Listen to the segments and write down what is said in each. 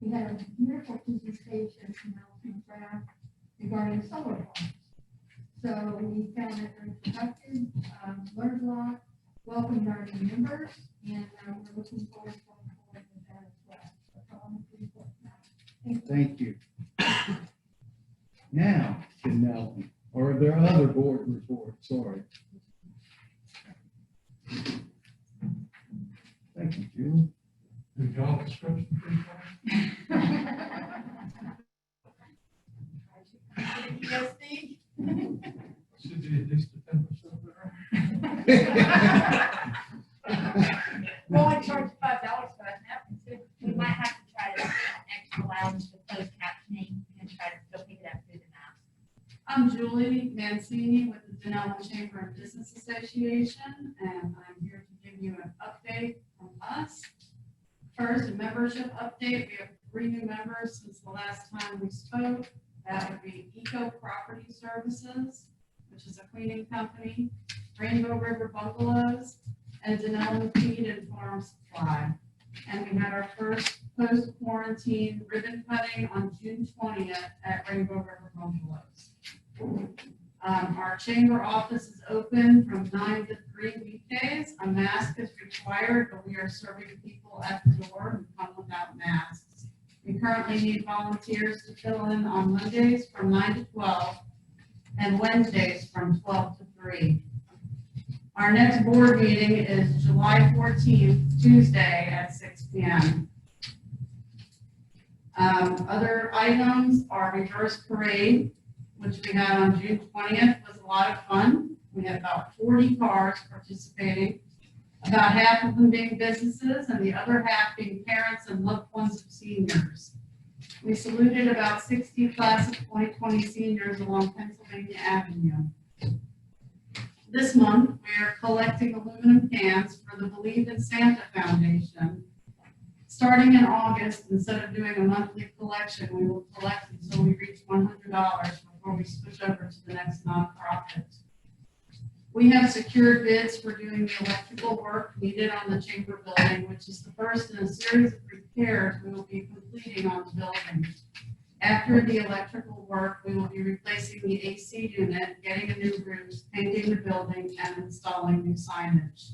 We had a beautiful presentation from Alton Craft regarding solar farms. So we found it very productive, learned a lot, welcomed our new members, and we're looking forward to going forward with that as well. That's all I'm looking for now. Thank you. Thank you. Now, Dunnellon, or are there other board reports? Sorry. Thank you, Julie. The job description, please. ESD? Should be at least a 10% there. Well, I charge $5 for that napkin too. We might have to try to extra allowance for closed captioning and try to still pick it up through the map. I'm Julie Mancini with the Dunnellon Chamber and Business Association, and I'm here to give you an update from us. First, a membership update. We have 3 new members since the last time we spoke. That would be Eco Property Services, which is a cleaning company, Rainbow River Bungalows, and Dunnellon Feed and Farm Supply. And we had our first post-quarantine ribbon cutting on June 20th at Rainbow River Bungalows. Our chamber office is open from 9 to 3 weekdays. A mask is required, but we are serving people at the door who come without masks. We currently need volunteers to fill in on Mondays from 9 to 12 and Wednesdays from 12 to 3. Our next board meeting is July 14th, Tuesday at 6 p.m. Other items are reverse parade, which we had on June 20th, was a lot of fun. We had about 40 cars participating, about half of them being businesses and the other half being parents and loved ones of seniors. We saluted about 60 class of 2020 seniors along Pennsylvania Avenue. This month, we are collecting aluminum cans for the Believe in Santa Foundation. Starting in August, instead of doing a monthly collection, we will collect until we reach $100 before we switch over to the next nonprofit. We have secured bids for doing the electrical work needed on the chamber building, which is the first in a series of repairs we will be completing on the building. After the electrical work, we will be replacing the AC unit, getting a new roof, painting the building, and installing new signage,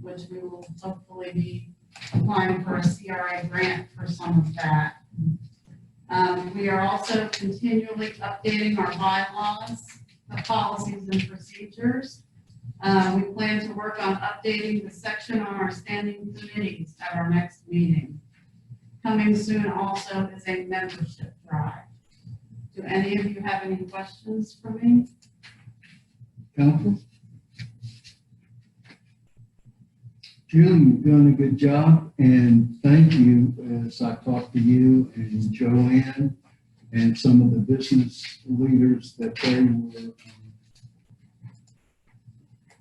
which we will hopefully be applying for a CRA grant for some of that. We are also continually updating our bylaws, the policies and procedures. We plan to work on updating the section on our standing committees at our next meeting. Coming soon also is a membership drive. Do any of you have any questions for me? Council? Julie, you're doing a good job, and thank you as I talked to you and Joanne and some of the business leaders that they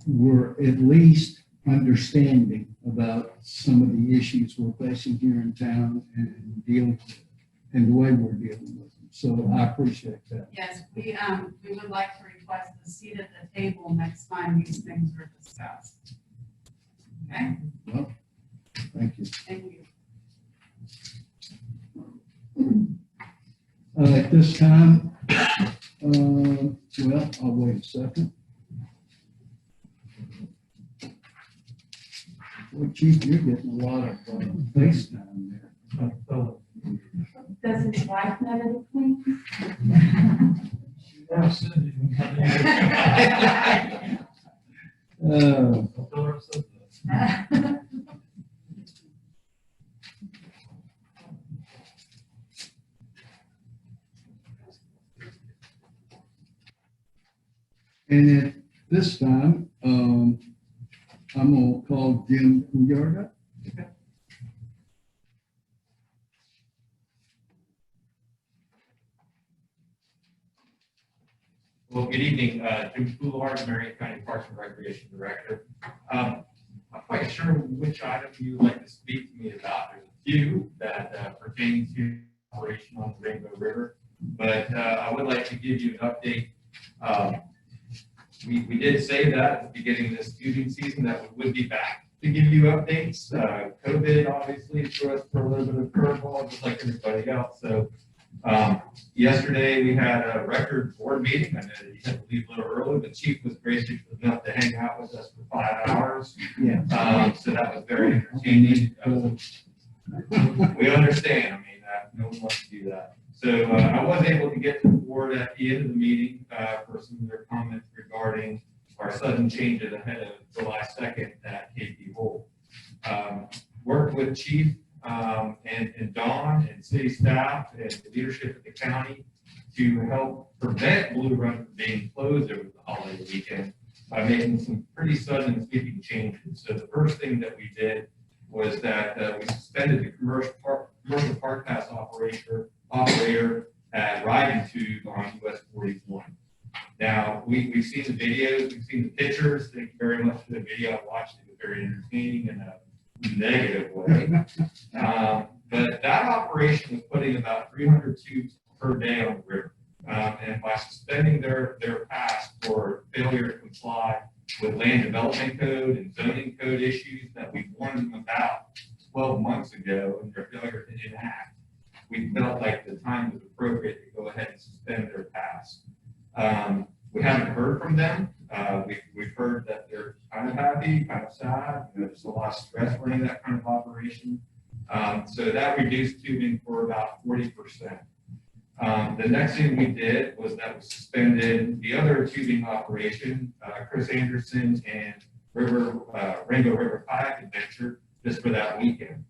were at least understanding about some of the issues we're facing here in town and dealing with, and the way we're dealing with them. So I appreciate that. Yes, we would like to request a seat at the table next time these things are discussed. Okay, Well, thank you. thank you. At this time, well, I'll wait a second. Well, Chief, you're getting a lot of face time there. Does his wife know that it's clean? Yeah, Cindy. I'll tell her I said that. And at this time, I'm going to call Jim Uyarda. Well, good evening, Jim Coulard, Marion County Parks and Recreation Director. I'm not quite sure which item you would like to speak to me about. There's a few that pertain to operation on the Rainbow River, but I would like to give you an update. We did say that at the beginning of this tubing season that we would be back to give you updates. COVID obviously threw us for a little bit of curveball, just like everybody else. So yesterday we had a record board meeting. I know that you had to leave a little early. The chief was gracious enough to hang out with us for 5 hours. Yeah. So that was very entertaining. We understand. I mean, no one wants to do that. So I was able to get to the board at the end of the meeting for some of their comments regarding our sudden changes ahead of July 2nd at KP Hole. Worked with Chief and Dawn and city staff and leadership of the county to help prevent Blue Run from being closed over the holiday weekend by making some pretty sudden and sweeping changes. So the first thing that we did was that we suspended the commercial park pass operator at Riding Tube on US 41. Now, we've seen the videos, we've seen the pictures. Thank you very much for the video. I watched it. It was very entertaining in a negative way. But that operation was putting about 300 tubes per day on the river. And by suspending their pass for failure to comply with land development code and zoning code issues that we warned them about 12 months ago and their failure to enact, we felt like the time was appropriate to go ahead and suspend their pass. We haven't heard from them. We've heard that they're kind of happy, kind of sad. There's a lot of stress running that kind of operation. So that reduced tubing for about 40%. The next thing we did was that we suspended the other tubing operation, Chris Anderson and Rainbow River Kayak Adventure, just for that weekend.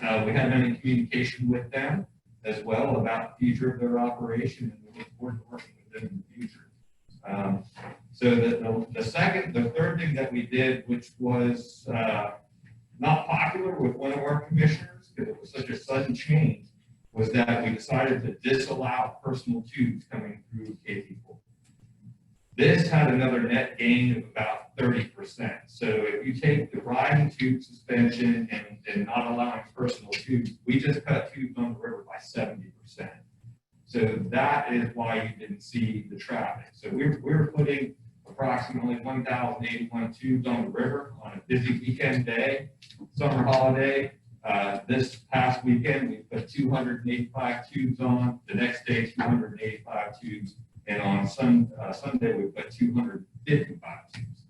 We haven't had any communication with them as well about the future of their operation, and we look forward to working with them in the future. So the third thing that we did, which was not popular with one of our commissioners because it was such a sudden change, was that we decided to disallow personal tubes coming through KP4. This had another net gain of about 30%. So if you take the riding tube suspension and not allowing personal tubes, we just cut tubes on the river by 70%. So that is why you didn't see the traffic. So we're putting approximately 1,081 tubes on the river on a busy weekend day, summer holiday. This past weekend, we put 285 tubes on. The next day, 285 tubes. And on Sunday, we put 255 tubes.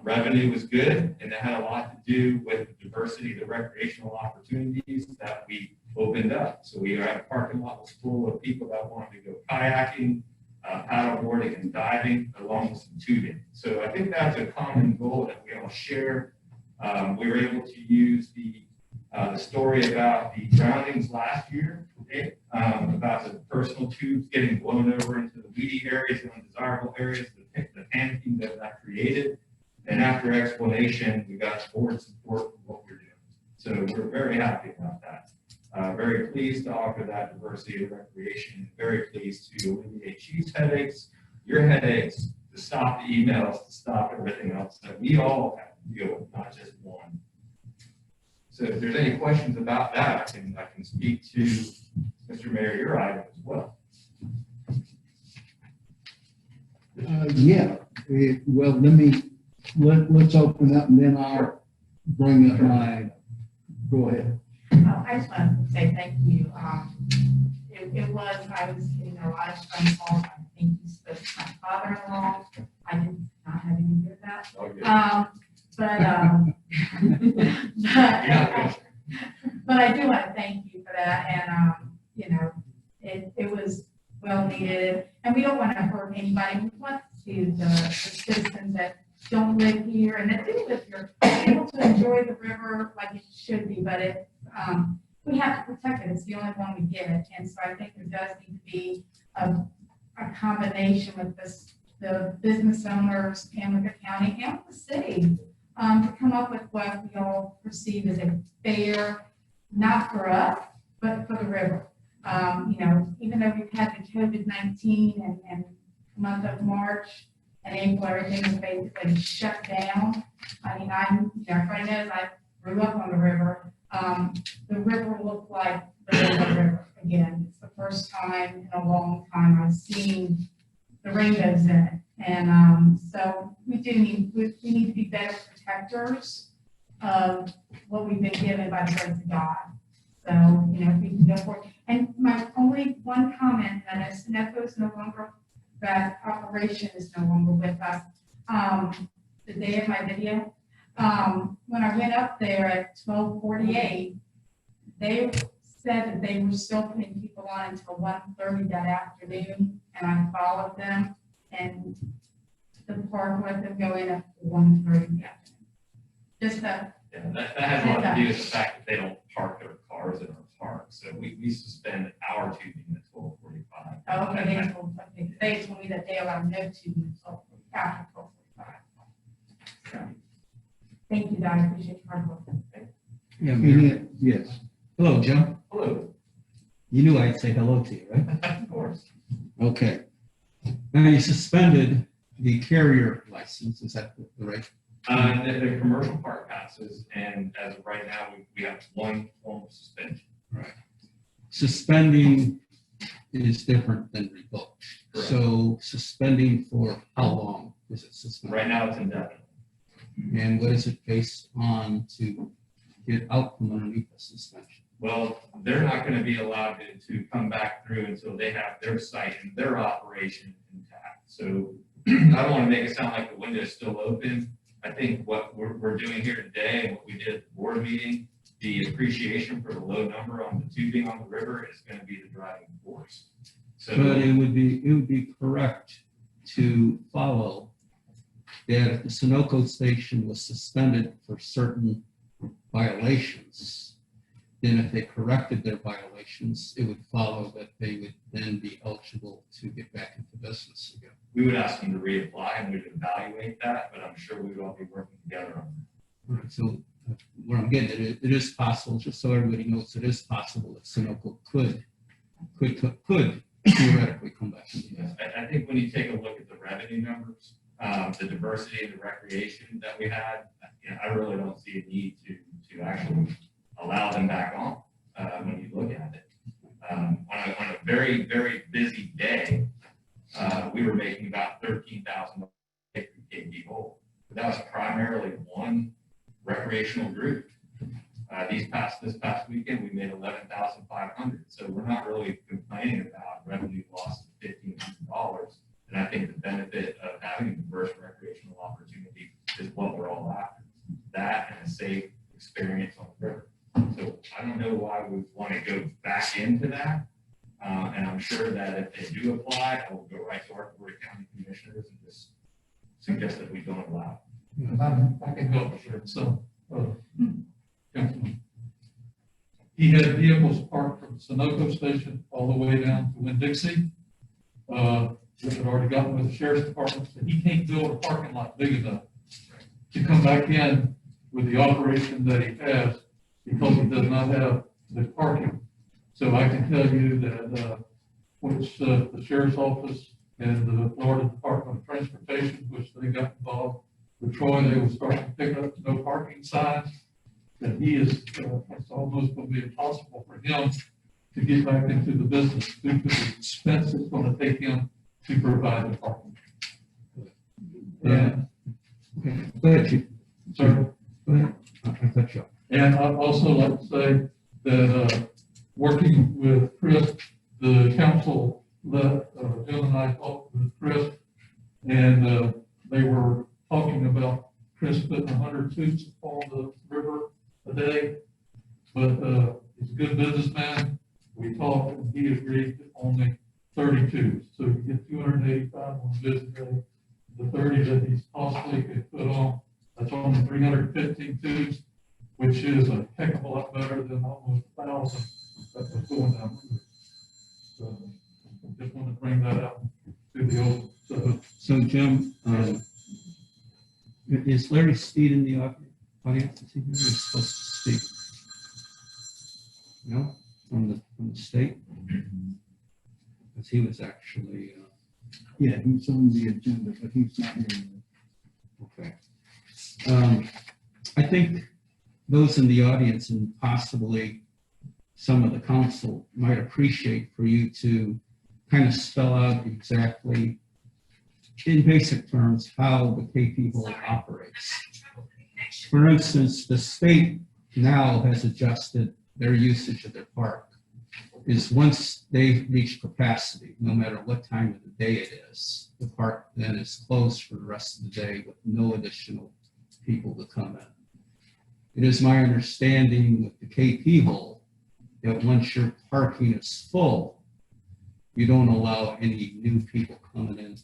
Revenue was good, and it had a lot to do with the diversity of the recreational opportunities that we opened up. So we had a parking lot was full of people that wanted to go kayaking, paddleboarding, and diving, along with some tubing. So I think that's a common goal that we all share. We were able to use the story about the drownings last year, about the personal tubes getting blown over into the weedy areas and undesirable areas, the panicking that created. And after explanation, we got board support for what we're doing. So we're very happy about that. Very pleased to offer that diversity of recreation. Very pleased to alleviate Chief's headaches, your headaches, to stop the emails, to stop everything else that we all have to deal with, not just one. So if there's any questions about that, I can speak to Mr. Mayor, your item as well. Yeah, well, let's open up and then I'll bring up my, go ahead. I just want to say thank you. I was getting a lot of phone calls. I think you spoke to my father-in-law. I did not have any of that. But I do want to thank you for that. And, it was well needed. And we don't want to hurt anybody. We want to the citizens that don't live here and that do live here be able to enjoy the river like it should be. But we have to protect it. It's the only one we get. And so I think there does need to be a combination with the business owners and with the county and with the city to come up with what we all perceive as a fair, not for us, but for the river. Even though we've had the COVID-19 and month of March and April, everything was basically shut down. I mean, everybody knows I grew up on the river. The river looked like the river again. It's the first time in a long time I've seen the rainbows in it. And so we need to be better protectors of what we've been given by the grace of God. So, you know, if we can go for it. And my only one comment that is Sunoco is no longer, that operation is no longer with us. The day of my video, when I went up there at 12:48, they said that they were still putting people on until 1:30 that afternoon, and I followed them and the park let them go in at 1:30 in the afternoon. Just a, Yeah, that has a lot to do with the fact that they don't park their cars in our park. So we suspend our tubing at 12:45. oh, okay, they told me that they allow no tubing until after 12:45. So, thank you, Don, I appreciate your hard work. Yeah, Mayor. Yes. Hello, Jim. Hello. You knew I'd say hello to you, right? Of course. Okay. Now, you suspended the carrier license, is that right? The commercial park passes, and as of right now, we have one form of suspension. Suspending is different than revoked. Correct. So suspending for how long is it suspended? Right now, it's indefinite. And what is it based on to get out from underneath the suspension? Well, they're not going to be allowed to come back through until they have their site and their operation intact. So I don't want to make it sound like the window is still open. I think what we're doing here today and what we did at the board meeting, the appreciation for the low number on the tubing on the river is going to be the driving force. So But it would be correct to follow that if the Sunoco station was suspended for certain violations, then if they corrected their violations, it would follow that they would then be eligible to get back into business again. we would ask them to reapply and we'd evaluate that, but I'm sure we would all be working together on that. All right, so what I'm getting at, it is possible, just so everybody knows, it is possible that Sunoco could theoretically come back into business. I think when you take a look at the revenue numbers, the diversity and the recreation that we had, you know, I really don't see a need to actually allow them back on when you look at it. On a very, very busy day, we were making about $13,000 through KB Hole. But that was primarily one recreational group. This past weekend, we made $11,500. So we're not really complaining about revenue loss of $1,500. And I think the benefit of having a diverse recreational opportunity is what we're all after. That and a safe experience on the river. So I don't know why we want to go back into that. And I'm sure that if they do apply, I will go right to our Board of County Commissioners and just suggest that we don't allow it. I can help with it. So, Councilman. He had vehicles parked from Sunoco station all the way down to Winn-Dixie. Which had already gotten with the sheriff's department, so he can't build a parking lot big enough to come back in with the operation that he has because he does not have the parking. So I can tell you that, which the sheriff's office and the Florida Department of Transportation, which they got involved with Troy, they will start to pick up no parking signs. That he is, it's almost going to be impossible for him to get back into the business due to the expense it's going to take him to provide the parking. And, Okay, go ahead, Chief. sir, Go ahead. I cut you off. and I'd also like to say that, working with Chris, the council, Jim and I talked with Chris, and, they were talking about Chris putting 100 tubes on the river a day, but, he's a good businessman. We talked and he agreed to only 30 tubes. So you get 285 on a busy day. The 30 that he's possibly could put on, that's only 315 tubes, which is a heck of a lot better than almost 1,000 that was going down. So I just want to bring that up to the open. So Jim, is Larry Steed in the audience? Is he here? He's supposed to speak. No, from the state? Because he was actually, Yeah, he's on the agenda, but he's not here. okay. I think those in the audience and possibly some of the council might appreciate for you to kind of spell out exactly, in basic terms, how the KP Hole operates. For instance, the state now has adjusted their usage of their park. Is once they reach capacity, no matter what time of the day it is, the park then is closed for the rest of the day with no additional people to come in. It is my understanding with the KP hole that once your parking is full, you don't allow any new people coming in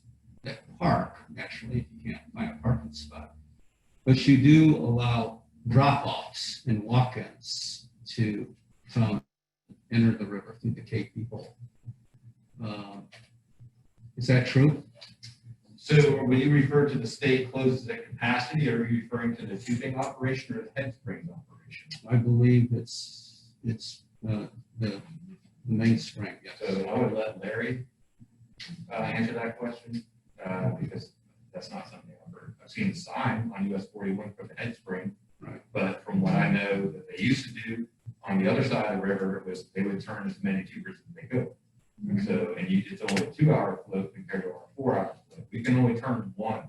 that park, naturally, if you can't find a parking spot. But you do allow drop-offs and walk-ins to come enter the river through the KP hole. Is that true? So when you refer to the state closes at capacity, are you referring to the tubing operation or the head springs operation? I believe it's the mainspring, yes. So I would let Larry answer that question, because that's not something I've heard. I've seen the sign on US 41 for the head spring. Right. But from what I know that they used to do on the other side of the river was they would turn as many tubers as they could. So, and it's only a 2-hour float compared to our 4-hour float. We can only turn one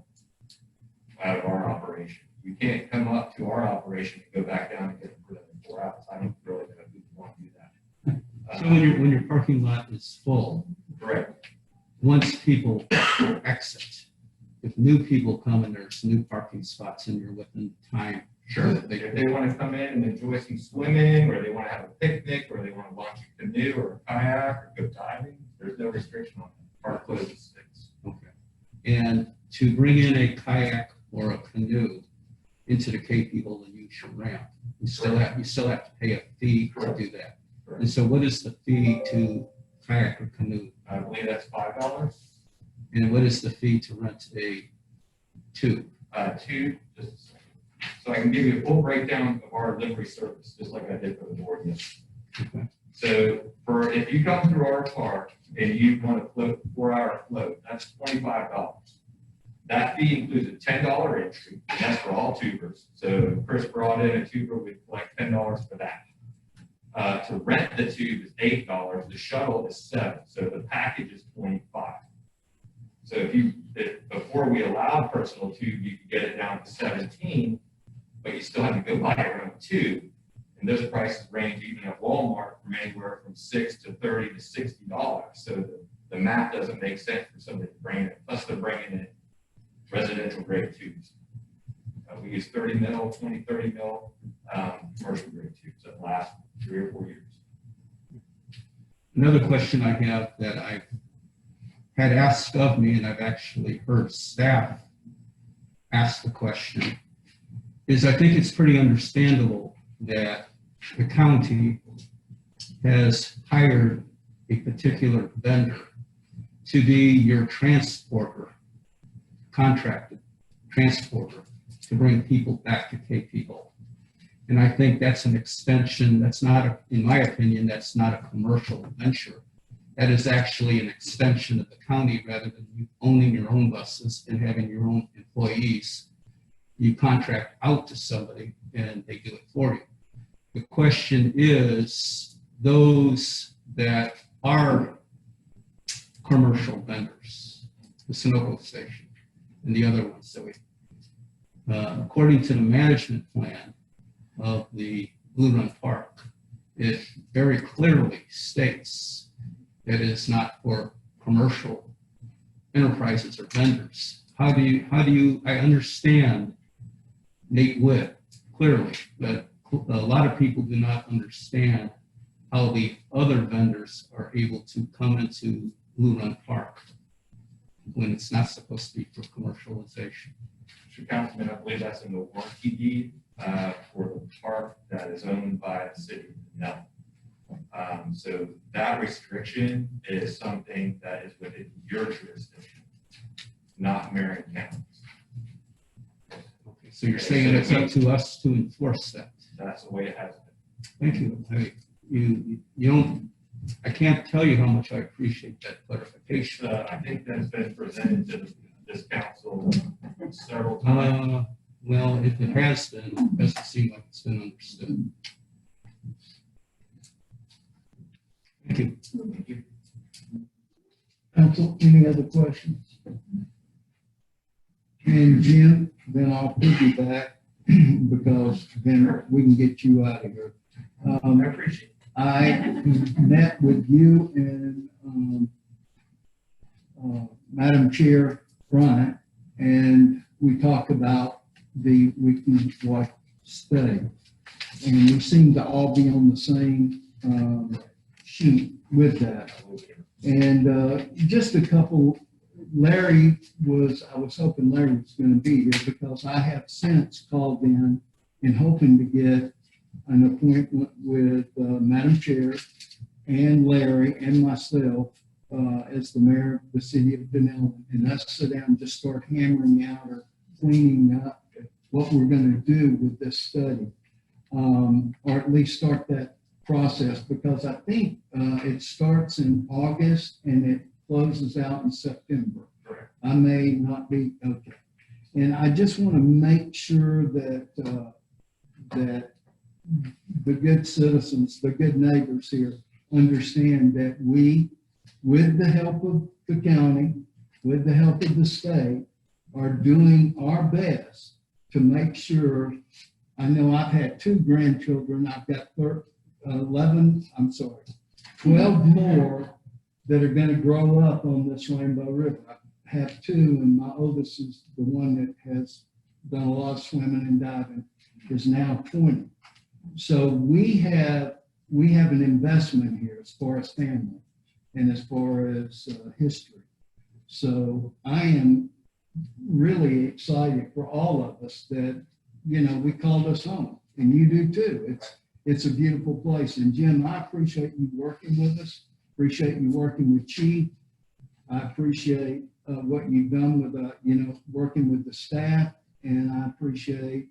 out of our operation. You can't come up to our operation and go back down and get them for them in 4 hours. I don't really know if we want to do that. So when your parking lot is full, Correct. once people exit, if new people come and there's new parking spots and you're within time. Sure. If they want to come in and enjoy some swimming, or they want to have a picnic, or they want to launch a canoe or a kayak or go diving, there's no restriction on that. Park closes at 6. Okay. And to bring in a kayak or a canoe into the KP hole and use your ramp, you still have to pay a fee to do that. Correct. And so what is the fee to kayak or canoe? I believe that's $5. And what is the fee to rent a tube? Two, just a second. So I can give you a full breakdown of our delivery service, just like I did for the board yesterday. Okay. So if you come through our park and you want to float, 4-hour float, that's $25. That fee includes a $10 entry, and that's for all tubers. So if Chris brought in a tuber, we'd collect $10 for that. To rent the tube is $8. The shuttle is $7. So the package is $25. So if before we allowed personal tube, you could get it down to 17, but you still have to go buy your own tube. And those prices range even at Walmart from anywhere from $6 to $30 to $60. So the math doesn't make sense for somebody to bring it. Plus they're bringing in residential grade tubes. We use 30 mil, 20, 30 mil commercial grade tubes that last 3 or 4 years. Another question I have that I've had asked of me, and I've actually heard staff ask the question, is I think it's pretty understandable that the county has hired a particular vendor to be your transporter, contracted transporter, to bring people back to KP hole. And I think that's an extension, that's not, in my opinion, that's not a commercial venture. That is actually an extension of the county rather than you owning your own buses and having your own employees. You contract out to somebody and they do it for you. The question is, those that are commercial vendors, the Sunoco station and the other ones that we, according to the management plan of the Blue Run Park, it very clearly states that it is not for commercial enterprises or vendors. How do you, I understand Nate Witt clearly, but a lot of people do not understand how the other vendors are able to come into Blue Run Park when it's not supposed to be for commercialization. Mr. Councilman, I believe that's in the warranty deed for the park that is owned by the city of Dunnellon. So that restriction is something that is within your jurisdiction, not Marion County. Okay, so you're saying it's up to us to enforce that? That's the way it has been. Thank you. You don't, I can't tell you how much I appreciate that clarification. I think that's been presented to this council several times. Well, if it has been, it doesn't seem like it's been understood. Thank you. Thank you. Council, any other questions? And Jim, then I'll piggyback because then we can get you out of here. I appreciate it. I met with you and Madam Chair Bryant, and we talked about the weekly watch study. And we seem to all be on the same sheet with that. And just a couple, I was hoping Larry was going to be here because I have since called in and hoping to get an appointment with Madam Chair and Larry and myself as the mayor of the city of Dunnellon. And us sit down and just start hammering out or cleaning up what we're going to do with this study. Or at least start that process, because I think it starts in August and it closes out in September. Correct. I may not be, okay. And I just want to make sure that, that the good citizens, the good neighbors here understand that we, with the help of the county, with the help of the state, are doing our best to make sure. I know I've had 2 grandchildren. I've got 12 more that are going to grow up on this Rainbow River. I have 2, and my oldest is the one that has done a lot of swimming and diving, is now 20. So we have an investment here as far as family and as far as history. So I am really excited for all of us that, you know, we called us home, and you do too. It's a beautiful place. And Jim, I appreciate you working with us. Appreciate you working with Chief. I appreciate what you've done with, working with the staff. And I appreciate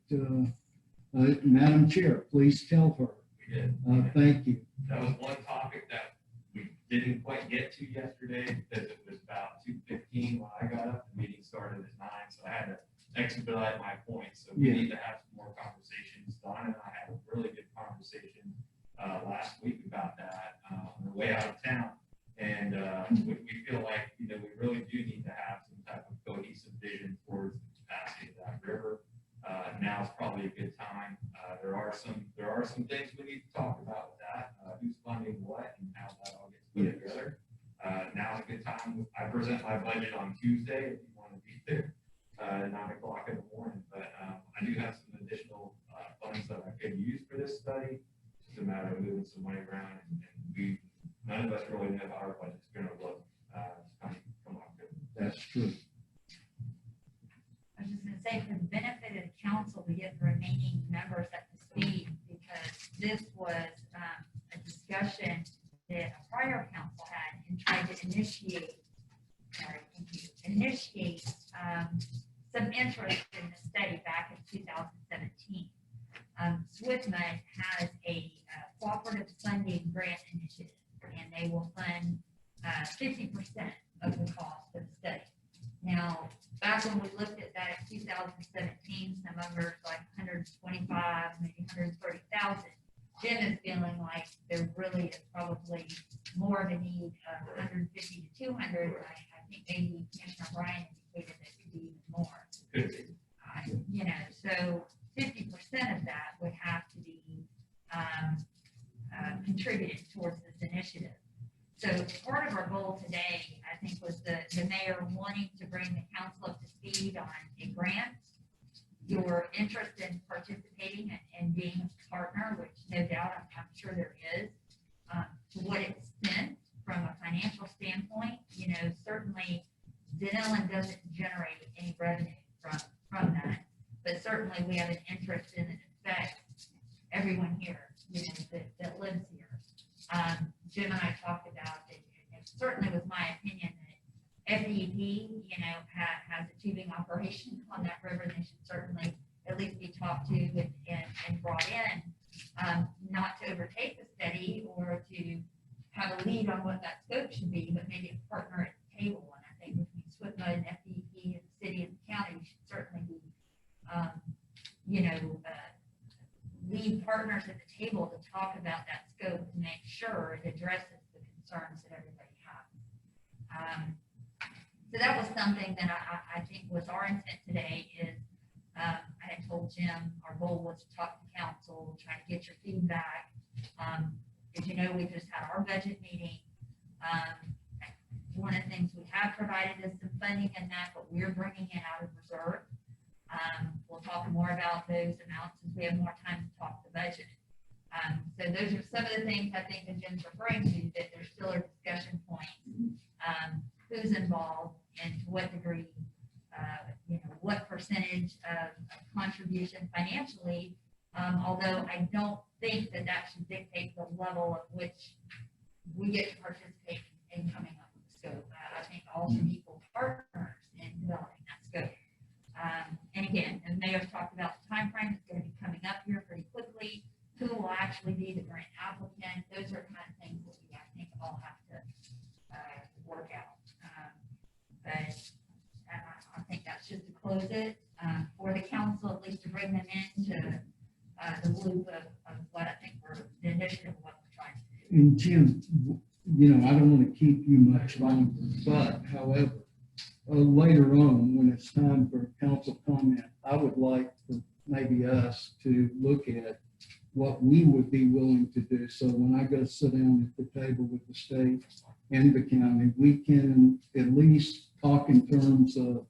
Madam Chair. Please tell her. We did. Thank you. That was one topic that we didn't quite get to yesterday because it was about 2:15 when I got up. The meeting started at 9, so I had to expedite my point. So we need to have some more conversations. Don and I had a really good conversation last week about that on the way out of town. And we feel like, we really do need to have some type of cohesive vision towards the capacity of that river. Now is probably a good time. There are some things we need to talk about with that. Who's funding what and how that all gets put together. Now is a good time. I present my budget on Tuesday if you want to be there. 9 o'clock in the morning, but I do have some additional funds that I could use for this study. It's a matter of moving some money around, and none of us really know how our budget's going to look. Come on, good. That's true. I was just gonna say, for the benefit of the council, to get the remaining members up to speed, because this was a discussion that a prior council had and tried to initiate some interest in the study back in 2017. SWIFMUD has a cooperative funding grant initiative, and they will fund 50% of the cost of the study. Now, back when we looked at that in 2017, some numbers like 125, maybe 130,000. Jim is feeling like there really is probably more of a need of 150 to 200. I think maybe Commissioner Bryan indicated that it could be even more. Could be. So 50% of that would have to be contributed towards this initiative. So part of our goal today, I think, was the mayor wanting to bring the council up to speed on a grant, your interest in participating and being a partner, which no doubt I'm sure there is, to what extent from a financial standpoint. Certainly Dunnellon doesn't generate any revenue from that, but certainly we have an interest in it affects everyone here, that lives here. Jim and I talked about it. It certainly was my opinion that FDEP, has a tubing operation on that river. They should certainly at least be talked to and brought in, not to overtake the study or to have a lead on what that scope should be, but maybe a partner at the table. And I think between SWIFMUD and FDEP and the city and the county, we should certainly be, lead partners at the table to talk about that scope to make sure it addresses the concerns that everybody has. So that was something that I think was our intent today is, I I told Jim, our goal was to talk to council, try to get your feedback. As you know, we just had our budget meeting. One of the things we have provided is some funding in that, but we're bringing it out of reserve. We'll talk more about those amounts as we have more time to talk the budget. So those are some of the things I think that Jim's referring to, that there's still a discussion point. Who's involved and to what degree, what percentage of contribution financially. Although I don't think that that should dictate the level of which we get to participate in coming up with the scope. I think all should be equal partners in developing that scope. And again, as Mayor's talked about the timeframe, it's going to be coming up here pretty quickly. Who will actually be the grant applicant? Those are kind of things that we, I think, all have to work out. But I think that's just to close it for the council, at least to bring them into the loop of what I think the initiative of what we're trying to do. And Jim, I don't want to keep you much longer, but however, later on, when it's time for council comment, I would like for maybe us to look at what we would be willing to do. So when I go sit down at the table with the state and the county, we can at least talk in terms of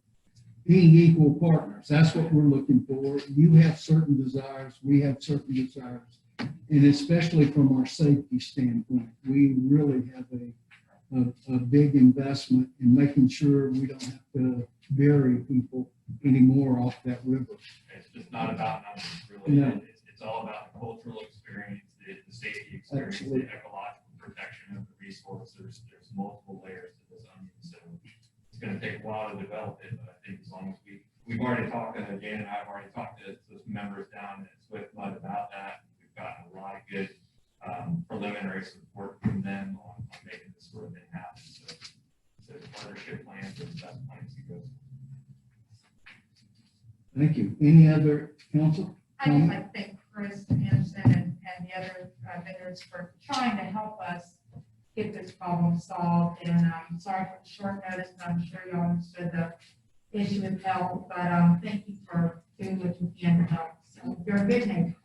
being equal partners. That's what we're looking for. You have certain desires, we have certain desires. And especially from our safety standpoint, we really have a big investment in making sure we don't have to bury people anymore off that river. It's just not about numbers, really. No. It's all about the cultural experience, the safety experience, Absolutely. the ecological protection of the resource. There's multiple layers to this onion, so it's gonna take a while to develop it, but I think as long as we've already talked, Jan and I have already talked to those members down at Swift Mud about that. We've gotten a lot of good preliminary support from them on making this sort of thing happen. So the partnership plans are the best plans to go. Thank you. Any other council? I just like to thank Chris Anderson and the other vendors for trying to help us get this problem solved. And I'm sorry for the short notice, but I'm sure you all understood the issue with health. But thank you for doing what you can to help. So you're a good neighbor.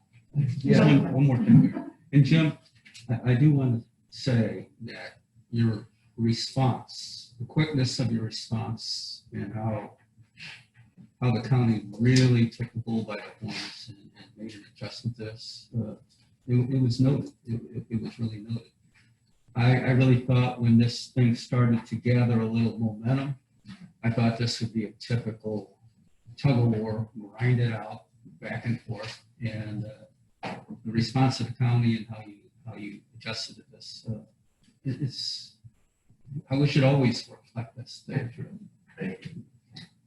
Yeah. One more thing. And Jim, I do want to say that your response, the quickness of your response and how the county really took the bull by the horns and made an adjustment to this, it was noted. It was really noted. I really thought when this thing started to gather a little momentum, I thought this would be a typical tug of war, grind it out, back and forth, and the response of the county and how you adjusted to this. I wish it always worked like this. Thank you.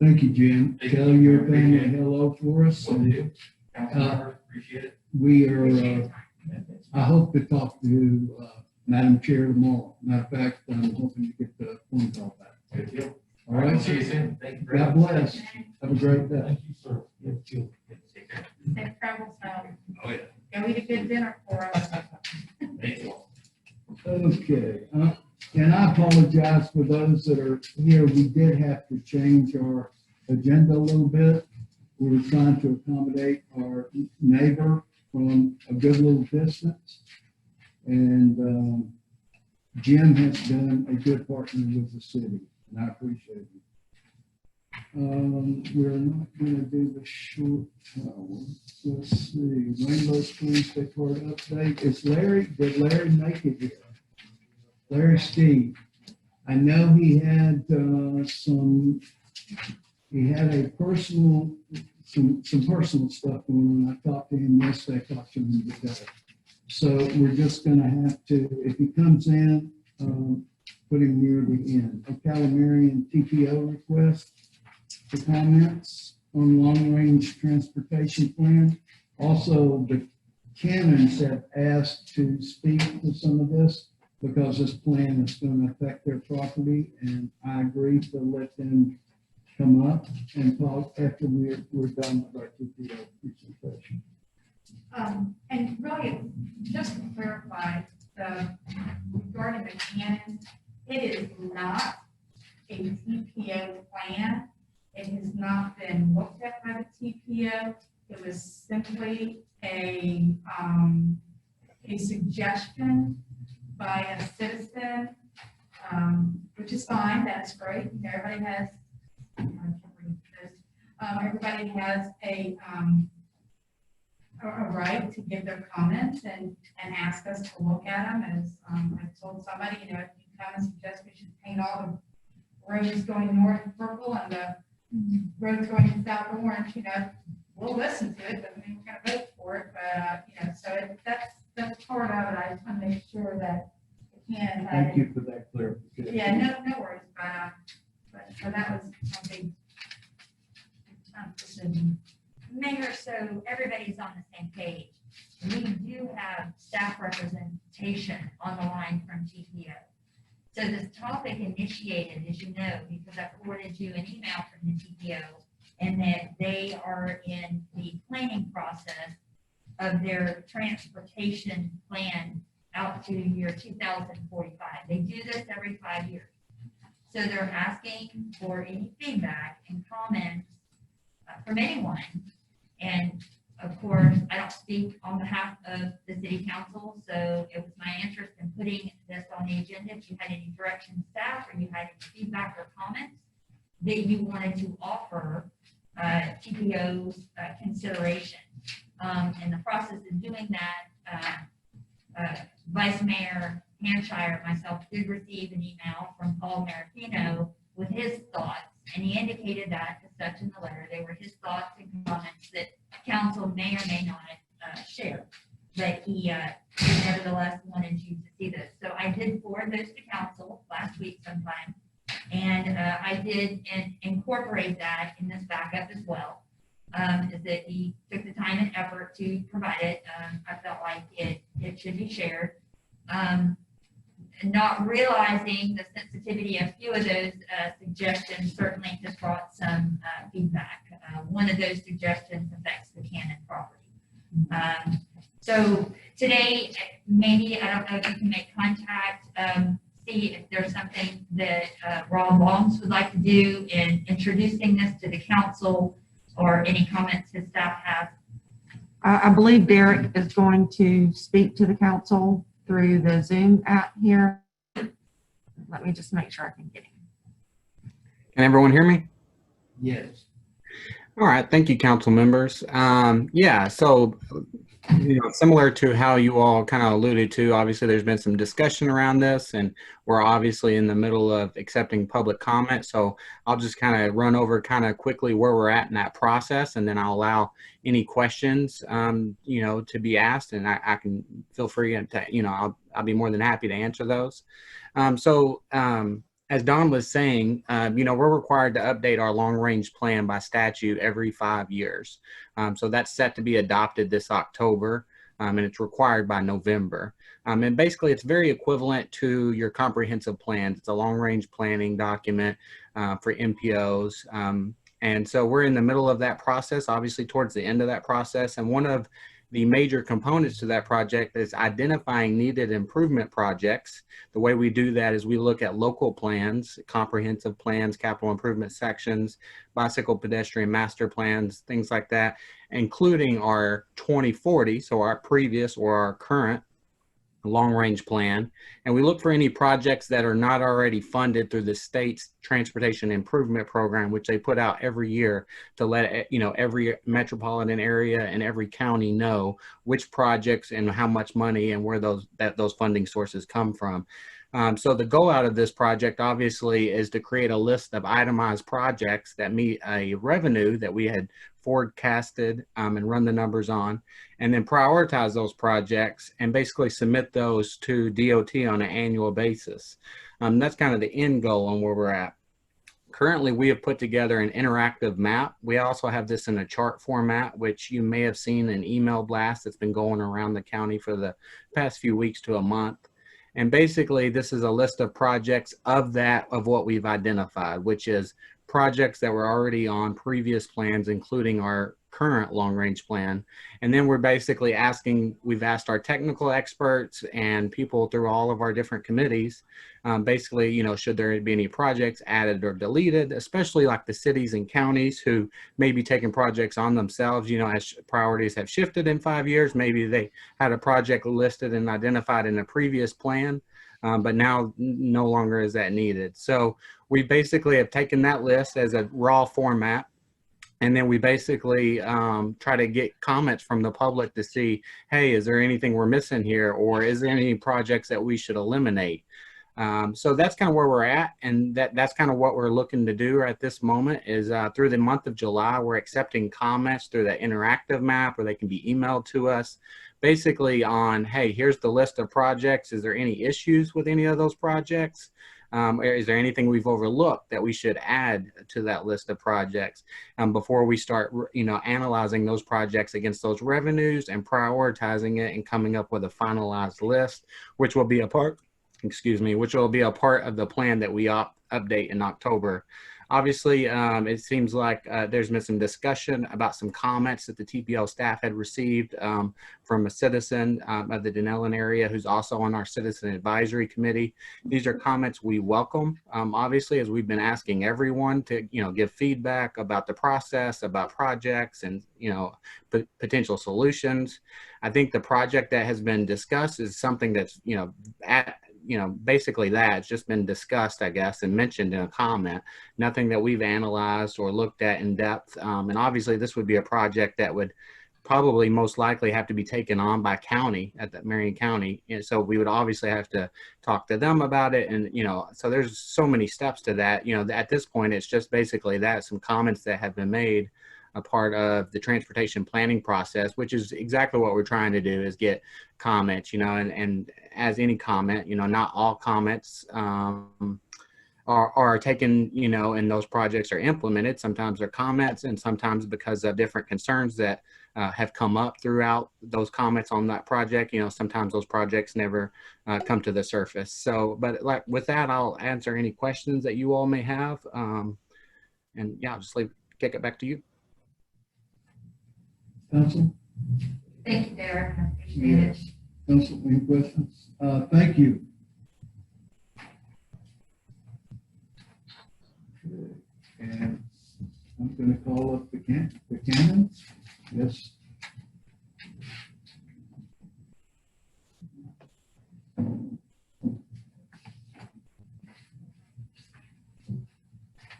Thank you, Jim. Thank Tell you. your family Appreciate it. hello for us. Will do. Council members, appreciate it. We Appreciate are, your time. I hope to talk to Madam Chair tomorrow. Matter of fact, I'm hoping to get the phone call back. Good deal. All right, See you soon. Thank you very God much. bless. Have a great day. Thank you, sir. You too. Take care. Safe travels home. Oh, yeah. Go eat a good dinner for us. Thank you. Okay, and I apologize for those that are here. We did have to change our agenda a little bit. We were trying to accommodate our neighbor from a good little distance. And Jim has been a good partner with the city, and I appreciate it. We're not gonna do the short tower. Let's see, Rainbow Springs State Park update. Did Larry make it here? Larry Steve. I know he had a personal, some personal stuff going on. I talked to him yesterday, I talked to him today. So we're just gonna have to, if he comes in, put him near the end. A Calamarian TPO request for comments on long-range transportation plan. Also, the Cannons have asked to speak to some of this because this plan is going to affect their property, and I agree to let them come up and talk after we're done with our TPO presentation. And really, just to clarify, regarding the Canon, it is not a TPO plan. It has not been looked at by the TPO. It was simply a suggestion by a citizen, which is fine, that's great. Everybody has, I can't read this. Everybody has a right to give their comments and ask us to look at them. As I told somebody, if you come and suggest we should paint all the roads going north purple and the roads going south orange, we'll listen to it, doesn't mean we're gonna vote for it, but, so that's part of it. I just want to make sure that it can. Thank you for that clarification. Yeah, no worries, but so that was a big decision. Mayor, so everybody's on the same page. We do have staff representation on the line from TPO. So this topic initiated, as you know, because I forwarded you an email from the TPO, and that they are in the planning process of their transportation plan out to year 2045. They do this every 5 years. So they're asking for any feedback and comments from anyone. And of course, I don't speak on behalf of the city council, so it was my interest in putting this on the agenda. If you had any direction to staff or you had any feedback or comments that you wanted to offer TPO's consideration. In the process of doing that, Vice Mayor Hampshire, myself, did receive an email from Paul Marafino with his thoughts, and he indicated that as such in the letter. They were his thoughts and comments that council may or may not share, but he nevertheless wanted you to see this. So I did forward those to council last week sometime, and I did incorporate that in this backup as well. Is that he took the time and effort to provide it. I felt like it should be shared. Not realizing the sensitivity of a few of those suggestions certainly just brought some feedback. One of those suggestions affects the Cannon property. So today, maybe, I don't know if you can make contact, see if there's something that Rob Longs would like to do in introducing this to the council, or any comments his staff have. I believe Derek is going to speak to the council through the Zoom app here. Let me just make sure I can get him. Can everyone hear me? Yes. All right, thank you, council members. Yeah, so similar to how you all kind of alluded to, obviously there's been some discussion around this, and we're obviously in the middle of accepting public comment. So I'll just kind of run over kind of quickly where we're at in that process, and then I'll allow any questions, to be asked, and I can feel free to, I'll be more than happy to answer those. As Don was saying, we're required to update our long-range plan by statute every 5 years. So that's set to be adopted this October, and it's required by November. And basically, it's very equivalent to your comprehensive plans. It's a long-range planning document for MPOs. And so we're in the middle of that process, obviously towards the end of that process. And one of the major components to that project is identifying needed improvement projects. The way we do that is we look at local plans, comprehensive plans, capital improvement sections, bicycle pedestrian master plans, things like that, including our 2040, so our previous or our current long-range plan. And we look for any projects that are not already funded through the state's transportation improvement program, which they put out every year to let every metropolitan area and every county know which projects and how much money and where those funding sources come from. So the goal out of this project obviously is to create a list of itemized projects that meet a revenue that we had forecasted and run the numbers on, and then prioritize those projects and basically submit those to DOT on an annual basis. That's kind of the end goal on where we're at. Currently, we have put together an interactive map. We also have this in a chart format, which you may have seen an email blast that's been going around the county for the past few weeks to a month. And basically, this is a list of projects of what we've identified, which is projects that were already on previous plans, including our current long-range plan. And then we're basically we've asked our technical experts and people through all of our different committees, basically, you know, should there be any projects added or deleted, especially like the cities and counties who may be taking projects on themselves, you know, as priorities have shifted in 5 years. Maybe they had a project listed and identified in a previous plan, but now no longer is that needed. So we basically have taken that list as a raw format, and then we basically try to get comments from the public to see, hey, is there anything we're missing here, or is there any projects that we should eliminate? So that's kind of where we're at, and that's kind of what we're looking to do at this moment is through the month of July, we're accepting comments through that interactive map, or they can be emailed to us basically on, hey, here's the list of projects. Is there any issues with any of those projects? Is there anything we've overlooked that we should add to that list of projects before we start, you know, analyzing those projects against those revenues and prioritizing it and coming up with a finalized list, which will be a part, which will be a part of the plan that we update in October. Obviously, it seems like there's been some discussion about some comments that the TPO staff had received from a citizen of the Dunnellon area who's also on our citizen advisory committee. These are comments we welcome, obviously, as we've been asking everyone to, you know, give feedback about the process, about projects, and, you know, potential solutions. I think the project that has been discussed is something that's, you know, basically that it's just been discussed, I guess, and mentioned in a comment, nothing that we've analyzed or looked at in depth. And obviously this would be a project that would probably most likely have to be taken on by county at the Marion County. And so we would obviously have to talk to them about it. And, you know, so there's so many steps to that, you know, at this point, it's just basically that some comments that have been made a part of the transportation planning process, which is exactly what we're trying to do, is get comments, you know, and as any comment, you know, not all comments are taken, you know, and those projects are implemented. Sometimes they're comments, and sometimes because of different concerns that have come up throughout those comments on that project, you know, sometimes those projects never come to the surface. So, but like with that, I'll answer any questions that you all may have. And yeah, I'll just kick it back to you. Council? Thank you, Derek. I appreciate it. Council, any questions? Thank you. Okay. And I'm going to call up the canon. Yes.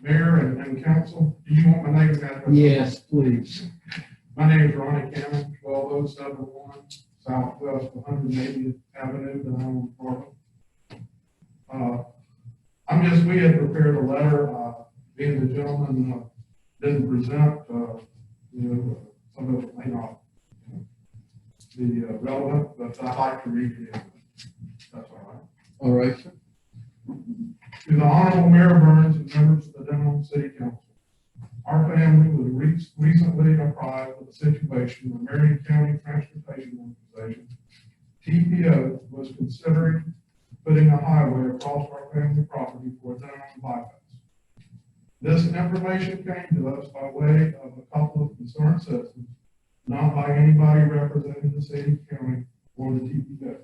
Mayor and council, do you want my name and address? Yes, please. My name is Ronnie Cannon, 12071 Southwest 180th Avenue, Dunnellon, Florida. We had prepared a letter, being the gentleman didn't present, some of it may not be relevant, but I'd like to read it anyway. That's all right. All right, sir. To the Honorable Mayor Burns and members of the Dunnellon City Council, our family was recently apprised of the situation where Marion County Transportation Organization, TPO, was considering putting a highway across our family property for a Dunnellon bypass. This information came to us by way of a couple of concerned citizens, not by anybody representing the city, county, or the TPO.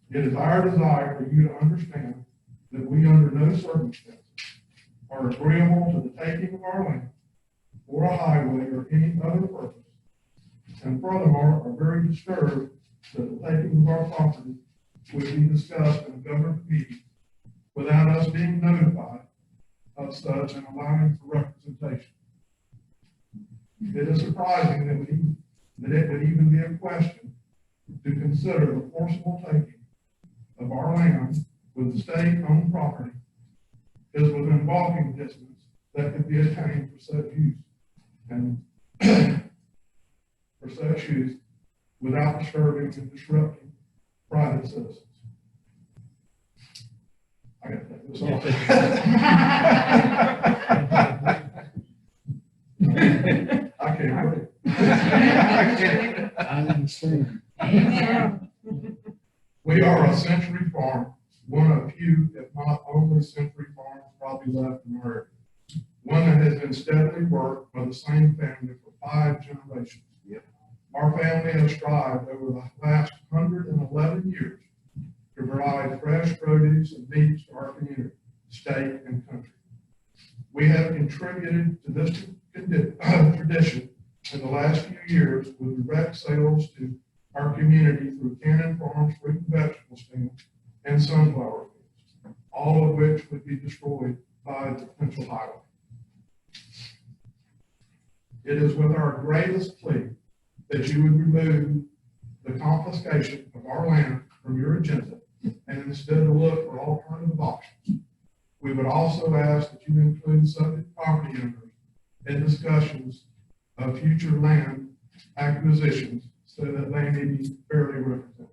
It is our desire for you to understand that we, under no circumstances, are agreeable to the taking of our land for a highway or any other purpose, and furthermore are very disturbed that the taking of our property would be discussed in a government meeting without us being notified of such and allowing for representation. It is surprising that it would even be a question to consider the forcible taking of our land with the state-owned property is within walking distance that could be attained for such use and for such use without disturbing and disrupting private citizens. I got to take this off. I can't read. I understand. We are a century farm, one of few, if not only century farms probably left in our area. One that has been steadily worked by the same family for 5 generations. Our family has strived over the last 111 years to provide fresh produce and meats to our community, state, and country. We have contributed to this tradition in the last few years with direct sales to our community through Cannon Farms fruit and vegetable stands and sunflower fields, all of which would be destroyed by the potential highway. It is with our greatest plea that you would remove the confiscation of our land from your agenda and instead look for alternative options. We would also ask that you include subject property owners in discussions of future land acquisitions so that they may be fairly represented.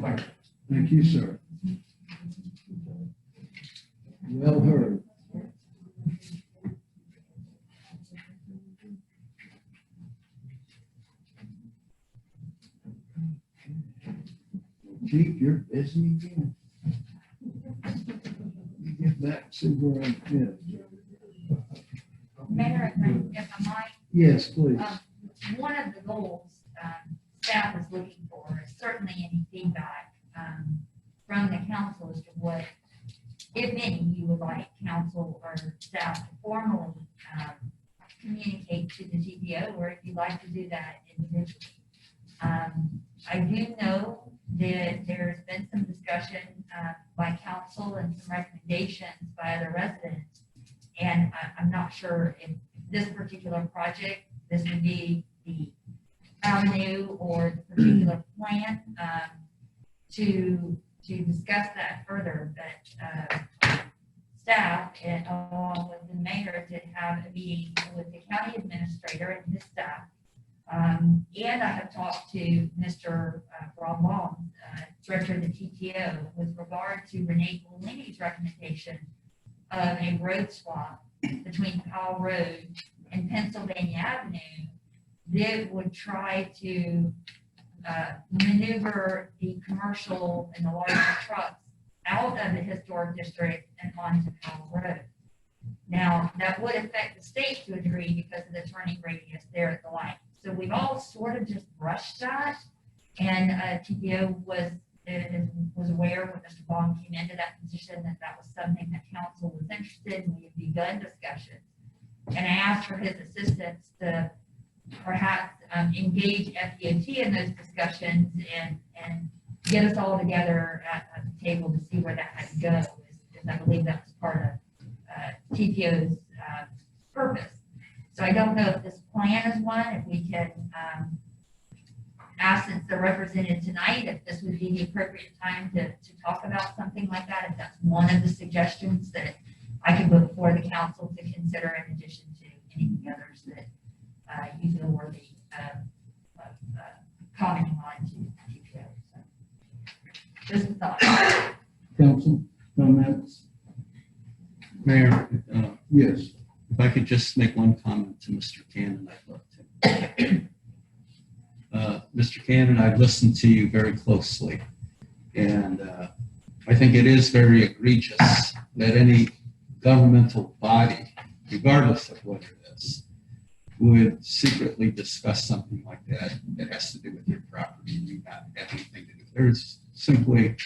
Thank you. Thank you, sir. Well heard. Chief, you're busy again. Let me get back to where I'm at. Mayor, if I might, Yes, please. one of the goals staff is looking for is certainly any feedback from the council as to what, if any, you would like council or staff to formally communicate to the TPO, or if you'd like to do that individually. I do know that there's been some discussion by council and some recommendations by other residents. And I'm not sure if this particular project, this would be the avenue or the particular plan to discuss that further. But staff, and along with the mayor, did have a meeting with the county administrator and his staff. And I have talked to Mr. Rob Long, director of the TTO, with regard to Renee Golini's recommendation of a road swap between Powell Road and Pennsylvania Avenue that would try to maneuver the commercial and the larger trucks out of the historic district and onto Powell Road. Now, that would affect the state to a degree because of the turning radius there at the light. So we've all sort of just brushed that, and TPO was aware when Mr. Bond came into that position that that was something that council was interested in. We had begun discussions, and I asked for his assistance to perhaps engage FDOT in those discussions and get us all together at the table to see where that had to go. Because I believe that was part of TPO's purpose. So I don't know if this plan is one, if we can ask, since they're represented tonight, if this would be the appropriate time to talk about something like that, if that's one of the suggestions that I could put before the council to consider in addition to any of the others that you feel worthy of commenting on to TPO. So, just a thought. Council comments? Mayor, Yes. if I could just make one comment to Mr. Cannon, I'd love to. Mr. Cannon, I've listened to you very closely, and I think it is very egregious that any governmental body, regardless of what it is, would secretly discuss something like that that has to do with your property and you not have anything to do. There's simply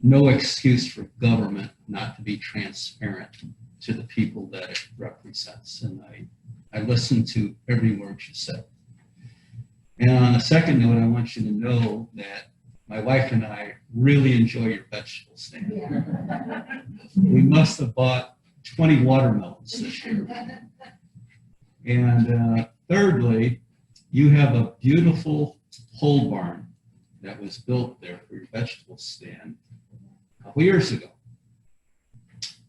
no excuse for government not to be transparent to the people that it represents. And I listened to every word you said. And on a second note, I want you to know that my wife and I really enjoy your vegetable stand. Yeah. We must have bought 20 watermelons this year. And thirdly, you have a beautiful pole barn that was built there for your vegetable stand a couple years ago.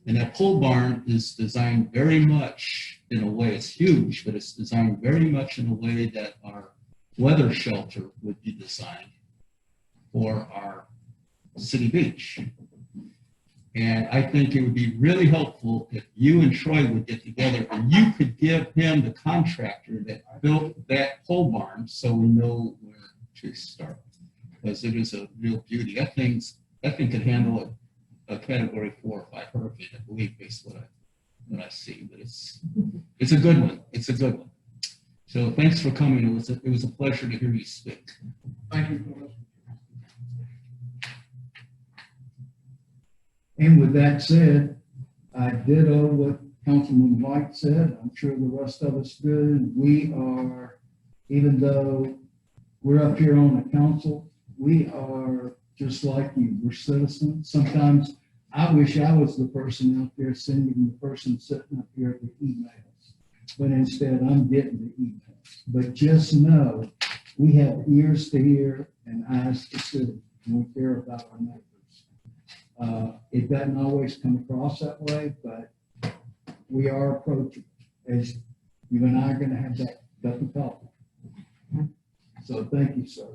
And that pole barn is designed very much in a way, it's huge, but it's designed very much in a way that our weather shelter would be designed for our city beach. And I think it would be really helpful if you and Troy would get together and you could give him the contractor that built that pole barn so we know where to start. Because it is a real beauty. That thing could handle a category 4 or 5 hurricane, I believe, based on what I see. But it's a good one. It's a good one. So thanks for coming. It was a pleasure to hear you speak. Thank you for this. And with that said, I ditto what Councilman White said. I'm sure the rest of us do. We are, even though we're up here on the council, we are just like you. We're citizens. Sometimes I wish I was the person out there sending the person sitting up here the emails, but instead I'm getting the emails. But just know, we have ears to hear and eyes to see, and we care about our neighbors. It doesn't always come across that way, but we are approachable, as you and I are gonna have that cup of coffee. So thank you, sir.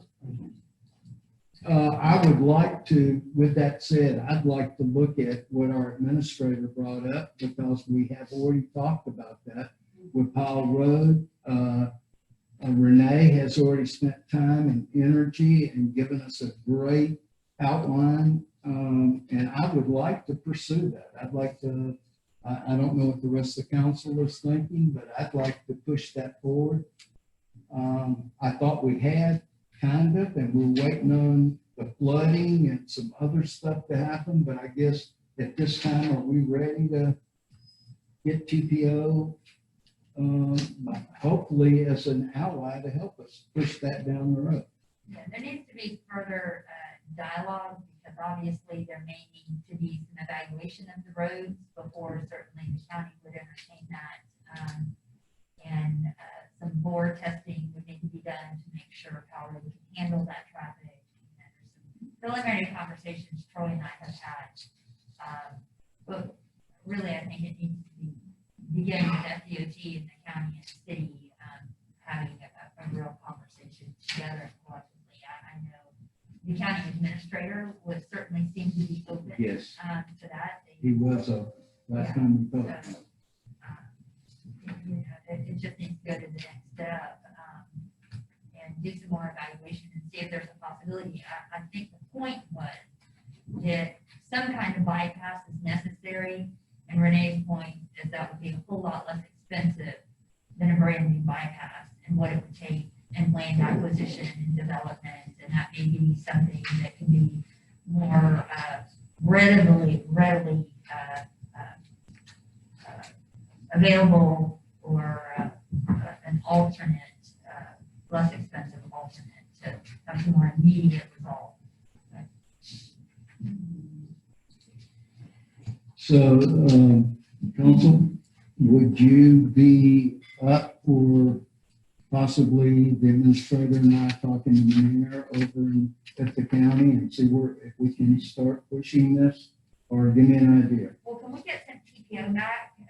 I would like to, with that said, I'd like to look at what our administrator brought up, because we have already talked about that with Powell Road. Renee has already spent time and energy and given us a great outline. And I would like to pursue that. I'd like to, I don't know what the rest of the council is thinking, but I'd like to push that forward. I thought we had kind of, and we're waiting on the flooding and some other stuff to happen, but I guess at this time, are we ready to get TPO, hopefully as an ally to help us push that down the road? Yeah, there needs to be further dialogue, because obviously there may need to be some evaluation of the roads before certainly the county would entertain that. And some bore testing would need to be done to make sure how we can handle that traffic. And there's some preliminary conversations Troy and I have had. But really, I think it needs to be beginning with FDOT and the county and the city having a real conversation together collectively. I know the county administrator would certainly seem to be open Yes, to that. he was last time we talked. So, you know, it just needs to go to the next step and do some more evaluation and see if there's a possibility. I think the point was that some kind of bypass is necessary, and Renee's point is that would be a whole lot less expensive than a brand new bypass and what it would take and land acquisition and development, and that may be something that can be more readily available, or an alternate, less expensive alternate to have more immediate result. So, council, would you be up for possibly the administrator and I talking to the mayor over at the county and see if we can start pushing this, or give me an idea? Well, can we get some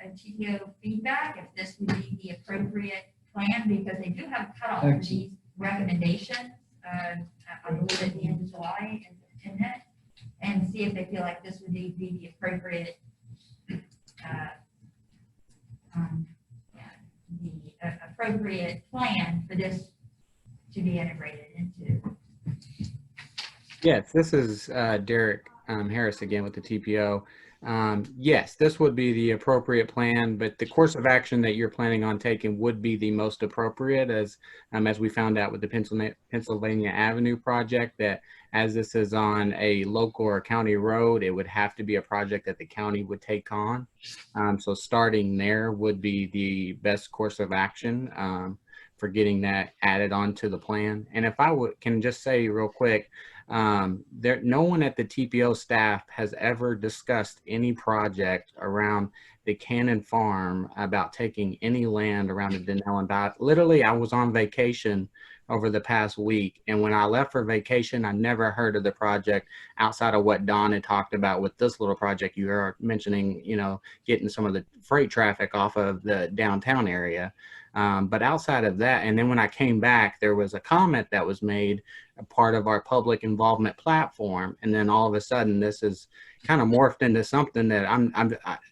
TPO feedback, if this would be the appropriate plan, because they do have a cutoff for these recommendations, I believe at the end of July, isn't it? And see if they feel like this would be the appropriate, appropriate plan for this to be integrated into. Yes, this is Derek Harris again with the TPO. Yes, this would be the appropriate plan, but the course of action that you're planning on taking would be the most appropriate, as we found out with the Pennsylvania Avenue project, that as this is on a local or county road, it would have to be a project that the county would take on. So starting there would be the best course of action for getting that added onto the plan. And if I can just say real quick, no one at the TPO staff has ever discussed any project around the Cannon Farm about taking any land around the Dunnellon. Literally, I was on vacation over the past week, and when I left for vacation, I never heard of the project outside of what Don had talked about with this little project you are mentioning, you know, getting some of the freight traffic off of the downtown area. But outside of that, and then when I came back, there was a comment that was made, a part of our public involvement platform, and then all of a sudden, this is kind of morphed into something that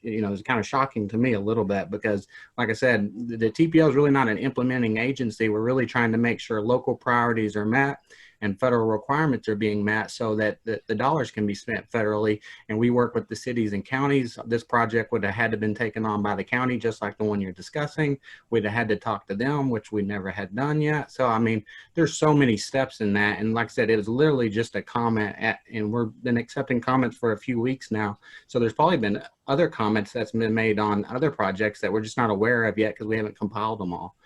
it's kind of shocking to me a little bit, because, like I said, the TPO is really not an implementing agency. We're really trying to make sure local priorities are met, and federal requirements are being met so that the dollars can be spent federally. And we work with the cities and counties. This project would have had to been taken on by the county, just like the one you're discussing. We'd have had to talk to them, which we never had done yet. So, I mean, there's so many steps in that. And like I said, it was literally just a comment and we've been accepting comments for a few weeks now. So there's probably been other comments that's been made on other projects that we're just not aware of yet because we haven't compiled them all.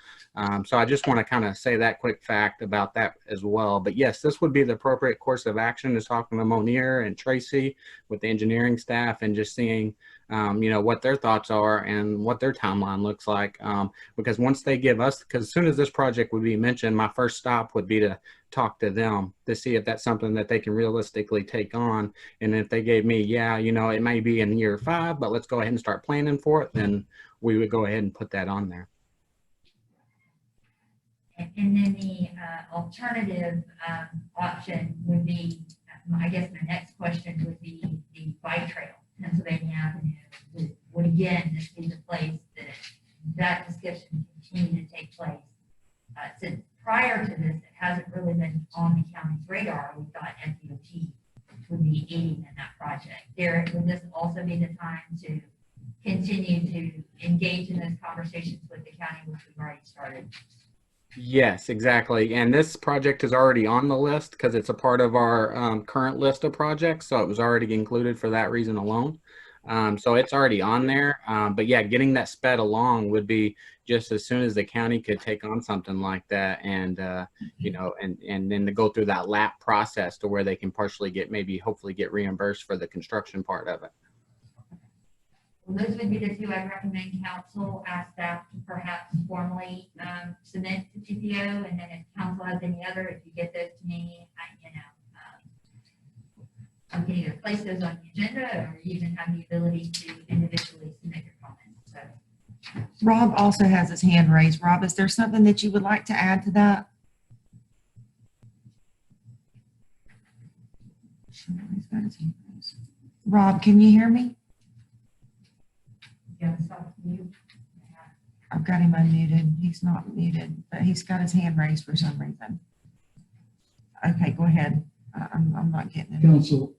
So I just want to kind of say that quick fact about that as well. But yes, this would be the appropriate course of action, is talking to Monier and Tracy with the engineering staff and just seeing, you know, what their thoughts are and what their timeline looks like. Because once they give us, because as soon as this project would be mentioned, my first stop would be to talk to them to see if that's something that they can realistically take on. And if they gave me, yeah, you know, it may be in year 5, but let's go ahead and start planning for it, then we would go ahead and put that on there. And then the alternative option would be, I guess my next question would be the bike trail, Pennsylvania Avenue. Would again, this be the place that discussion continue to take place? Since prior to this, it hasn't really been on the county's radar. We thought FDOT would be aiding in that project. Derek, would this also be the time to continue to engage in those conversations with the county, which we've already started? Yes, exactly. And this project is already on the list because it's a part of our current list of projects. So it was already included for that reason alone. So it's already on there. But yeah, getting that sped along would be just as soon as the county could take on something like that and, you know, and then to go through that LAP process to where they can partially get, maybe hopefully get reimbursed for the construction part of it. Well, those would be the two I'd recommend council ask staff to perhaps formally submit to TPO, and then if council has any other, if you get those to me, I can either place those on the agenda or even have the ability to individually submit your comments. So. Rob also has his hand raised. Rob, is there something that you would like to add to that? Rob, can you hear me? I've got him unmuted. He's not muted, but he's got his hand raised for some reason. Okay, go ahead. I'm not getting it. Council,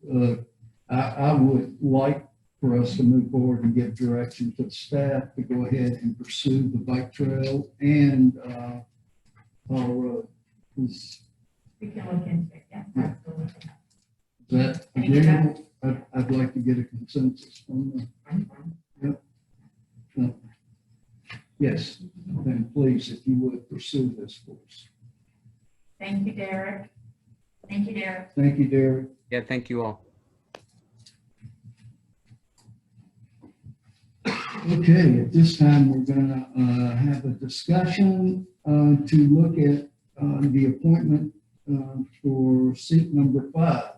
I would like for us to move forward and give direction to the staff to go ahead and pursue the bike trail and our road. Is We can look into it, yeah, absolutely. that agreeable? I'd like to get a consensus on that. Yep. Yep. Yes, then please, if you would pursue this for us. Thank you, Derek. Thank you, Derek. Thank you, Derek. Yeah, thank you all. Okay, at this time, we're gonna have a discussion to look at the appointment for seat number 5.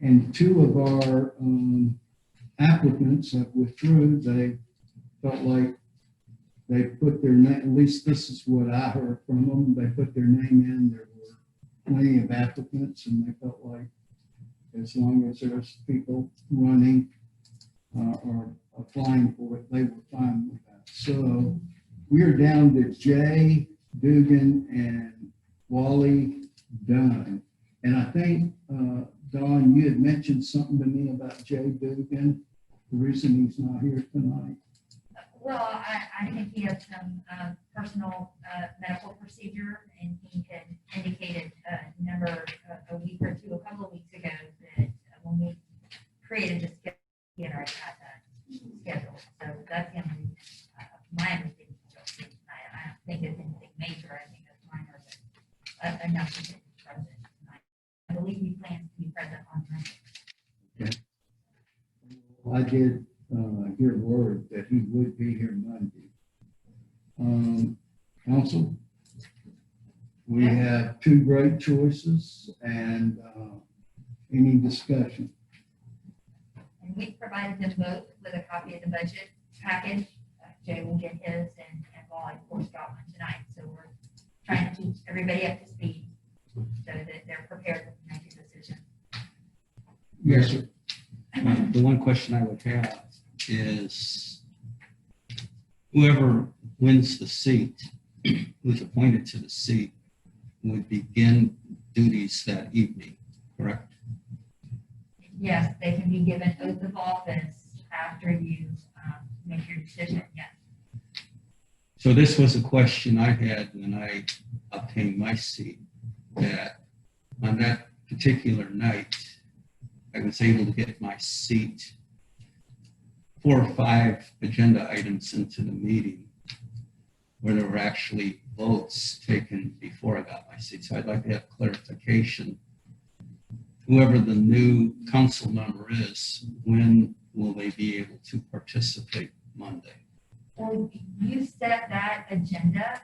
And 2 of our applicants have withdrew. They felt like they put their name, at least this is what I heard from them, they put their name in. There were plenty of applicants, and they felt like as long as there's people running or applying for it, they were fine with that. So we're down to Jay Dugan and Wally Dunn. And I think, Don, you had mentioned something to me about Jay Dugan, the reason he's not here tonight. Well, I think he has some personal medical procedure, and he had indicated a week or two, a couple of weeks ago, that when we created the schedule, he had already had that schedule. So that's the only reason, my understanding. I don't think it's anything major. I think it's minor, but enough to get present tonight. I believe he plans to be present on Monday. I did hear word that he would be here Monday. Council, we have 2 great choices, and any discussion? And we provided them both with a copy of the budget package. Jay will get his, and Wally, of course, got one tonight. So we're trying to keep everybody up to speed so that they're prepared to make a decision. Yes, sir. The one question I would have is whoever wins the seat, who's appointed to the seat, would begin duties that evening, correct? Yes, they can be given oath of office after you make your decision, yes. So this was a question I had when I obtained my seat, that on that particular night, I was able to get my seat 4 or 5 agenda items into the meeting where there were actually votes taken before I got my seat. So I'd like to have clarification. Whoever the new council member is, when will they be able to participate Monday? Well, you set that agenda.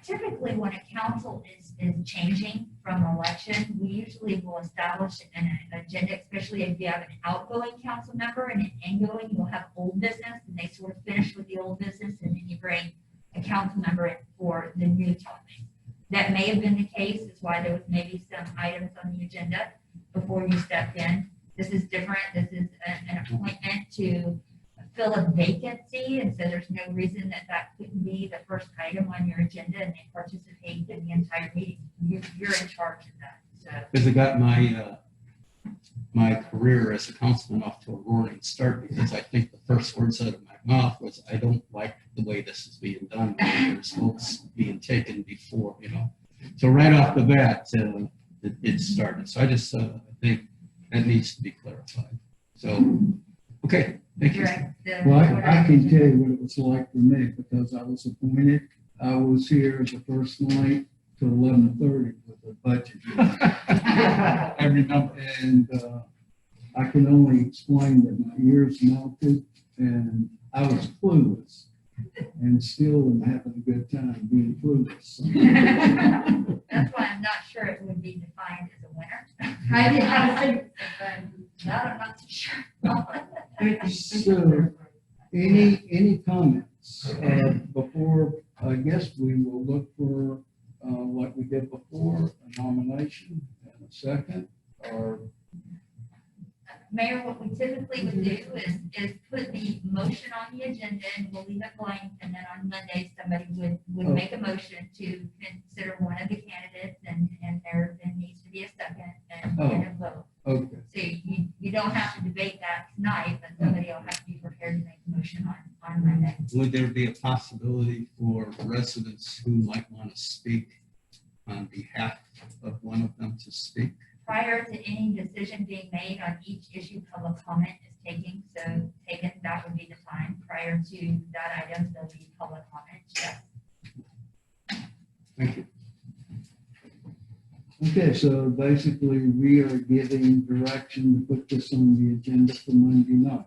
Typically, when a council is changing from election, we usually will establish an agenda, especially if you have an outgoing council member and an ingoing, you'll have old business, and they sort of finish with the old business, and then you bring a council member in for the new topic. That may have been the case, is why there was maybe some items on the agenda before you stepped in. This is different. This is an appointment to fill a vacancy, and so there's no reason that couldn't be the first item on your agenda, and they participate in the entire meeting. You're in charge of that, so. Because I got my career as a councilman off to a roaring start, because I think the first words out of my mouth was, I don't like the way this is being done. There's votes being taken before, So right off the bat, it started. So I just think that needs to be clarified. So, okay, thank you. Well, I can tell you what it was like for me, because I was appointed. I was here the first night till 11:30 with the budget. I remember. And I can only explain that my ears melted and I was clueless, and still am having a good time being clueless. That's why I'm not sure it would be defined as a winner. I think That I'm not too sure. So, any comments before? I guess we will look for, like we did before, a nomination and a second, or Mayor, what we typically would do is put the motion on the agenda, and we'll leave it blank, and then on Monday, somebody would make a motion to consider one of the candidates, and there needs to be a second and a vote. okay. So you don't have to debate that tonight, but somebody will have to be prepared to make a motion on Monday. Would there be a possibility for residents who might want to speak on behalf of one of them to speak? Prior to any decision being made on each issue, public comment is taken, that would be the time. Prior to that item, there'll be public comment, yes. Thank you. Okay, so basically, we are giving direction to put this on the agenda for Monday night.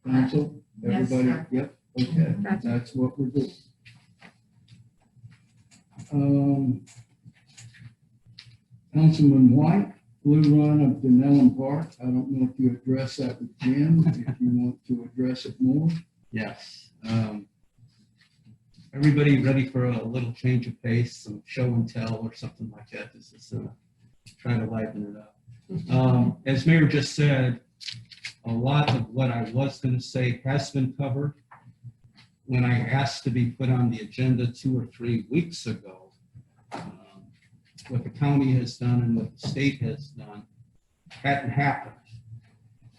Council, Yes, everybody, sir. yep, okay, that's what we're doing. Councilman White, Blue Run of Dunnellon Park. I don't know if you address that with Jim, if you want to address it more. Yes. Everybody ready for a little change of pace, some show and tell or something like that? This is trying to liven it up. As Mayor just said, a lot of what I was going to say has been covered. When I asked to be put on the agenda 2 or 3 weeks ago, what the county has done and what the state has done hadn't happened.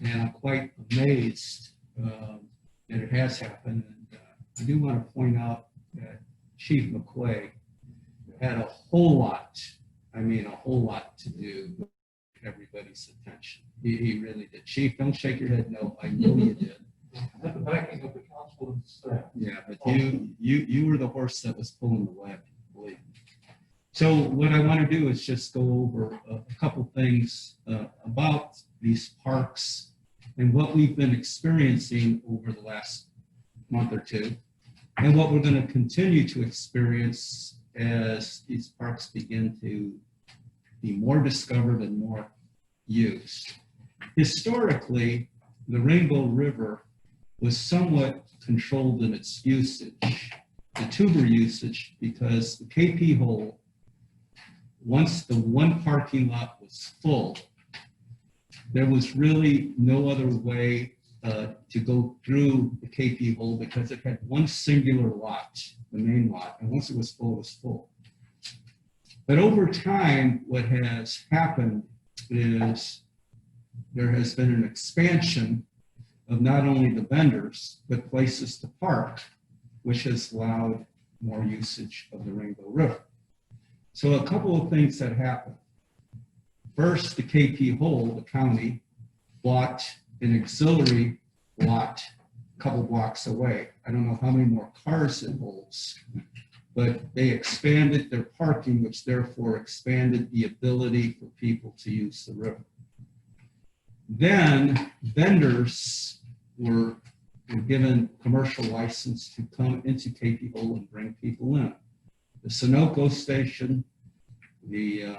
And I'm quite amazed that it has happened. And I do want to point out that Chief McQuay had a whole lot to do with everybody's attention. He really did. Chief, don't shake your head no. I know you did. At the backing of the council and staff. Yeah, but you were the horse that was pulling the wagon, believe me. So what I want to do is just go over a couple things about these parks and what we've been experiencing over the last month or two, and what we're going to continue to experience as these parks begin to be more discovered and more used. Historically, the Rainbow River was somewhat controlled in its usage, the tuber usage, because the KP hole, once the one parking lot was full, there was really no other way to go through the KP hole because it had one singular lot, the main lot, and once it was full, it was full. But over time, what has happened is there has been an expansion of not only the vendors, but places to park, which has allowed more usage of the Rainbow River. So a couple of things that happened. First, the KP Hole, the county, bought an auxiliary lot a couple blocks away. I don't know how many more cars it holds, but they expanded their parking, which therefore expanded the ability for people to use the river. Then vendors were given commercial license to come into KP Hole and bring people in. The Sunoco station, the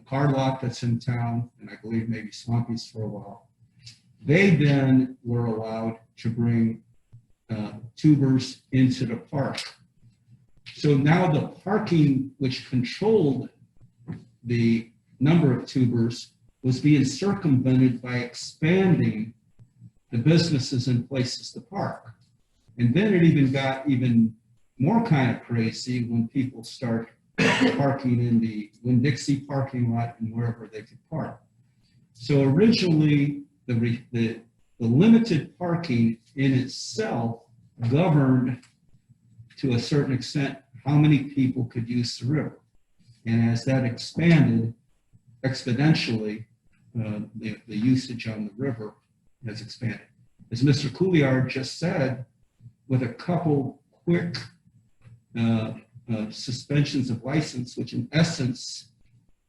car lot that's in town, and I believe maybe Swampy's for a while, they then were allowed to bring tubers into the park. So now the parking, which controlled the number of tubers, was being circumvented by expanding the businesses and places to park. And then it even got even more kind of crazy when people start parking in the Winn-Dixie parking lot and wherever they could park. So originally, the limited parking in itself governed to a certain extent how many people could use the river. And as that expanded exponentially, the usage on the river has expanded. As Mr. Couillard just said, with a couple quick suspensions of license, which in essence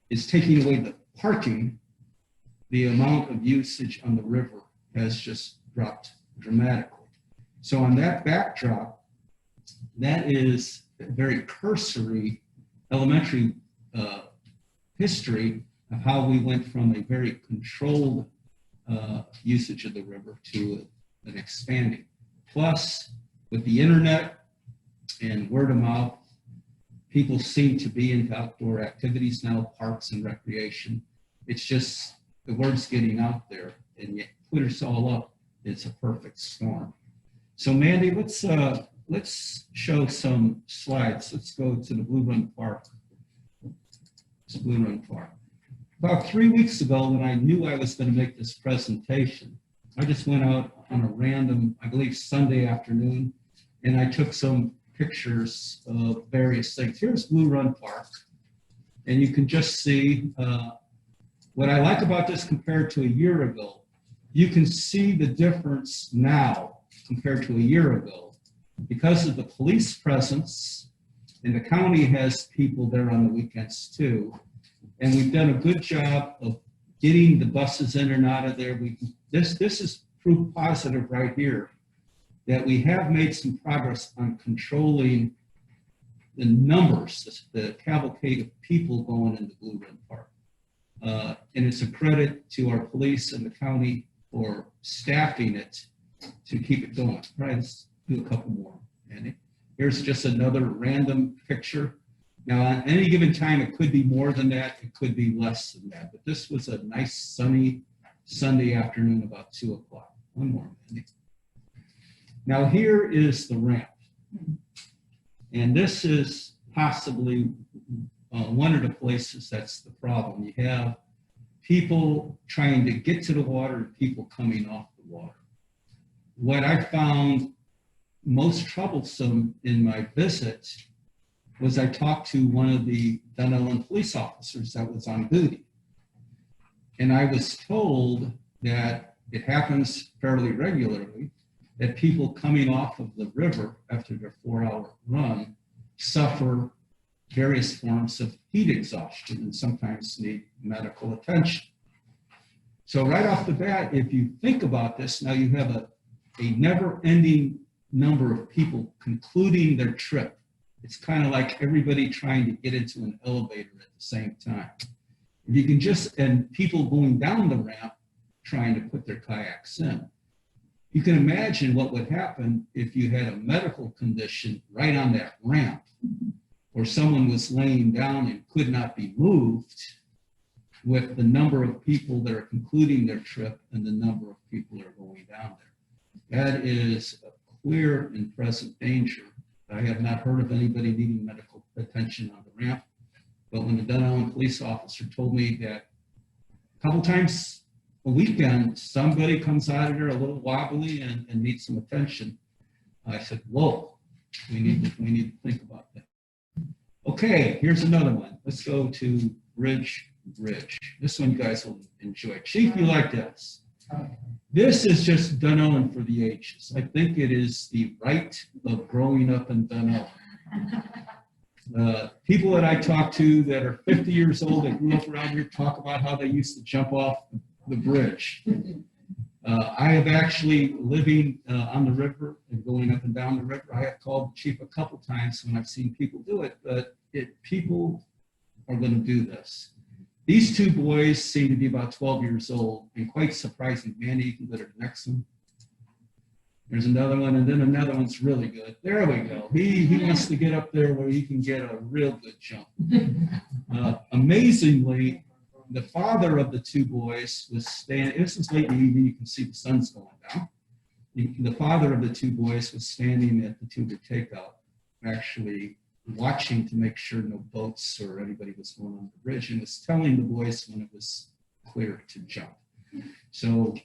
is taking away the parking, the amount of usage on the river has just dropped dramatically. So on that backdrop, that is a very cursory elementary history of how we went from a very controlled usage of the river to an expanding. Plus, with the internet and word of mouth, people seem to be into outdoor activities now, parks and recreation. It's just, the word's getting out there, and yet put us all up, it's a perfect storm. So Mandy, let's show some slides. Let's go to the Blue Run Park. It's Blue Run Park. About 3 weeks ago, when I knew I was going to make this presentation, I just went out on a random, I believe Sunday afternoon, and I took some pictures of various things. Here's Blue Run Park, and you can just see what I like about this compared to a year ago. You can see the difference now compared to a year ago because of the police presence, and the county has people there on the weekends too. And we've done a good job of getting the buses in and out of there. This is proof positive right here that we have made some progress on controlling the numbers, the cavalcade of people going into Blue Run Park. And it's a credit to our police and the county for staffing it to keep it going. Right, let's do a couple more, Andy. Here's just another random picture. Now, on any given time, it could be more than that, it could be less than that, but this was a nice sunny Sunday afternoon about 2 o'clock. One more, Andy. Now, here is the ramp. And this is possibly one of the places that's the problem. You have people trying to get to the water and people coming off the water. What I found most troublesome in my visit was I talked to one of the Dunnellon police officers that was on duty. And I was told that it happens fairly regularly that people coming off of the river after their 4-hour run suffer various forms of heat exhaustion and sometimes need medical attention. So right off the bat, if you think about this, now you have a never-ending number of people concluding their trip. It's kind of like everybody trying to get into an elevator at the same time. If you can just, and people going down the ramp trying to put their kayaks in. You can imagine what would happen if you had a medical condition right on that ramp, or someone was laying down and could not be moved, with the number of people that are concluding their trip and the number of people that are going down there. That is a clear and present danger. I have not heard of anybody needing medical attention on the ramp. But when the Dunnellon police officer told me that a couple times a weekend, somebody comes out of there a little wobbly and needs some attention, I said, whoa, we need to think about that. Okay, here's another one. Let's go to Bridge. This one you guys will enjoy. Chief, you like this? This is just Dunnellon for the ages. I think it is the right of growing up in Dunnellon. People that I talk to that are 50 years old that grew up around here talk about how they used to jump off the bridge. I have actually living on the river and going up and down the river. I have called the chief a couple times when I've seen people do it, but people are going to do this. These two boys seem to be about 12 years old and quite surprising. Mandy, you can go to the next one. There's another one, and then another one's really good. There we go. He wants to get up there where he can get a real good jump. Amazingly, the father of the two boys was standing. This is late in the evening. You can see the sun's going down. The father of the two boys was standing at the Tuber takeout, actually watching to make sure no boats or anybody was going on the bridge, and was telling the boys when it was clear to jump. So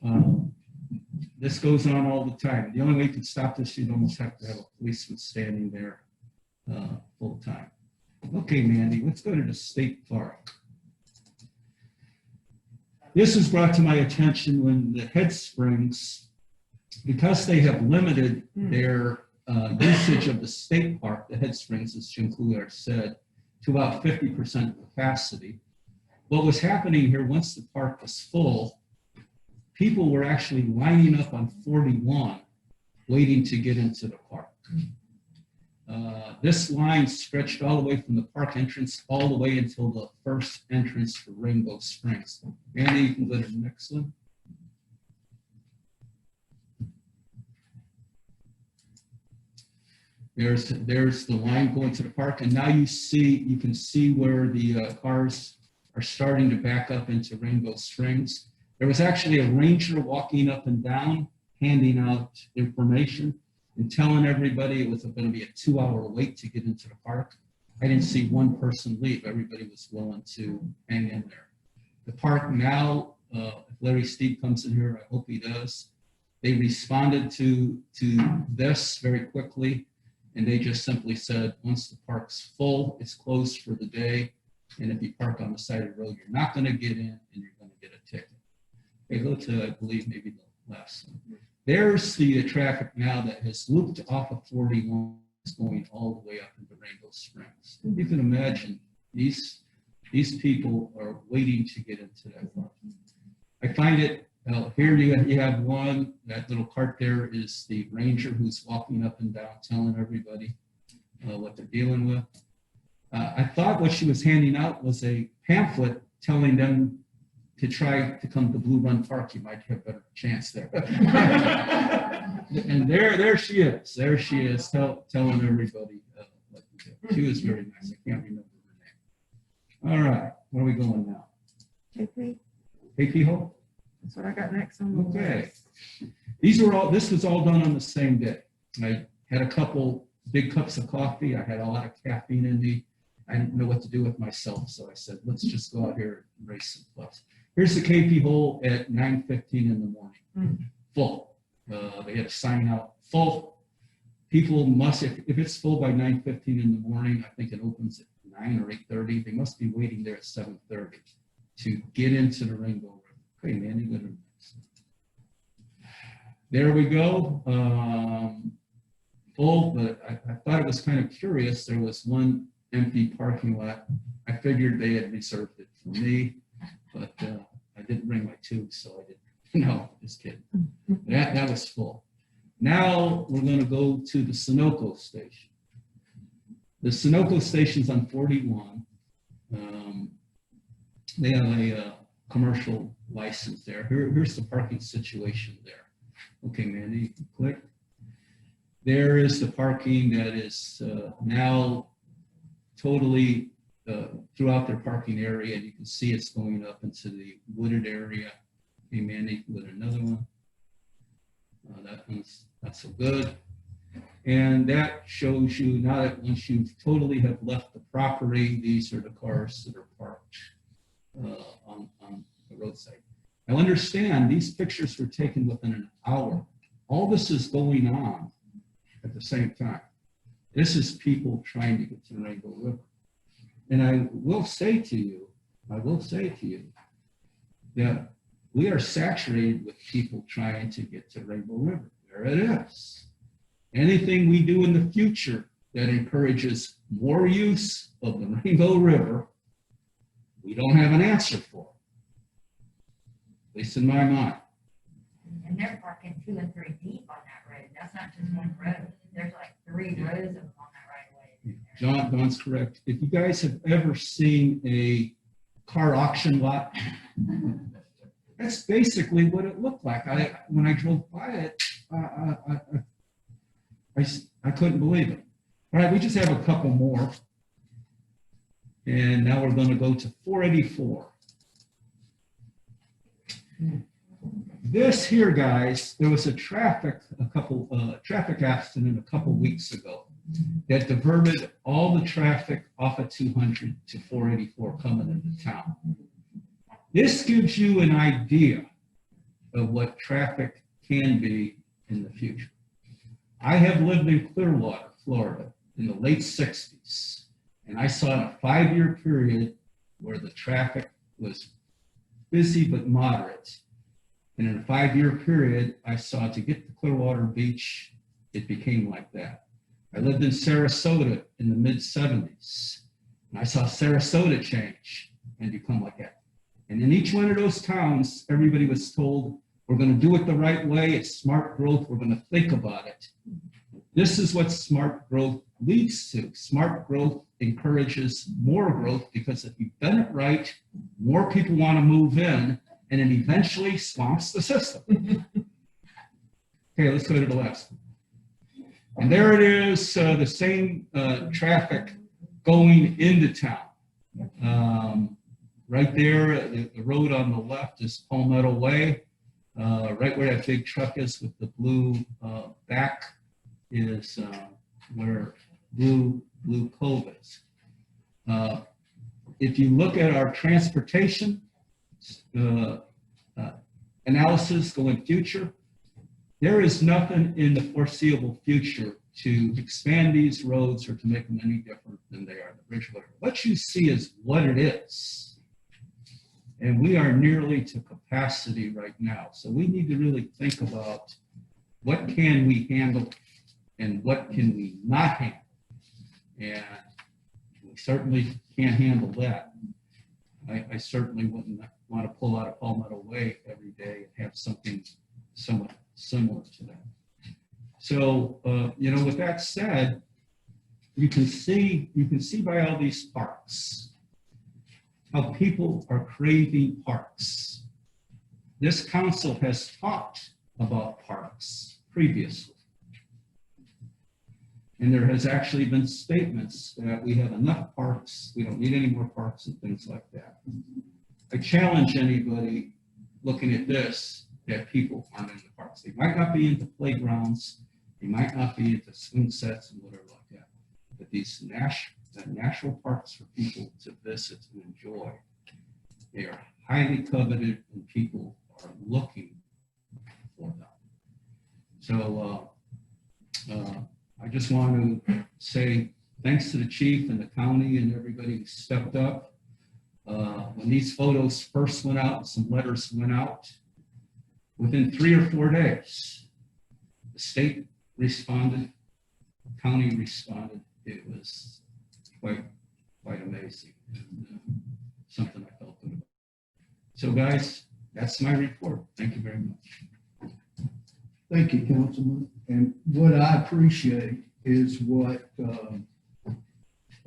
this goes on all the time. The only way you can stop this, you'd almost have to have a policeman standing there full time. Okay, Mandy, let's go to the state park. This was brought to my attention when the head springs, because they have limited their usage of the state park, the head springs, as Jim Couillard said, to about 50% capacity. What was happening here, once the park was full, people were actually lining up on 41 waiting to get into the park. This line stretched all the way from the park entrance all the way until the first entrance for Rainbow Springs. Andy, you can go to the next one. There's the line going to the park, and now you can see where the cars are starting to back up into Rainbow Springs. There was actually a ranger walking up and down, handing out information and telling everybody it was going to be a 2-hour wait to get into the park. I didn't see one person leave. Everybody was willing to hang in there. The park now, if Larry Steed comes in here, I hope he does, they responded to this very quickly, and they just simply said, once the park's full, it's closed for the day, and if you park on the side of the road, you're not going to get in, and you're going to get a ticket. Okay, go to, I believe, maybe the last one. There's the traffic now that has looped off of 41, going all the way up into Rainbow Springs. You can imagine these people are waiting to get into that park. I find it, here you have one, that little cart there is the ranger who's walking up and down telling everybody what they're dealing with. I thought what she was handing out was a pamphlet telling them to try to come to Blue Run Park. You might have a better chance there. And there she is. There she is telling everybody what to do. She was very nice. I can't remember her name. All right, where are we going now? JP, AP Hole? that's what I got next on the Okay. list. This was all done on the same day. I had a couple big cups of coffee. I had a lot of caffeine in me. I didn't know what to do with myself, so I said, let's just go out here and race some clubs. Here's the KP hole at 9:15 in the morning, full. They had a sign out, full. People must, if it's full by 9:15 in the morning, I think it opens at 9 or 8:30. They must be waiting there at 7:30 to get into the Rainbow River. Okay, man, you go to the next. There we go. Full, but I thought it was kind of curious. There was one empty parking lot. I figured they had reserved it for me, but I didn't bring my tube, so I didn't. No, just kidding. That was full. Now we're going to go to the Sunoco station. The Sunoco station's on 41. They have a commercial license there. Here's the parking situation there. Okay, Mandy, you can click. There is the parking that is now totally throughout their parking area. You can see it's going up into the wooded area. Okay, Mandy, with another one. That one's not so good. And that shows you now that once you totally have left the property, these are the cars that are parked on the roadside. Now understand, these pictures were taken within an hour. All this is going on at the same time. This is people trying to get to the Rainbow River. And I will say to you that we are saturated with people trying to get to Rainbow River. There it is. Anything we do in the future that encourages more use of the Rainbow River, we don't have an answer for. At least in my mind. And they're parking 2 and 3 deep on that road. That's not just one road. There's like 3 rows of them on that right away. Don's correct. If you guys have ever seen a car auction lot, that's basically what it looked like. When I drove by it, I couldn't believe it. All right, we just have a couple more. And now we're going to go to 484. This here, guys, there was a traffic accident a couple weeks ago that diverted all the traffic off of 200 to 484 coming into town. This gives you an idea of what traffic can be in the future. I have lived in Clearwater, Florida in the late 60s, and I saw in a 5-year period where the traffic was busy but moderate. And in a 5-year period, I saw to get to Clearwater Beach, it became like that. I lived in Sarasota in the mid-70s, and I saw Sarasota change and become like that. And in each one of those towns, everybody was told, we're going to do it the right way. It's smart growth. We're going to think about it. This is what smart growth leads to. Smart growth encourages more growth because if you've done it right, more people want to move in, and it eventually swamps the system. Okay, let's go to the last one. And there it is, the same traffic going into town. Right there, the road on the left is Palmetto Way. Right where that big truck is with the blue back is where Blue Cove is. If you look at our transportation analysis going future, there is nothing in the foreseeable future to expand these roads or to make them any different than they are. The bridge road. What you see is what it is. And we are nearly to capacity right now. So we need to really think about what can we handle and what can we not handle. And we certainly can't handle that. I certainly wouldn't want to pull out a Palmetto Way every day and have something somewhat similar to that. So, with that said, you can see by all these parks how people are craving parks. This council has talked about parks previously. And there has actually been statements that we have enough parks, we don't need any more parks and things like that. I challenge anybody looking at this that people aren't into parks. They might not be into playgrounds, they might not be into swing sets and whatever like that. But these natural parks for people to visit and enjoy, they are highly coveted and people are looking for them. So I just want to say thanks to the chief and the county and everybody who stepped up. When these photos first went out, some letters went out, within 3 or 4 days, the state responded, the county responded. It was quite amazing, and something I felt good about. So guys, that's my report. Thank you very much. Thank you, Councilman. And what I appreciate is what,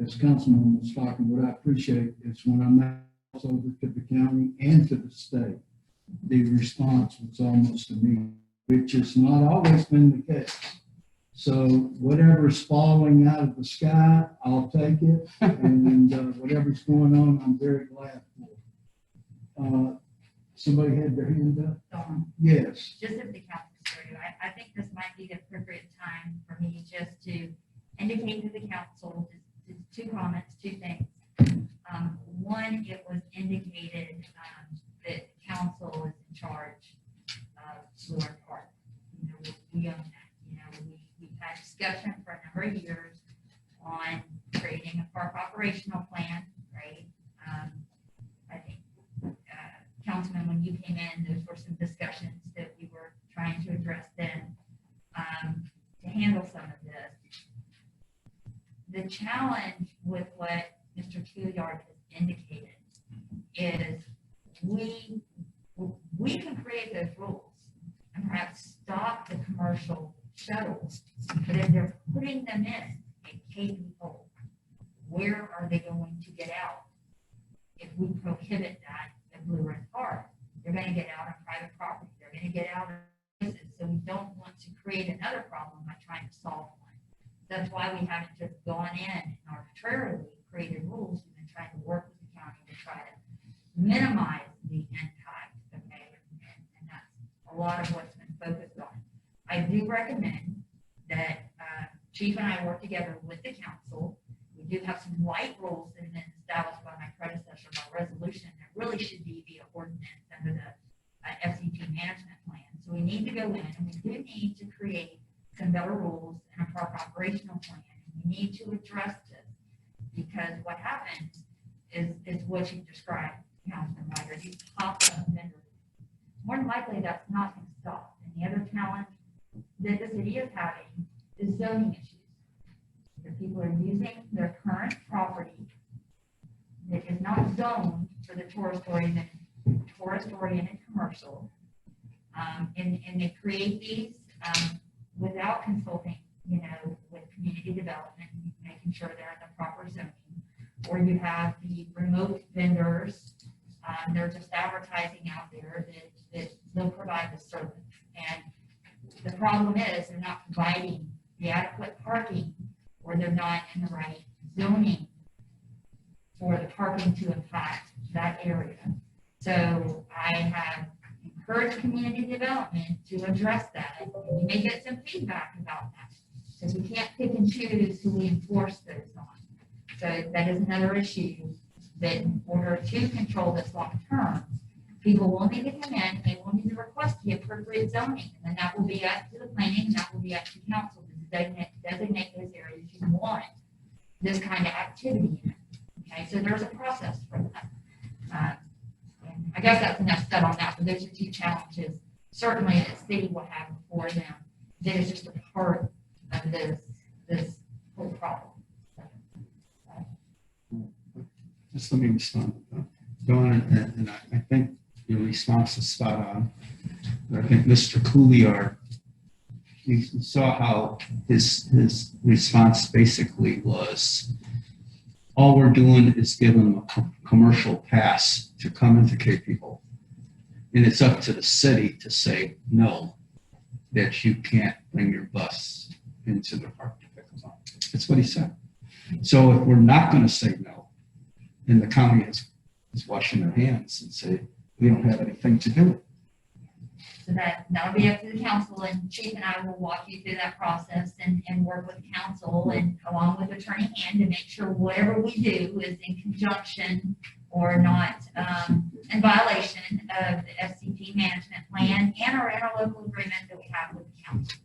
as Councilman was talking, what I appreciate is when I'm out over to the county and to the state, the response was almost immediate, which has not always been the case. So whatever's falling out of the sky, I'll take it. And whatever's going on, I'm very glad for. Somebody had their hand up? Dawn, Yes. just if the council's through, I think this might be the appropriate time for me just we own that. You know, we've had discussion for a number of years on creating a park operational plan, right? I think, Councilman, when you came in, those were some discussions that we were trying to address then, to handle some of this. The challenge with what Mr. Couillard has indicated is we can create those rules and perhaps stop the commercial shuttles, but if they're putting them in a KP hole, where are they going to get out? If we prohibit that at Blue Ridge Park, they're going to get out on private property. They're going to get out of places. So we don't want to create another problem by trying to solve one. That's why we haven't just gone in and arbitrarily created rules. We've been trying to work with the county to try to minimize the impact of mayor, and that's a lot of what's been focused on. I do recommend that Chief and I work together with the council. We do have some light rules that have been established by my predecessor by resolution that really should be via ordinance under the FCP management plan. So we need to go in and we do need to create some better rules and a park operational plan. We need to address this because what happens is what you described, Councilman Ryder, these pop-up vendors. More than likely, that's not going to stop. And the other challenge that the city is having is zoning issues. If people are using their current property that is not zoned for the tourist-oriented commercial, and they create these without consulting, you know, with community development, making sure they're in the proper zoning. Or you have the remote vendors, they're just advertising out there that they'll provide the service. And the problem is they're not providing the adequate parking, or they're not in the right zoning for the parking to impact that area. So I have encouraged community development to address that. And we may get some feedback about that, because we can't pick and choose who we enforce those on. So that is another issue, that in order to control this long term, people will need to come in, they will need to request the appropriate zoning, and then that will be up to the planning, and that will be up to council to designate those areas you want this kind of activity in. Okay, so there's a process for that. And I guess that's enough said on that, but those are two challenges certainly that city will have before them. That is just a part of this whole problem. Just let me respond. Dawn, and I think your response is spot on. I think Mr. Couillard, you saw how his response basically was, all we're doing is giving them a commercial pass to come into Cape People. And it's up to the city to say no, that you can't bring your bus into the park to pick them up. That's what he said. So if we're not going to say no, and the county is washing their hands and say, we don't have anything to do with it. So that'll be up to the council, and Chief and I will walk you through that process and work with council and along with Attorney Hand to make sure whatever we do is in conjunction or not in violation of the FCP management plan and our interlocal agreement that we have with the council.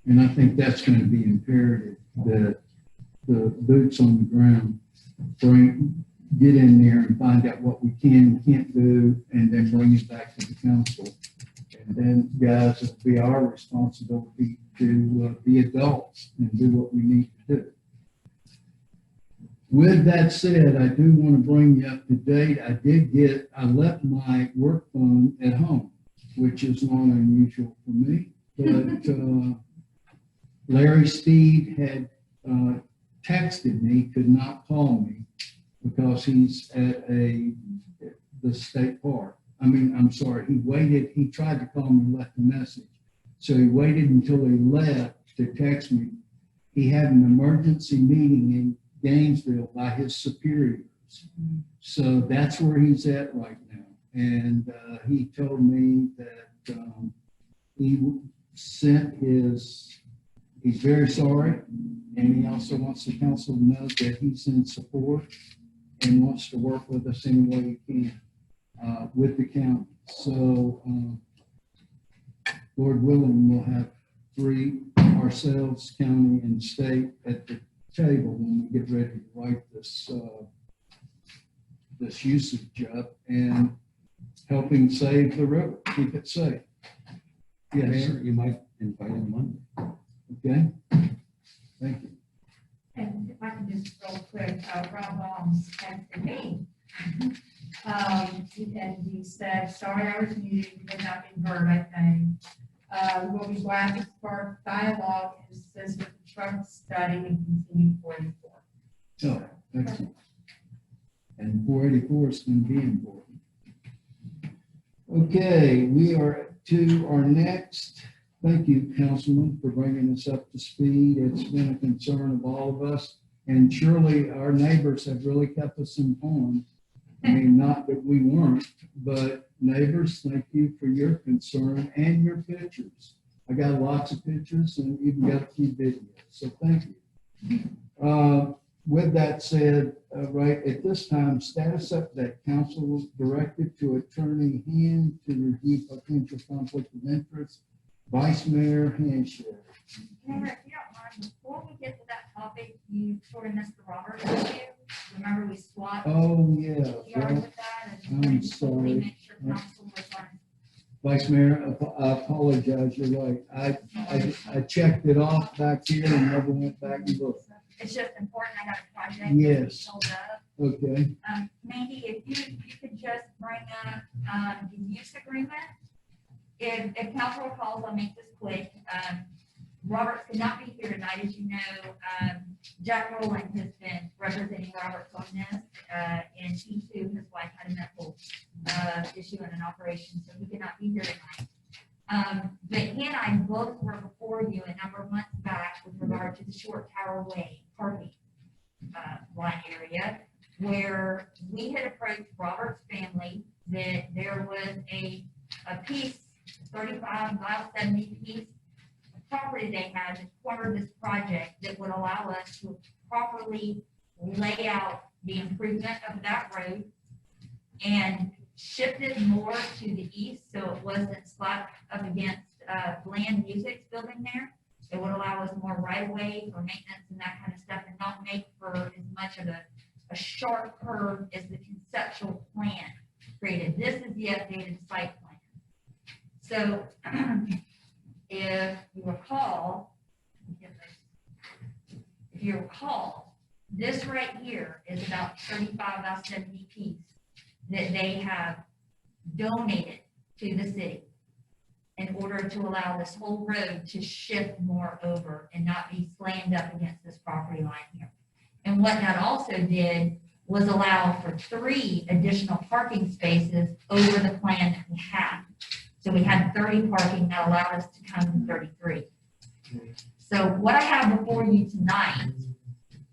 And I think that's going to be imperative, that the boots on the ground get in there and find out what we can and can't do, and then bring it back to the council. And then, guys, it'll be our responsibility to be adults and do what we need to do. With that said, I do want to bring you up to date. I left my work phone at home, which is not unusual for me, but Larry Steed had texted me, could not call me, because he's at the state park. I'm sorry, he tried to call me and left a message. So he waited until he left to text me. He had an emergency meeting in Gainesville by his superiors. So that's where he's at right now. And he told me that he sent he's very sorry. And he also wants the council to know that he's in support and wants to work with us any way he can with the county. So Lord willing, we'll have 3, ourselves, county and state, at the table when we get ready to write this, this usage up and helping save the river, keep it safe. Yes, Mayor, you might invite him Monday. okay, thank you. And if I can just real quick, Rob Baum's texted me. And he said, sorry I was muted, but not being heard, I think. We'll be glad to spark dialogue and assist with the truck study and continue 44. Oh, excellent. And 484 is going to be important. Okay, we are to our next. Thank you, Councilman, for bringing us up to speed. It's been a concern of all of us, and surely our neighbors have really kept us informed. I mean, not that we weren't, but neighbors, thank you for your concern and your pictures. I got lots of pictures and even got a few videos, so thank you. With that said, right at this time, status update. Council directed to Attorney Hand to review potential conflict of interest. Vice Mayor Hanshare. Mayor, if you don't mind, before we get to that topic, you sort of missed the Roberts issue. Remember we swapped Oh, yeah. PRs Well, with that and I'm totally sorry. make sure council was on. Vice Mayor, I apologize. You're right. I checked it off back here and never went back and looked. It's just important, I got a project. Yes. Filled up. Okay. Mandy, if you could just bring up, the use agreement. If council recalls, I'll make this quick. Roberts could not be here tonight, as you know. Jack Rowland has been representing Roberts on this, and he too, his wife had a medical, issue in an operation, so he could not be here tonight. But he and I both were before you a number of months back with regard to the Short Tower Way parking, lot area, where we had approached Robert's family that there was a piece, 35 by 70 piece of property they had as part of this project that would allow us to properly lay out the improvement of that road and shift it more to the east so it wasn't slapped up against Bland Music's building there. It would allow us more right of way for maintenance and that kind of stuff and not make for as much of a sharp curve as the conceptual plan created. This is the updated site plan. So if you recall, this right here is about 35 by 70 piece that they have donated to the city in order to allow this whole road to shift more over and not be slammed up against this property line here. And what that also did was allow for 3 additional parking spaces over the plan that we had. So we had 30 parking that allowed us to come to 33. So what I have before you tonight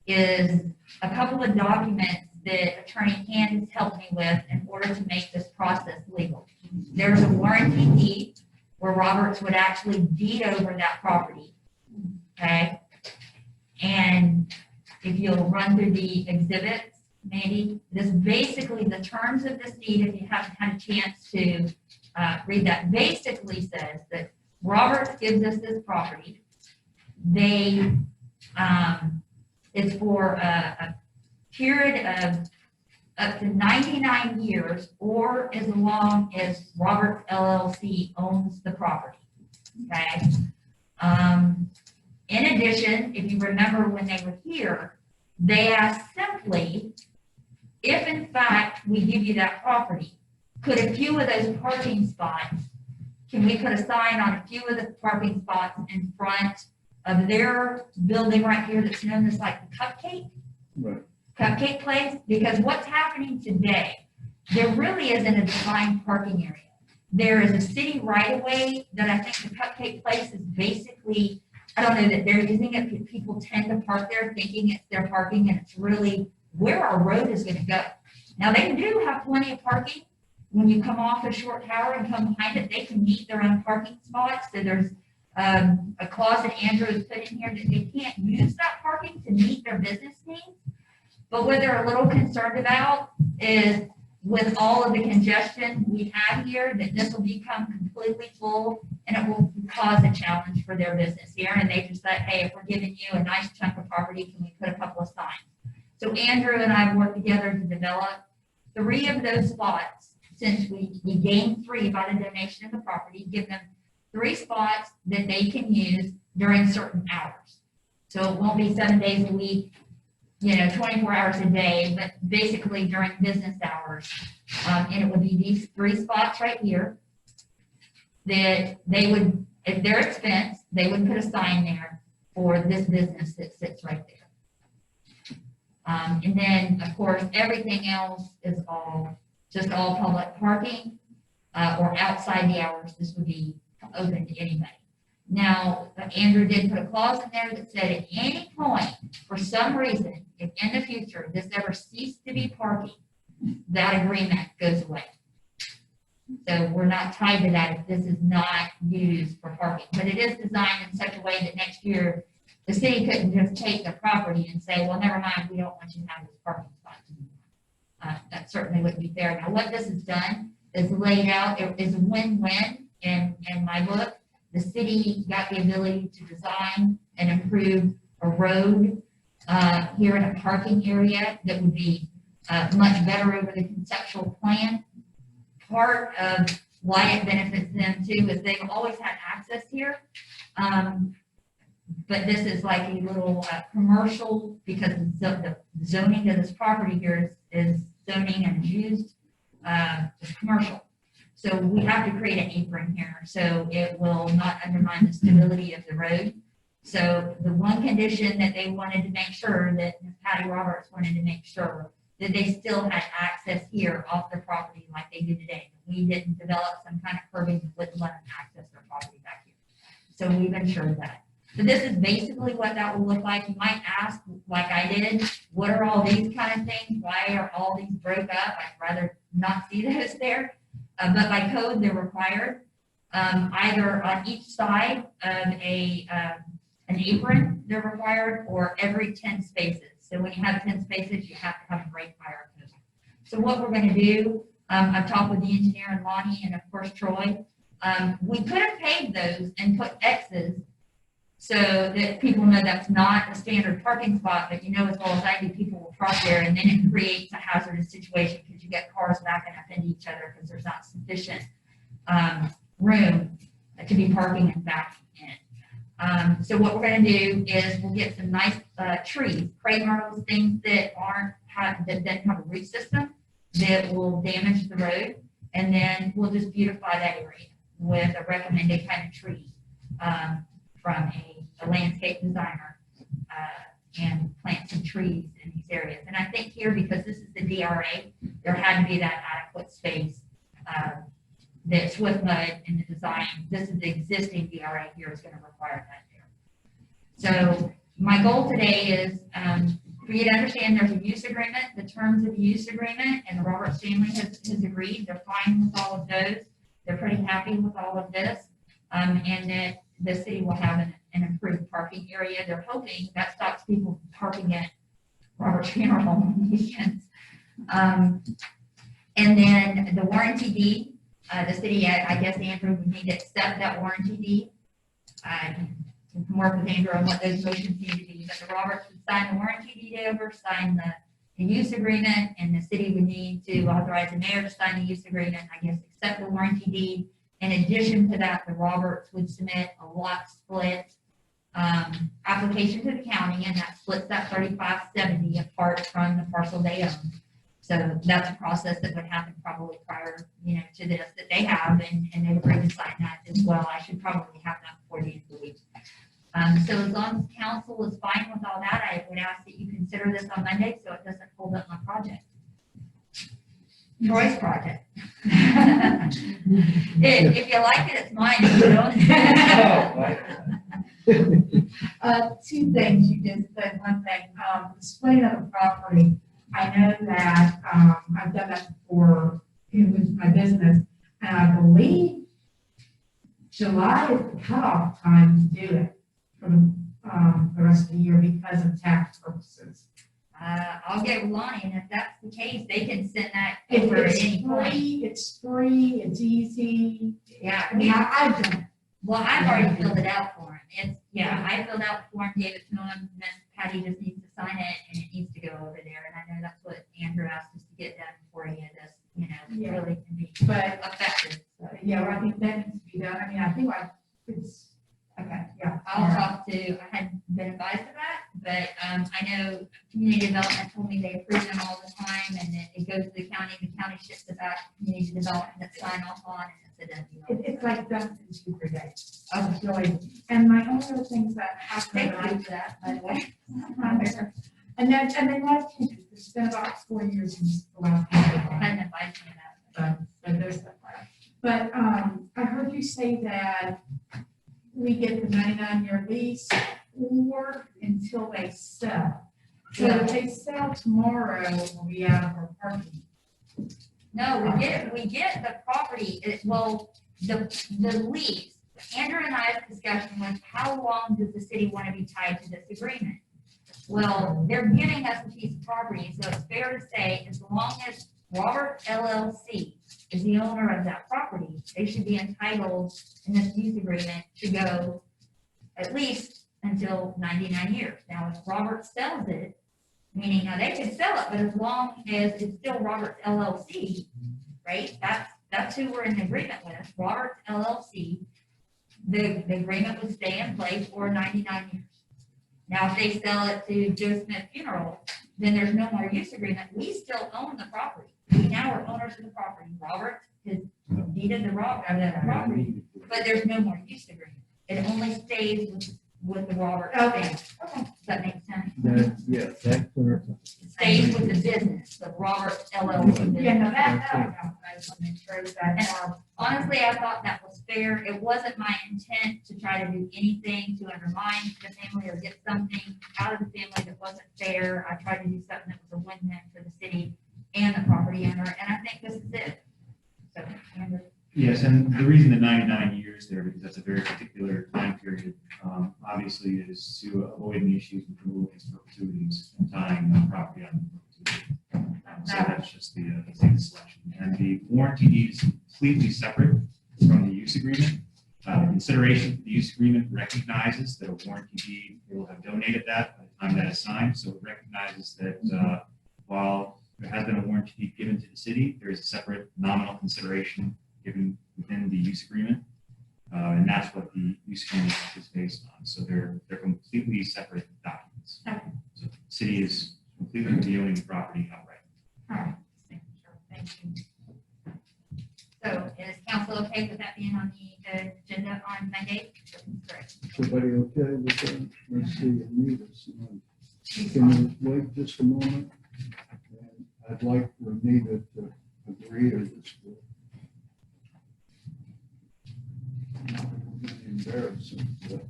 is a couple of documents that Attorney Hand has helped me with in order to make this process legal. There's a warranty deed where Roberts would actually deed over that property, okay? And if you'll run through the exhibits, Mandy, this basically, the terms of this deed, if you haven't had a chance to read that, basically says that Roberts gives us this property. They, it's for a period of up to 99 years or as long as Roberts LLC owns the property, okay? In addition, if you remember when they were here, they asked simply, if in fact we give you that property, could a few of those parking spots, can we put a sign on a few of the parking spots in front of their building right here that's known as like the Cupcake? Right. Cupcake place? Because what's happening today, there really isn't a defined parking area. There is a city right of way that I think the Cupcake place is basically, I don't know that they're using it, people tend to park there thinking it's their parking and it's really where our road is gonna go. Now they do have plenty of parking. When you come off the Short Tower and come behind it, they can meet their own parking spots. So there's a clause that Andrew has put in here that they can't use that parking to meet their business needs. But what they're a little concerned about is with all of the congestion we have here, that this will become completely full and it will cause a challenge for their business here. And they just said, hey, if we're giving you a nice chunk of property, can we put a couple of signs? So Andrew and I worked together to develop 3 of those spots, since we gained 3 by the donation of the property, give them 3 spots that they can use during certain hours. So it won't be 7 days a week, 24 hours a day, but basically during business hours. And it would be these 3 spots right here that they would, at their expense, they would put a sign there for this business that sits right there. And then, of course, everything else is all public parking, or outside the hours. This would be open to anybody. Now, Andrew did put a clause in there that said at any point, for some reason, if in the future this ever ceased to be parking, that agreement goes away. So we're not tied to that if this is not used for parking. But it is designed in such a way that next year, the city couldn't just take the property and say, well, never mind, we don't want you to have this parking spot anymore. That certainly wouldn't be fair. Now, what this has done is laid out, it is a win-win in my book. The city got the ability to design and improve a road here in a parking area that would be much better over the conceptual plan. Part of why it benefits them too is they've always had access here. But this is like a little commercial, because the zoning of this property here is zoning and used as commercial. So we have to create an apron here, so it will not undermine the stability of the road. So the one condition that they wanted to make sure, that Patty Roberts wanted to make sure, that they still had access here off the property like they do today. We didn't develop some kind of curbing that wouldn't let them access their property back here. So we've ensured that. So this is basically what that will look like. You might ask, like I did, what are all these kind of things? Why are all these broke up? I'd rather not see those there. But by code, they're required either on each side of an apron, they're required, or every 10 spaces. So when you have 10 spaces, you have to have a break fire code. So what we're going to do, I've talked with the engineer and Lonnie and of course Troy. We could have paved those and put X's so that people know that's not a standard parking spot, but as well as I do, people will park there, and then it creates a hazardous situation because you get cars backing up into each other because there's not sufficient room to be parking and backing in. So what we're going to do is we'll get some nice trees, crepe myrtles, things that that don't have a root system that will damage the road, and then we'll just beautify that area with a recommended kind of tree from a landscape designer, and plant some trees in these areas. And I think here, because this is the DRA, there had to be that adequate space that's with mud in the design. This is the existing DRA here is going to require that there. So my goal today is for you to understand there's a use agreement, the terms of the use agreement, and the Roberts family has agreed. They're fine with all of those. They're pretty happy with all of this, and that the city will have an improved parking area. They're hoping that stops people from parking at Robert's Funeral Home on weekends. And then the warranty deed, the city, I guess Andrew would need to accept that warranty deed. You can work with Andrew on what those motions need to be, but the Roberts would sign the warranty deed over, sign the use agreement, and the city would need to authorize the mayor to sign the use agreement, I guess, accept the warranty deed. In addition to that, the Roberts would submit a lot split application to the county, and that splits that 3570 apart from the parcel they own. So that's a process that would happen probably prior, to this that they have, and they would agree to sign that as well. I should probably have that before the end of the week. So as long as council is fine with all that, I would ask that you consider this on Monday so it doesn't hold up my project. Troy's project. If you like it, it's mine. If you don't. Two things you just said. One thing, the split of the property. I know that I've done that before with my business, and I believe July is the cutoff time to do it for the rest of the year because of tax purposes. I'll get with Lonnie, and if that's the case, they can send that over at any point. It's free, it's easy. Yeah, I mean, I've done it. well, I've already filled it out for him. It's, yeah, I filled out the form, gave it to him, and then Patty just needs to sign it, and it needs to go over there. And I know that's what Andrew asked us to get done before any of this, Yeah. really can be But, effective. So, yeah, well, I think that needs to be done. I mean, I think it's, okay. yeah. I'll talk to, I hadn't been advised of that, but, I know community development told me they approve them all the time, and then it goes to the county ships it back, to community development, that sign off on, and it's a done deal. It's like done in 2 per day. Oh, It's really, and my only other things that happen, thank you for that, by the way. and then life changes. It's been about 4 years since the last I one. hadn't advised me of that. So there's that part. But, I heard you say that we get the 99-year lease or until they sell. So if they sell tomorrow, we'll be out of our parking. No, we get the property, the lease. Andrew and I's discussion was how long does the city want to be tied to this agreement? Well, they're giving us a piece of property, so it's fair to say as long as Robert LLC is the owner of that property, they should be entitled in this lease agreement to go at least until 99 years. Now, if Robert sells it, meaning now they can sell it, but as long as it's still Robert's LLC, right? That's who we're in agreement with, Robert's LLC. The agreement would stay in place for 99 years. Now, if they sell it to Joe Smith Funeral, then there's no more use agreement. We still own the property. We now are owners of the property. Robert has deeded the property, but there's no more use agreement. It only stays with the Robert family. Okay. Does that make sense? That clarifies. It stays with the business, the Robert LLC. Yeah, no, that, I just want to make sure that, Honestly, I thought that was fair. It wasn't my intent to try to do anything to undermine the family or get something out of the family that wasn't fair. I tried to do something that was a win-win for the city and the property owner, and I think this is it. So, Andrew. Yes, and the reason the 99 years there, because that's a very particular time period, obviously is to avoid any issues with removal against perpetuities and tying property on perpetuity. So that's just the selection. And the warranty deed is completely separate from the use agreement. Consideration, the use agreement recognizes that a warranty deed, they will have donated that by the time that is signed. So it recognizes that while there has been a warranty deed given to the city, there is a separate nominal consideration given within the use agreement. And that's what the use agreement is based on. So they're completely separate documents. Okay. So the city is completely dealing the property outright. All right, just making sure. Thank you. So is council okay with that being on the agenda on Monday? Great. Everybody okay with that? Let's see, Anita's. Can you wait just a moment? And I'd like for Anita to agree to this. Embarrassing, but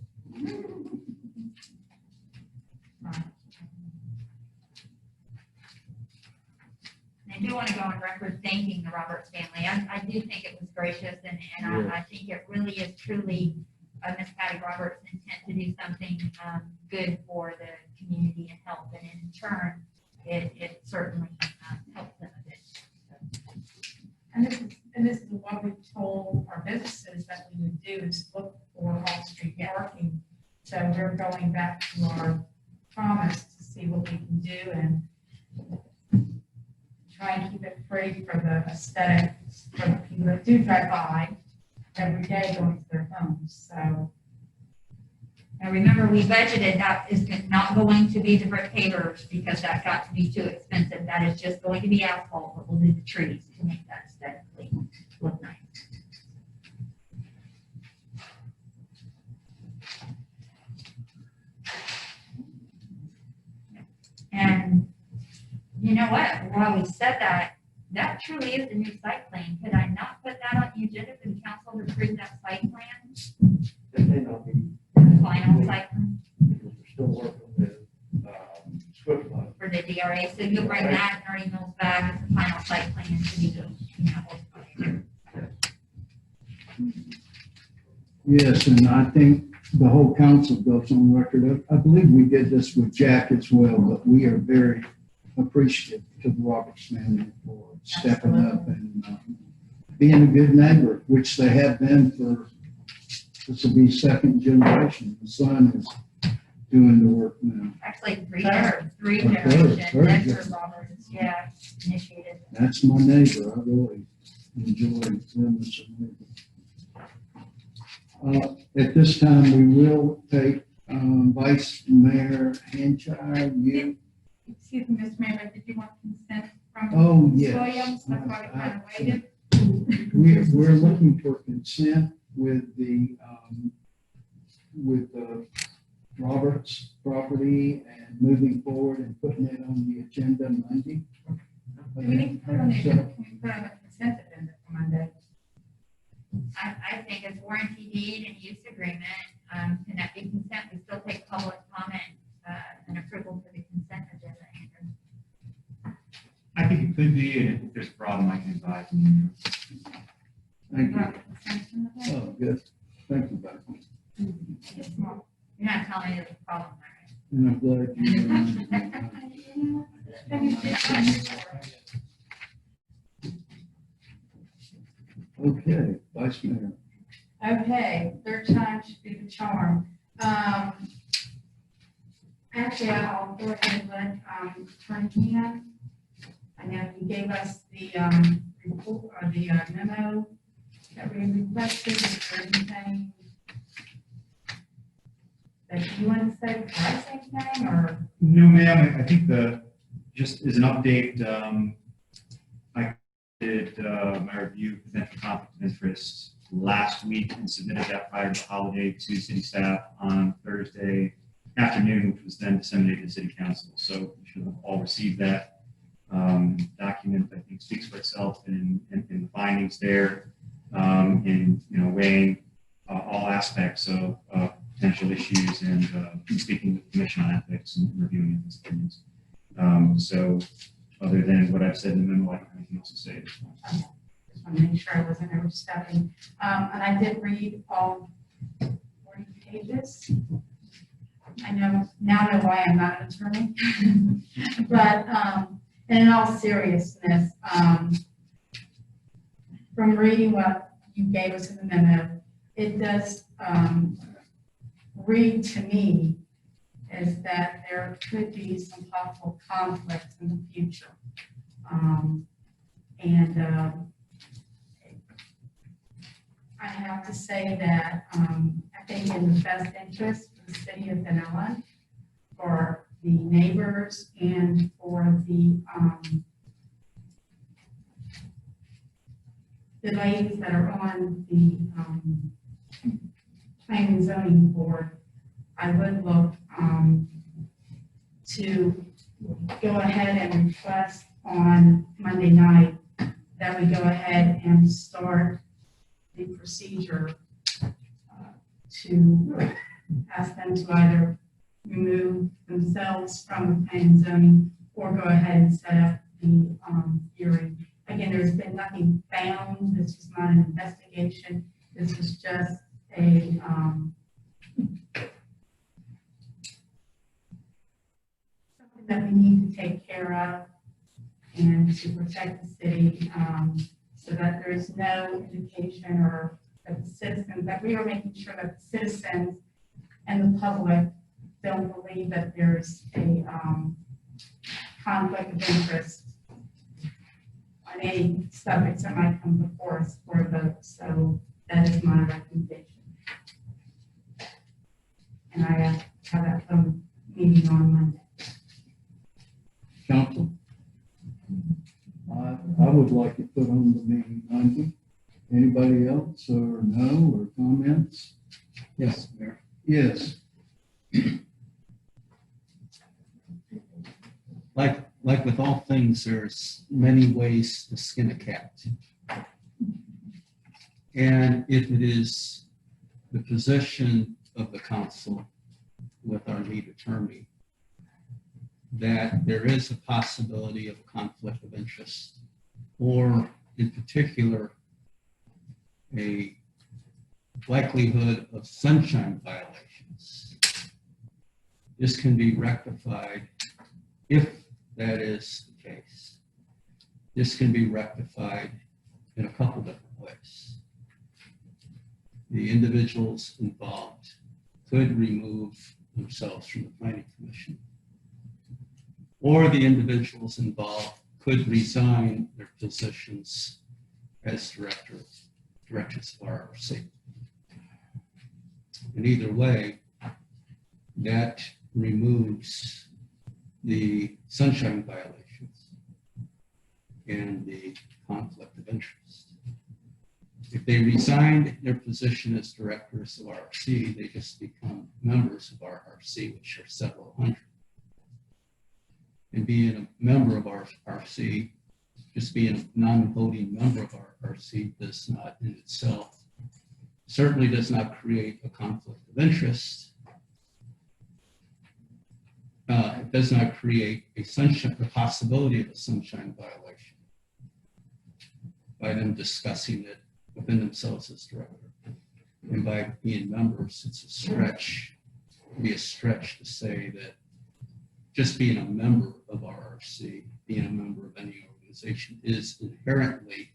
I do want to go on record thanking the Roberts family. I do think it was gracious, and I think it really is truly Miss Patty Roberts' intent to do something good for the community and help, and in turn, it certainly helps them a bit. And this is what we've told our businesses that we would do is look for off-street parking. So we're going back to our promise to see what we can do and try and keep it free for the aesthetics for the people that do drive by every day going to their homes. So Now, remember, we budgeted that is not going to be the brick pavers because that got to be too expensive. That is just going to be asphalt, but we'll do the trees to make that aesthetically look nice. And you know what? While we said that, that truly is the new site plan. Could I not put that on the agenda for the council to approve that site plan? It may not be, The final site plan because we're still working with, Swift Line. for the DRA, so you'll bring that and our emails back as the final site plan to be, yes, and I think the whole council goes on record. I believe we did this with Jack as well, but we are very appreciative to the Roberts family for stepping up and being a good neighbor, which they have been for, this will be second generation. The son is doing the work now. Actually, three Oh, generations, very that's good. where Roberts, yeah, initiated. That's my neighbor. I really enjoy them as a neighbor. At this time, we will take Vice Mayor Hanchire. You, Excuse me, Mr. Mayor, did you want consent from oh, Ms. yes. Williams? That's why we kind of waited. We're looking for consent with the Roberts property and moving forward and putting it on the agenda Monday. Do we need to put it on the agenda? Can we put it on the consent agenda for Monday? I think it's warranty deed and use agreement, can that be consent? We still take public comment, and approval for the consent agenda. I think it could be, and if there's a problem, I can advise you. Thank you. Want consent agenda? Oh, good. Thank you, Becky. You're not telling me there's a problem, right? And I'm glad you reminded me. Okay, Vice Mayor. Okay, third time should be the charm. Actually, I'll go ahead and let Attorney Ian. I know you gave us the report or the memo that we requested. Is there anything that you want to say before I say anything, or? No, ma'am, I think just as an update, I did my review of potential conflict of interest last week and submitted that prior to the holiday to city staff on Thursday afternoon, which was then disseminated to city council. So you should have all received that document. I think speaks for itself in the findings there, in weighing all aspects of potential issues and speaking with the Commission on Ethics and reviewing ethics opinions. So other than what I've said in the memo, I don't have anything else to say. Just want to make sure I wasn't overstepping. And I did read all 40 pages. I now know why I'm not an attorney. But in all seriousness, from reading what you gave us in the memo, it does read to me is that there could be some possible conflicts in the future. I have to say that I think in the best interest of the city of Dunnellon, for the neighbors and for the ladies that are on the planning and zoning board, I would look to go ahead and request on Monday night that we go ahead and start the procedure to ask them to either remove themselves from the planning and zoning or go ahead and set up the hearing. Again, there's been nothing found. This was not an investigation. This was just a something that we need to take care of and to protect the city, so that there's no indication or that the citizens, that we are making sure that the citizens and the public don't believe that there's a conflict of interest on any subjects that might come before us for a vote. So that is my recommendation. And I have that meeting on Monday. Council? I would like it put on the meeting Monday. Anybody else or no or comments? Yes, Mayor. Yes. Like with all things, there's many ways to skin a cat. And if it is the position of the council with our lead attorney that there is a possibility of conflict of interest, or in particular, a likelihood of sunshine violations, this can be rectified if that is the case, this can be rectified in a couple different ways. The individuals involved could remove themselves from the planning commission, or the individuals involved could resign their positions as directors of RRC. And either way, that removes the sunshine violations and the conflict of interest. If they resigned their position as directors of RRC, they just become members of RRC, which are several hundred. And being a member of RRC, just being a non-voting member of RRC does not in itself, certainly does not create a conflict of interest. It does not create the possibility of a sunshine violation by them discussing it within themselves as director. And by being members, it's a stretch, be a stretch to say that just being a member of RRC, being a member of any organization is inherently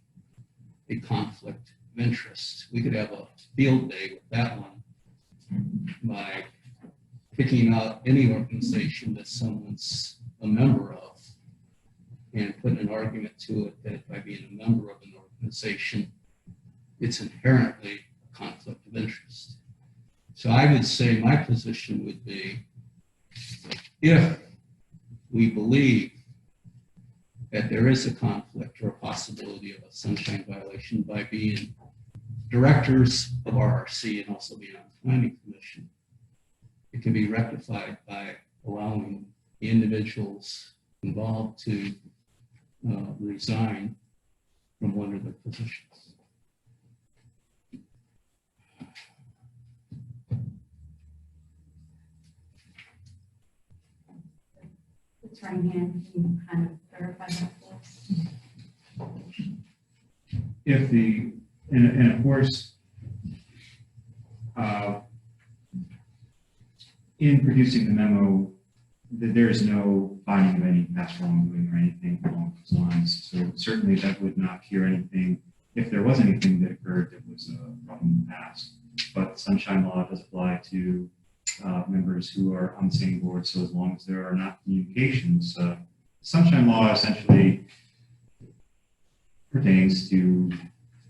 a conflict of interest. We could have a field day with that one by picking out any organization that someone's a member of and putting an argument to it that by being a member of an organization, it's inherently a conflict of interest. So I would say my position would be, if we believe that there is a conflict or a possibility of a sunshine violation by being directors of RRC and also being on the planning commission, it can be rectified by allowing the individuals involved to resign from one of their positions. It's right hand, can you kind of verify that for us? If the, and of course, in producing the memo, there is no finding of any past wrongdoing or anything along those lines. So certainly that would not cure anything if there was anything that occurred that was a problem in the past. But sunshine law does apply to members who are on the same board. So as long as there are not communications, sunshine law essentially pertains to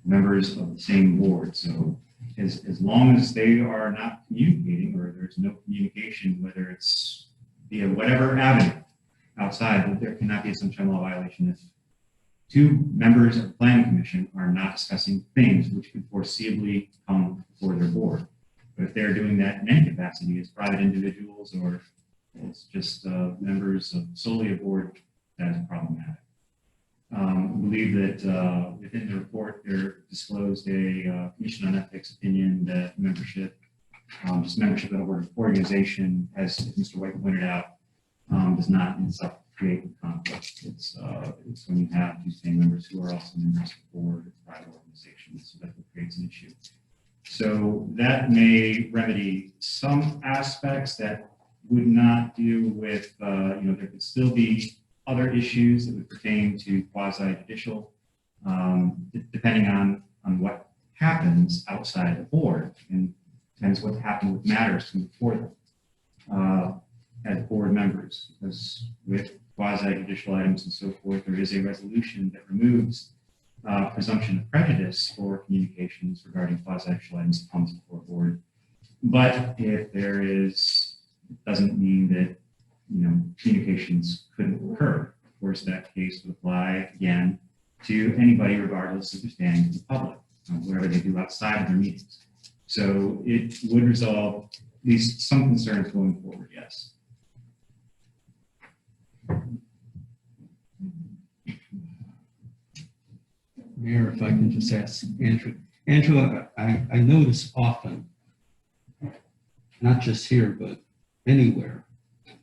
members of the same board. So as long as they are not communicating, or there's no communication, whether it's via whatever avenue outside, there cannot be a sunshine law violation if two members of the planning commission are not discussing things which could foreseeably come before their board. But if they're doing that in any capacity as private individuals or as just members of solely a board, that is problematic. I believe that within the report, there disclosed a Commission on Ethics opinion that membership, just membership in an organization, as Mr. White pointed out, does not in itself create conflict. It's when you have two same members who are also members of the board of private organizations, so that creates an issue. So that may remedy some aspects that would not deal with, there could still be other issues that would pertain to quasi-judicial, depending on what happens outside the board, and depends what happened with matters from before them as board members. Because with quasi-judicial items and so forth, there is a resolution that removes presumption of prejudice for communications regarding quasi-judicial items that comes before board. But if there is, it doesn't mean that communications couldn't occur. Of course, that case would apply again to anybody regardless of their standing to the public, whatever they do outside of their meetings. So it would resolve at least some concerns going forward, yes. Mayor, if I can just ask Andrew. Andrew, I notice often, not just here, but anywhere,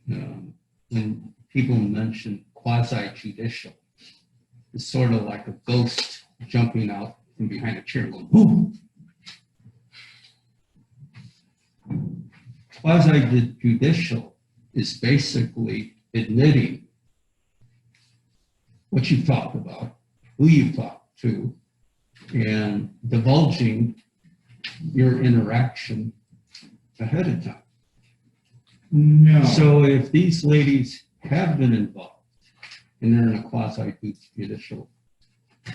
when people mention quasi-judicial, it's sort of like a ghost jumping out from behind a chair going, boom. Quasi-judicial is basically admitting what you've talked about, who you've talked to, and divulging your interaction ahead of time. No. So if these ladies have been involved and they're in a quasi-judicial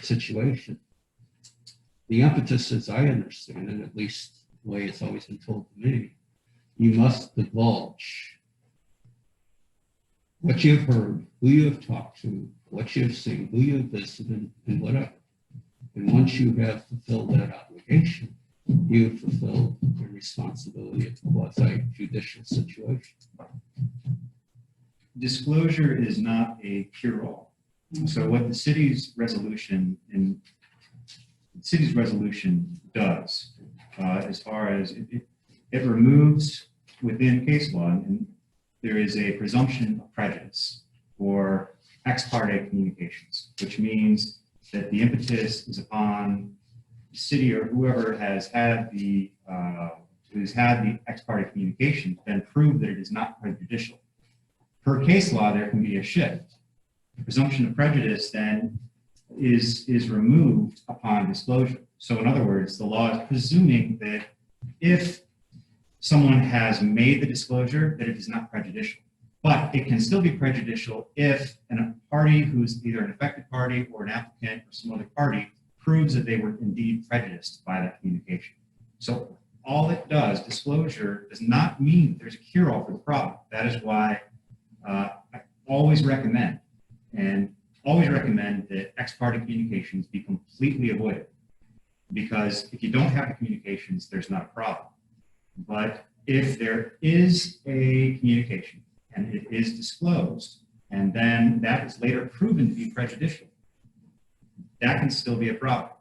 situation, the impetus, as I understand it, at least the way it's always been told to me, you must divulge what you've heard, who you have talked to, what you have seen, who you have visited, and whatever. And once you have fulfilled that obligation, you have fulfilled the responsibility of quasi-judicial situation. Disclosure is not a cure-all. So what the city's resolution does, as far as it removes within case law, and there is a presumption of prejudice for ex parte communications, which means that the impetus is upon the city or whoever has had the ex parte communication, then prove that it is not prejudicial. Per case law, there can be a shift. The presumption of prejudice then is removed upon disclosure. So in other words, the law is presuming that if someone has made the disclosure, that it is not prejudicial. But it can still be prejudicial if a party who's either an affected party or an applicant or some other party proves that they were indeed prejudiced by that communication. So all it does, disclosure, does not mean there's a cure-all for the problem. That is why I always recommend that ex parte communications be completely avoided. Because if you don't have the communications, there's not a problem. But if there is a communication and it is disclosed, and then that is later proven to be prejudicial, that can still be a problem.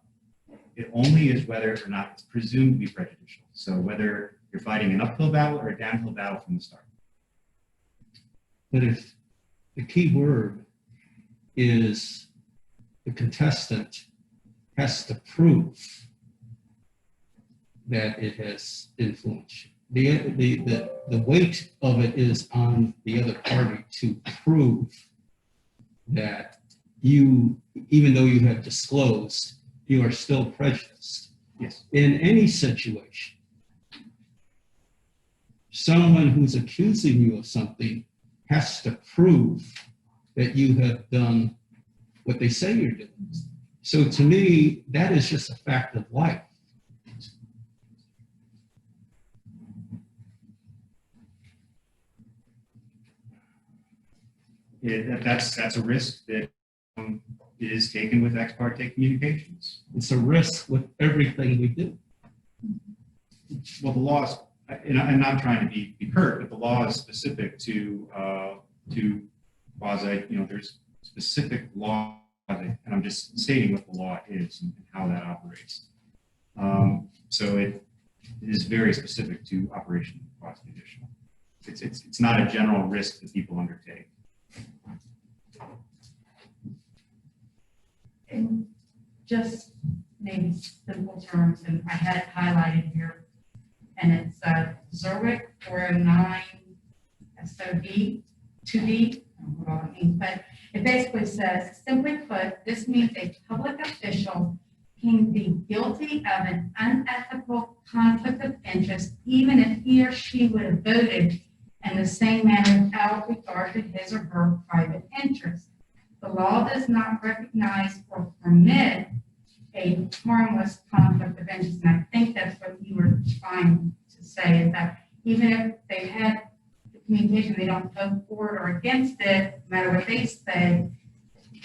It only is whether or not it's presumed to be prejudicial. So whether you're fighting an uphill battle or a downhill battle from the start. But if the key word is the contestant has to prove that it has influence. The weight of it is on the other party to prove that you, even though you have disclosed, you are still prejudiced. Yes. In any situation, someone who's accusing you of something has to prove that you have done what they say you're doing. So to me, that is just a fact of life. That's a risk that is taken with ex parte communications. It's a risk with everything we do. Well, the law is, and I'm not trying to be curt, but the law is specific to quasi, there's specific law, and I'm just stating what the law is and how that operates. So it is very specific to operation of quasi-judicial. It's not a general risk that people undertake. In just maybe simple terms, and I had it highlighted here, and it's Zurich 409 SOB 2B. I don't know what all it means, but it basically says, simply put, this means a public official can be guilty of an unethical conflict of interest, even if he or she would have voted in the same manner without regard to his or her private interest. The law does not recognize or permit a harmless conflict of interest. And I think that's what you were trying to say, is that even if they had the communication, they don't vote for it or against it, no matter what they say,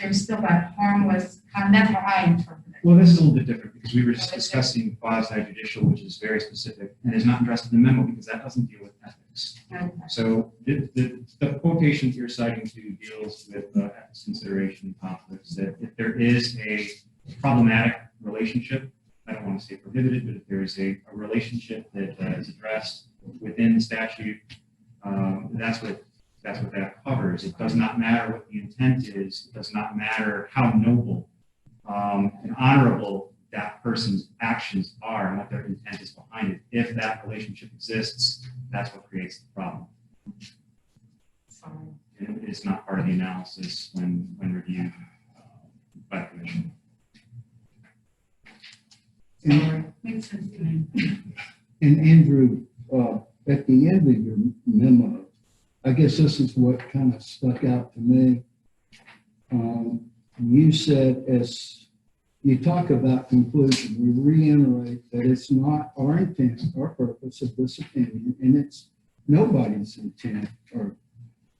there's still that harmless, that's how I interpret it. Well, this is a little bit different because we were just discussing quasi-judicial, which is very specific and is not addressed in the memo because that doesn't deal with ethics. Okay. So the quotation you're citing to deals with ethics consideration conflicts, that if there is a problematic relationship, I don't want to say prohibited, but if there is a relationship that is addressed within the statute, that's what that covers. It does not matter what the intent is. It does not matter how noble and honorable that person's actions are and what their intent is behind it. If that relationship exists, that's what creates the problem. Sorry. It's not part of the analysis when reviewed by the commission. And Makes sense to me. and Andrew, at the end of your memo, I guess this is what kind of stuck out to me. You said, as you talk about conclusion, we reiterate that it's not our intent or purpose of this opinion, and it's nobody's intent or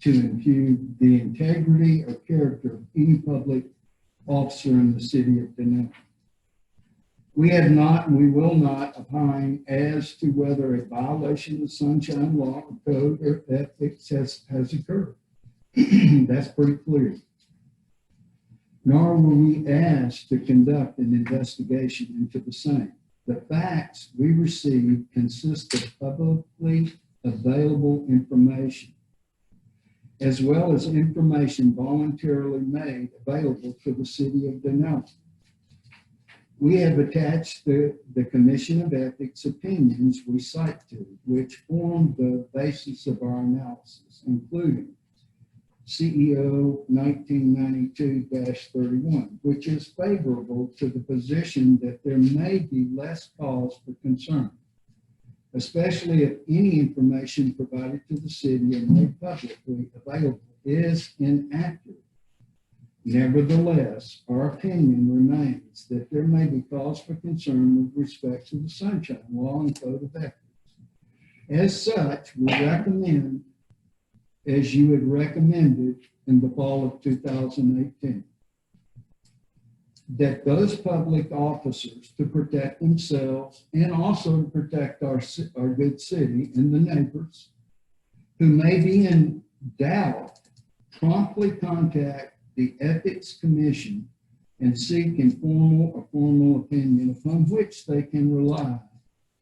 to impugn the integrity or character of any public officer in the city of Dunnellon. We have not and we will not opine as to whether a violation of the Sunshine Law, code, or ethics has occurred. That's pretty clear. Nor were we asked to conduct an investigation into the same. The facts we received consist of publicly available information, as well as information voluntarily made available to the city of Dunnellon. We have attached the Commission of Ethics opinions we cite to, which form the basis of our analysis, including CEO 1992-31, which is favorable to the position that there may be less cause for concern, especially if any information provided to the city and made publicly available is inaccurate. Nevertheless, our opinion remains that there may be cause for concern with respect to the Sunshine Law and Code of Ethics. As such, we recommend, as you had recommended in the fall of 2018, that those public officers, to protect themselves and also to protect our good city and the neighbors who may be in doubt, promptly contact the Ethics Commission and seek a formal opinion upon which they can rely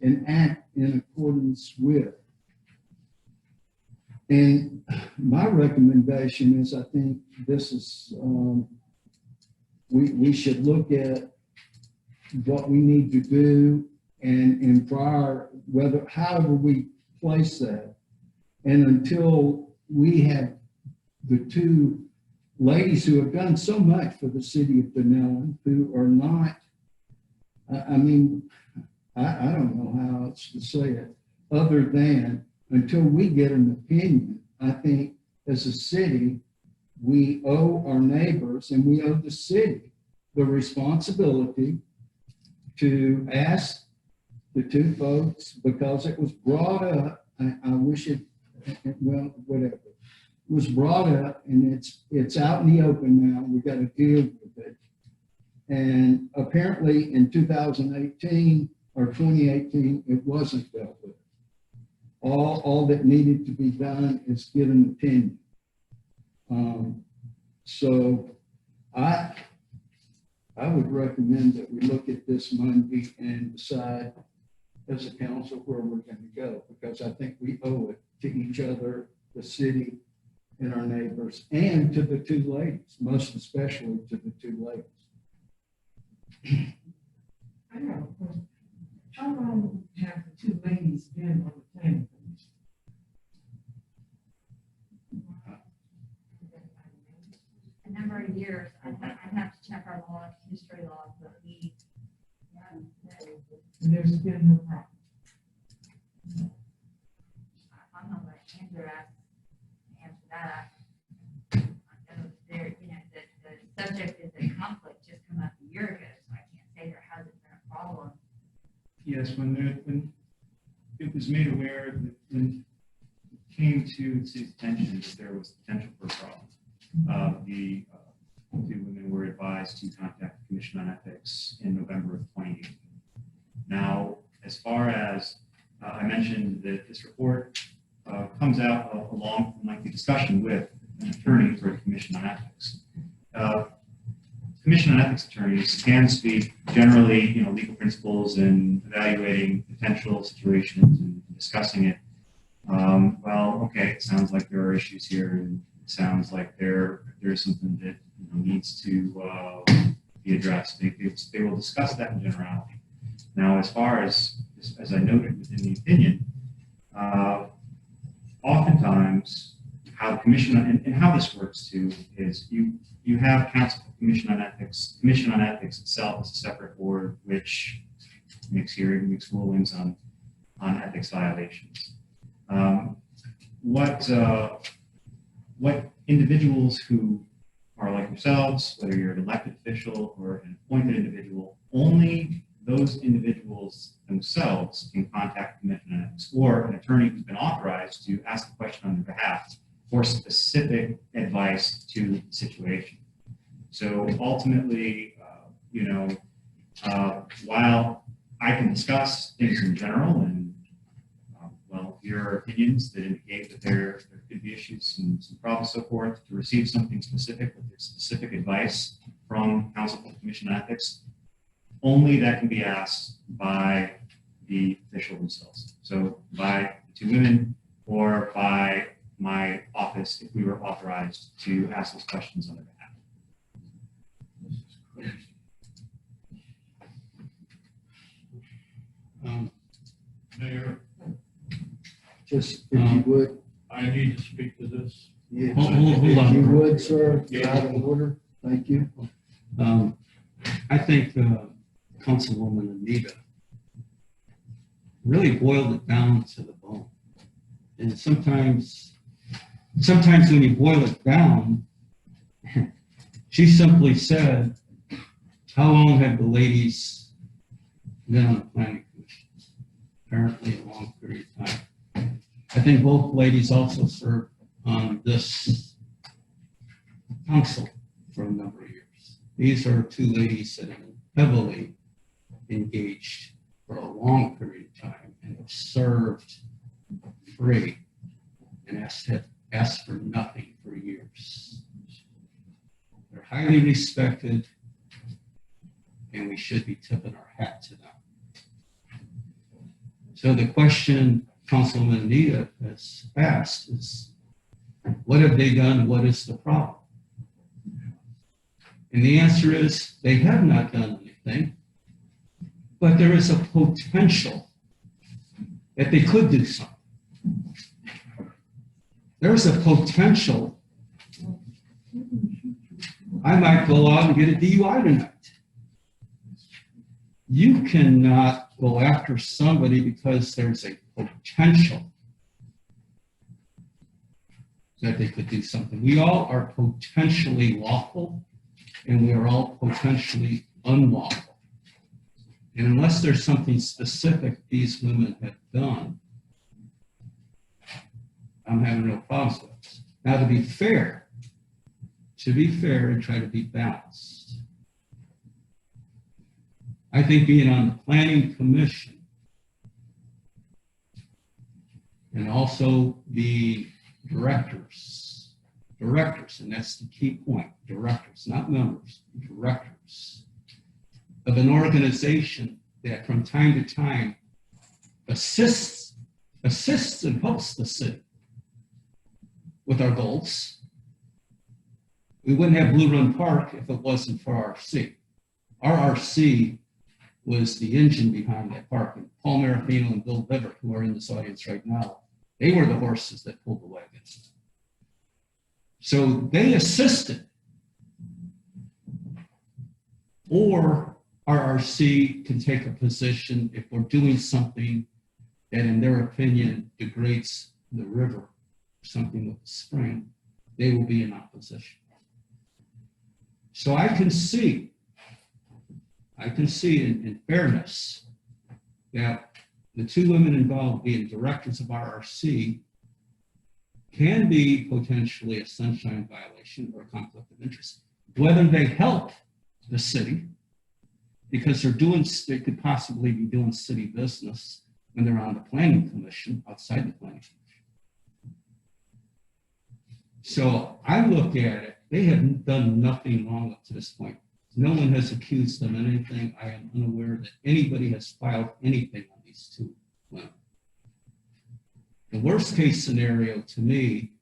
and act in accordance with. And my recommendation is, I think this is, we should look at what we need to do and prior, however we place that. And until we have the two ladies who have done so much for the city of Dunnellon, who are not, I don't know how else to say it, other than until we get an opinion, I think as a city, we owe our neighbors and we owe the city the responsibility to ask the two folks, because it was brought up, I wish it, well, whatever. Was brought up and it's out in the open now. We got to deal with it. And apparently in 2018 or 2018, it wasn't dealt with. All that needed to be done is give an opinion. So I would recommend that we look at this Monday and decide as a council where we're going to go, because I think we owe it to each other, the city, and our neighbors, and to the two ladies, most especially to the two ladies. I have a question. How long have the two ladies been on the planning commission? A number of years. I have to check our law, history laws, but we. And there's been no problem. I'm not going to answer that. I know there, the subject is a conflict just come up a year ago, so I can't say there hasn't been a problem. Yes, when it was made aware that when it came to the city's attention that there was potential for a problem, the two women were advised to contact the Commission on Ethics in November of 2018. Now, as far as I mentioned that this report comes out of a long and lengthy discussion with an attorney for the Commission on Ethics. Commission on Ethics attorneys can speak generally, legal principles and evaluating potential situations and discussing it. Well, okay, it sounds like there are issues here, and it sounds like there's something that needs to be addressed. They will discuss that in generality. Now, as far as I noted within the opinion, oftentimes how the commission, and how this works too, is you have council commission on ethics. Commission on ethics itself is a separate board which makes rulings on ethics violations. What individuals who are like yourselves, whether you're an elected official or an appointed individual, only those individuals themselves can contact the Commission on Ethics or an attorney who's been authorized to ask a question on their behalf for specific advice to the situation. So ultimately, while I can discuss things in general and your opinions that indicate that there could be issues and some problems, so forth, to receive something specific with specific advice from Council for Commission on Ethics, only that can be asked by the official themselves. So by the two women or by my office, if we were authorized to ask those questions on their behalf. Mayor, Just, if you would, I need to speak to this. yeah, Hold if on. you would, sir, out of order, thank you. I think Councilwoman Anita really boiled it down to the bone. And sometimes when you boil it down, she simply said, how long have the ladies been on the planning commission? Apparently a long period of time. I think both ladies also served on this council for a number of years. These are two ladies that have been heavily engaged for a long period of time and have served free and asked for nothing for years. They're highly respected, and we should be tipping our hat to them. So the question Councilman Anita has asked is, what have they done? What is the problem? And the answer is, they have not done anything, but there is a potential that they could do something. There's a potential I might go out and get a DUI tonight. You cannot go after somebody because there's a potential that they could do something. We all are potentially lawful, and we are all potentially unlawful. And unless there's something specific these women have done, I'm having no problems with this. Now, to be fair and try to be balanced, I think being on the planning commission and also the directors, and that's the key point, directors, not members, directors of an organization that from time to time assists and helps the city with our goals. We wouldn't have Blue Run Park if it wasn't for RRC. RRC was the engine behind that park. And Paul Marafino and Bill Liver, who are in this audience right now, they were the horses that pulled the wagons. So they assisted. Or RRC can take a position if we're doing something that in their opinion degrades the river, something with the spring, they will be in opposition. So I can see in fairness that the two women involved being directors of RRC can be potentially a sunshine violation or a conflict of interest. Whether they help the city, because they could possibly be doing city business when they're on the planning commission, outside the planning commission. So I look at it, they have done nothing wrong up to this point. No one has accused them of anything. I am unaware that anybody has filed anything on these two women. The worst case scenario to me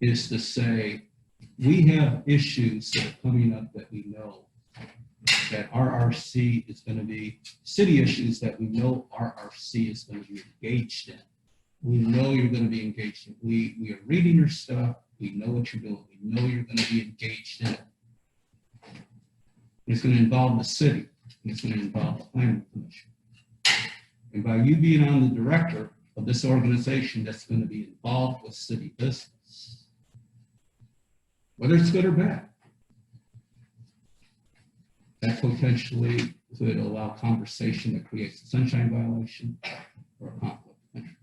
is to say, we have issues that are coming up that we know that RRC is going to be, city issues that we know RRC is going to be engaged in. We know you're going to be engaged in. We are reading your stuff. We know what you're doing. We know you're going to be engaged in it. It's going to involve the city. It's going to involve the planning commission. And by you being on the director of this organization that's going to be involved with city business, whether it's good or bad, that potentially could allow conversation that creates a sunshine violation or a conflict of interest.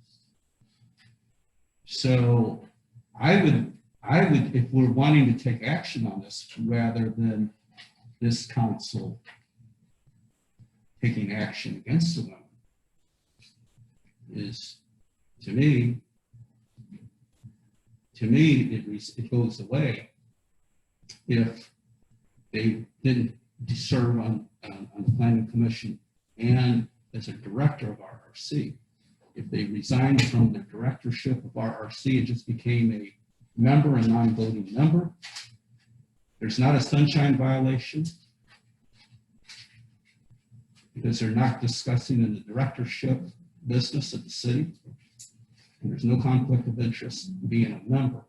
So I would, if we're wanting to take action on this, rather than this council taking action against the women, is, to me, it goes away if they didn't serve on the planning commission and as a director of RRC. If they resigned from the directorship of RRC and just became a member, a non-voting member, there's not a sunshine violation because they're not discussing in the directorship business of the city, and there's no conflict of interest being a member.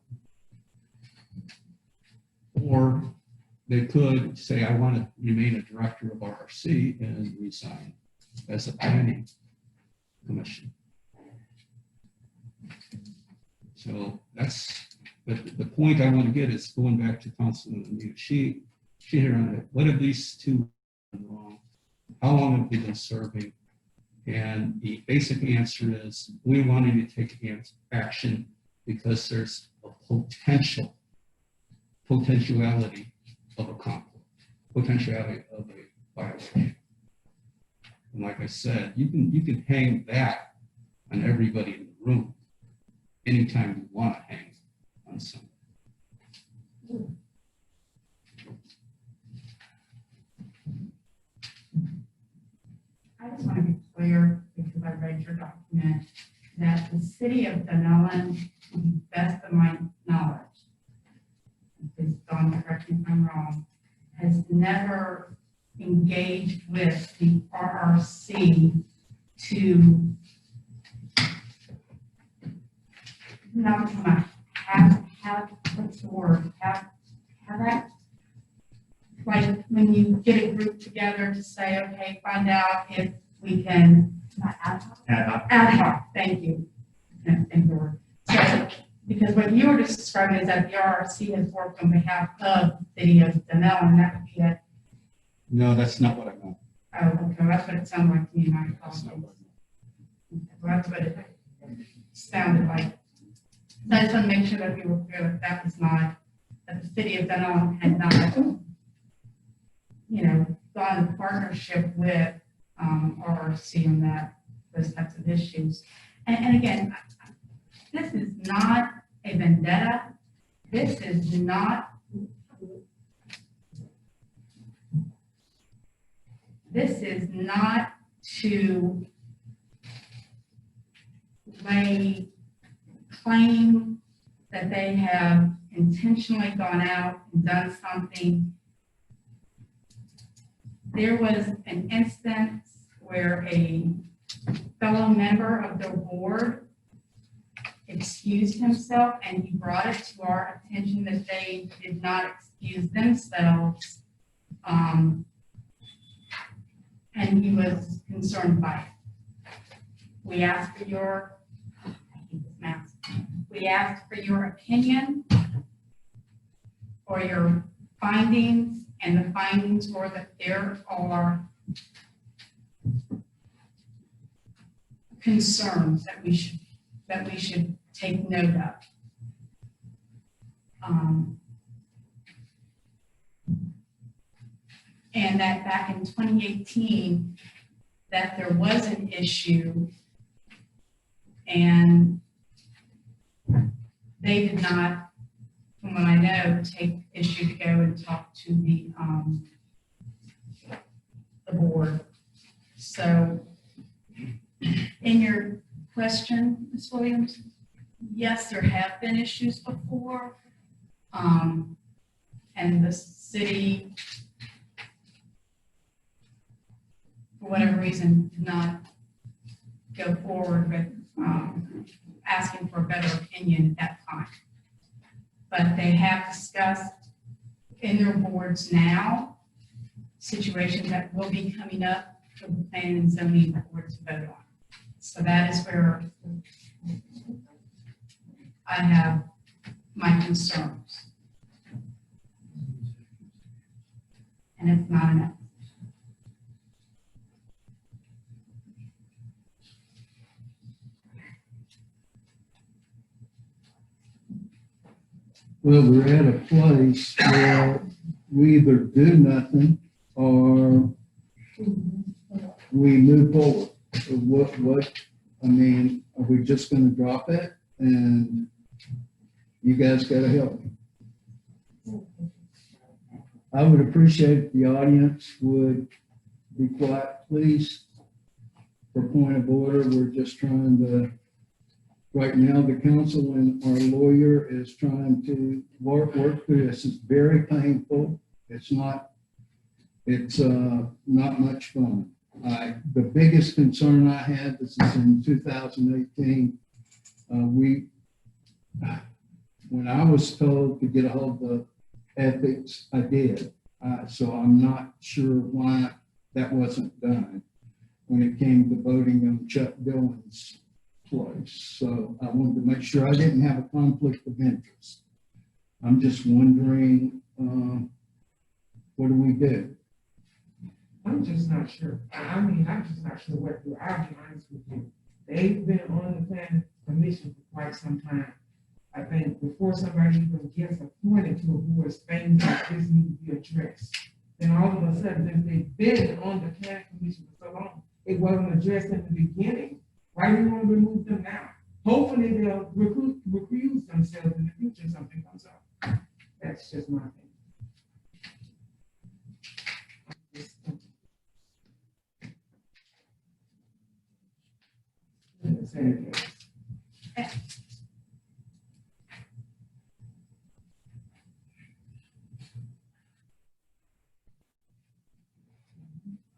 Or they could say, I want to remain a director of RRC and resign as a planning commission. So that's the point I want to get is going back to Councilman Anita. She hit on it. What have these two done wrong? How long have they been serving? And the basic answer is we wanted to take action because there's a potentiality of a conflict, potentiality of a violation. And like I said, you can hang that on everybody in the room anytime you want to hang on somebody. I just want to be clear, because I read your document, that the city of Dunnellon, to the best of my knowledge, please don't correct me if I'm wrong, has never engaged with the RRC to not have what's the word, have that, like when you get a group together to say, okay, find out if we can, not ad hoc, thank you. Can't think of the word. So, because what you were just describing is that the RRC has worked on behalf of the city of Dunnellon, and that would be it. No, that's not what I meant. Oh, okay, that's what it sounded like to me, my That's not apologies. what Well, that's what it sounded like. So I just want to make sure that we were clear that that was not, that the city of Dunnellon had not, gone in partnership with RRC on that, those types of issues. And again, this is not a vendetta. This is not to lay claim that they have intentionally gone out and done something. There was an instance where a fellow member of the board excused himself, and he brought it to our attention that they did not excuse themselves. And he was concerned by it. We asked for your, I hate this mask. We asked for your opinion or your findings, and the findings were that there are concerns that we should take note of. And that back in 2018, that there was an issue, and they did not, from what I know, take issue to go and talk to the board. So in your question, Ms. Williams, yes, there have been issues before. And the city, for whatever reason, did not go forward with asking for a better opinion at that time. but they have discussed in their boards now, situations that will be coming up for the planning and zoning board to vote on. So that is where I have my concerns. And it's not enough. Well, we're at a place where we either do nothing or we move forward. So I mean, are we just gonna drop it? And you guys gotta help me. I would appreciate if the audience would be quiet, please. For point of order, we're just trying to, right now, the council and our lawyer is trying to work through this. It's very painful. It's not much fun. The biggest concern I had, this is in 2018, when I was told to get a hold of ethics, I did. So I'm not sure why that wasn't done when it came to voting on Chuck Dillon's place. So I wanted to make sure I didn't have a conflict of interest. I'm just wondering, what do we do? I'm just not sure. I'm just not sure what to do. I'll be honest with you. They've been on the planning commission for quite some time. I think before somebody even gets appointed to a board, things like this need to be addressed. Then all of a sudden, since they've been on the planning commission for so long, it wasn't addressed in the beginning. Why do you want to remove them now? Hopefully they'll recuse themselves in the future if something comes up. That's just my opinion.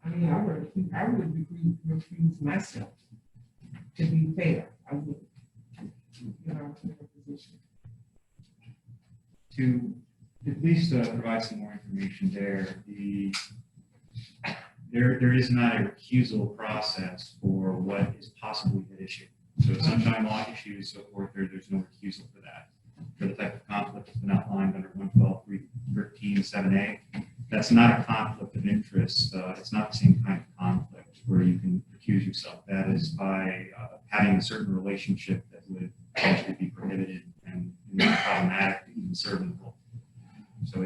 I mean, I would refuse myself, to be fair. I would, in a position. To at least provide some more information there, there is not a recusal process for what is possibly at issue. So sunshine law issues, so forth, there's no recusal for that. For the type of conflict that's been outlined under 112.13.7a, that's not a conflict of interest. It's not the same kind of conflict where you can recuse yourself. That is by having a certain relationship that would potentially be prohibited and not problematic to even serve in the role. So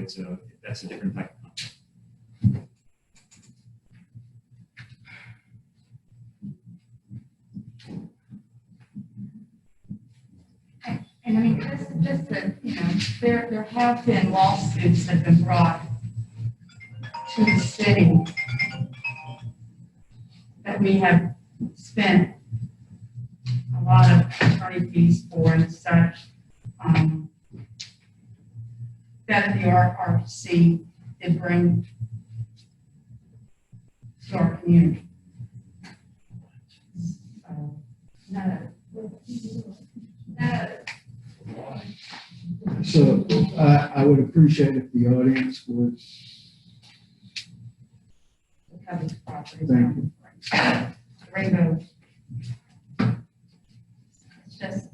that's a different type of conflict. And I mean, just that, you know, there have been lawsuits that have been brought to the city that we have spent a lot of attorney fees for and such, that the RRC did bring to our community. So, no. So I would appreciate if the audience would. Cover the property. Thank you. Rainbow. It's just,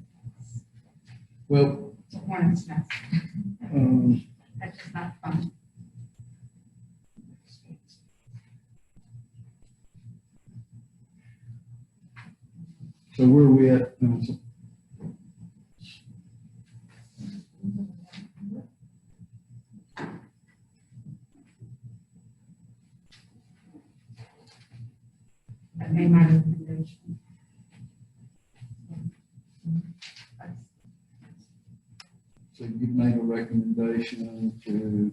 Well, it's a hornet's nest. um, That's just not fun. so where are we at, council? I made my recommendation. So you made a recommendation to,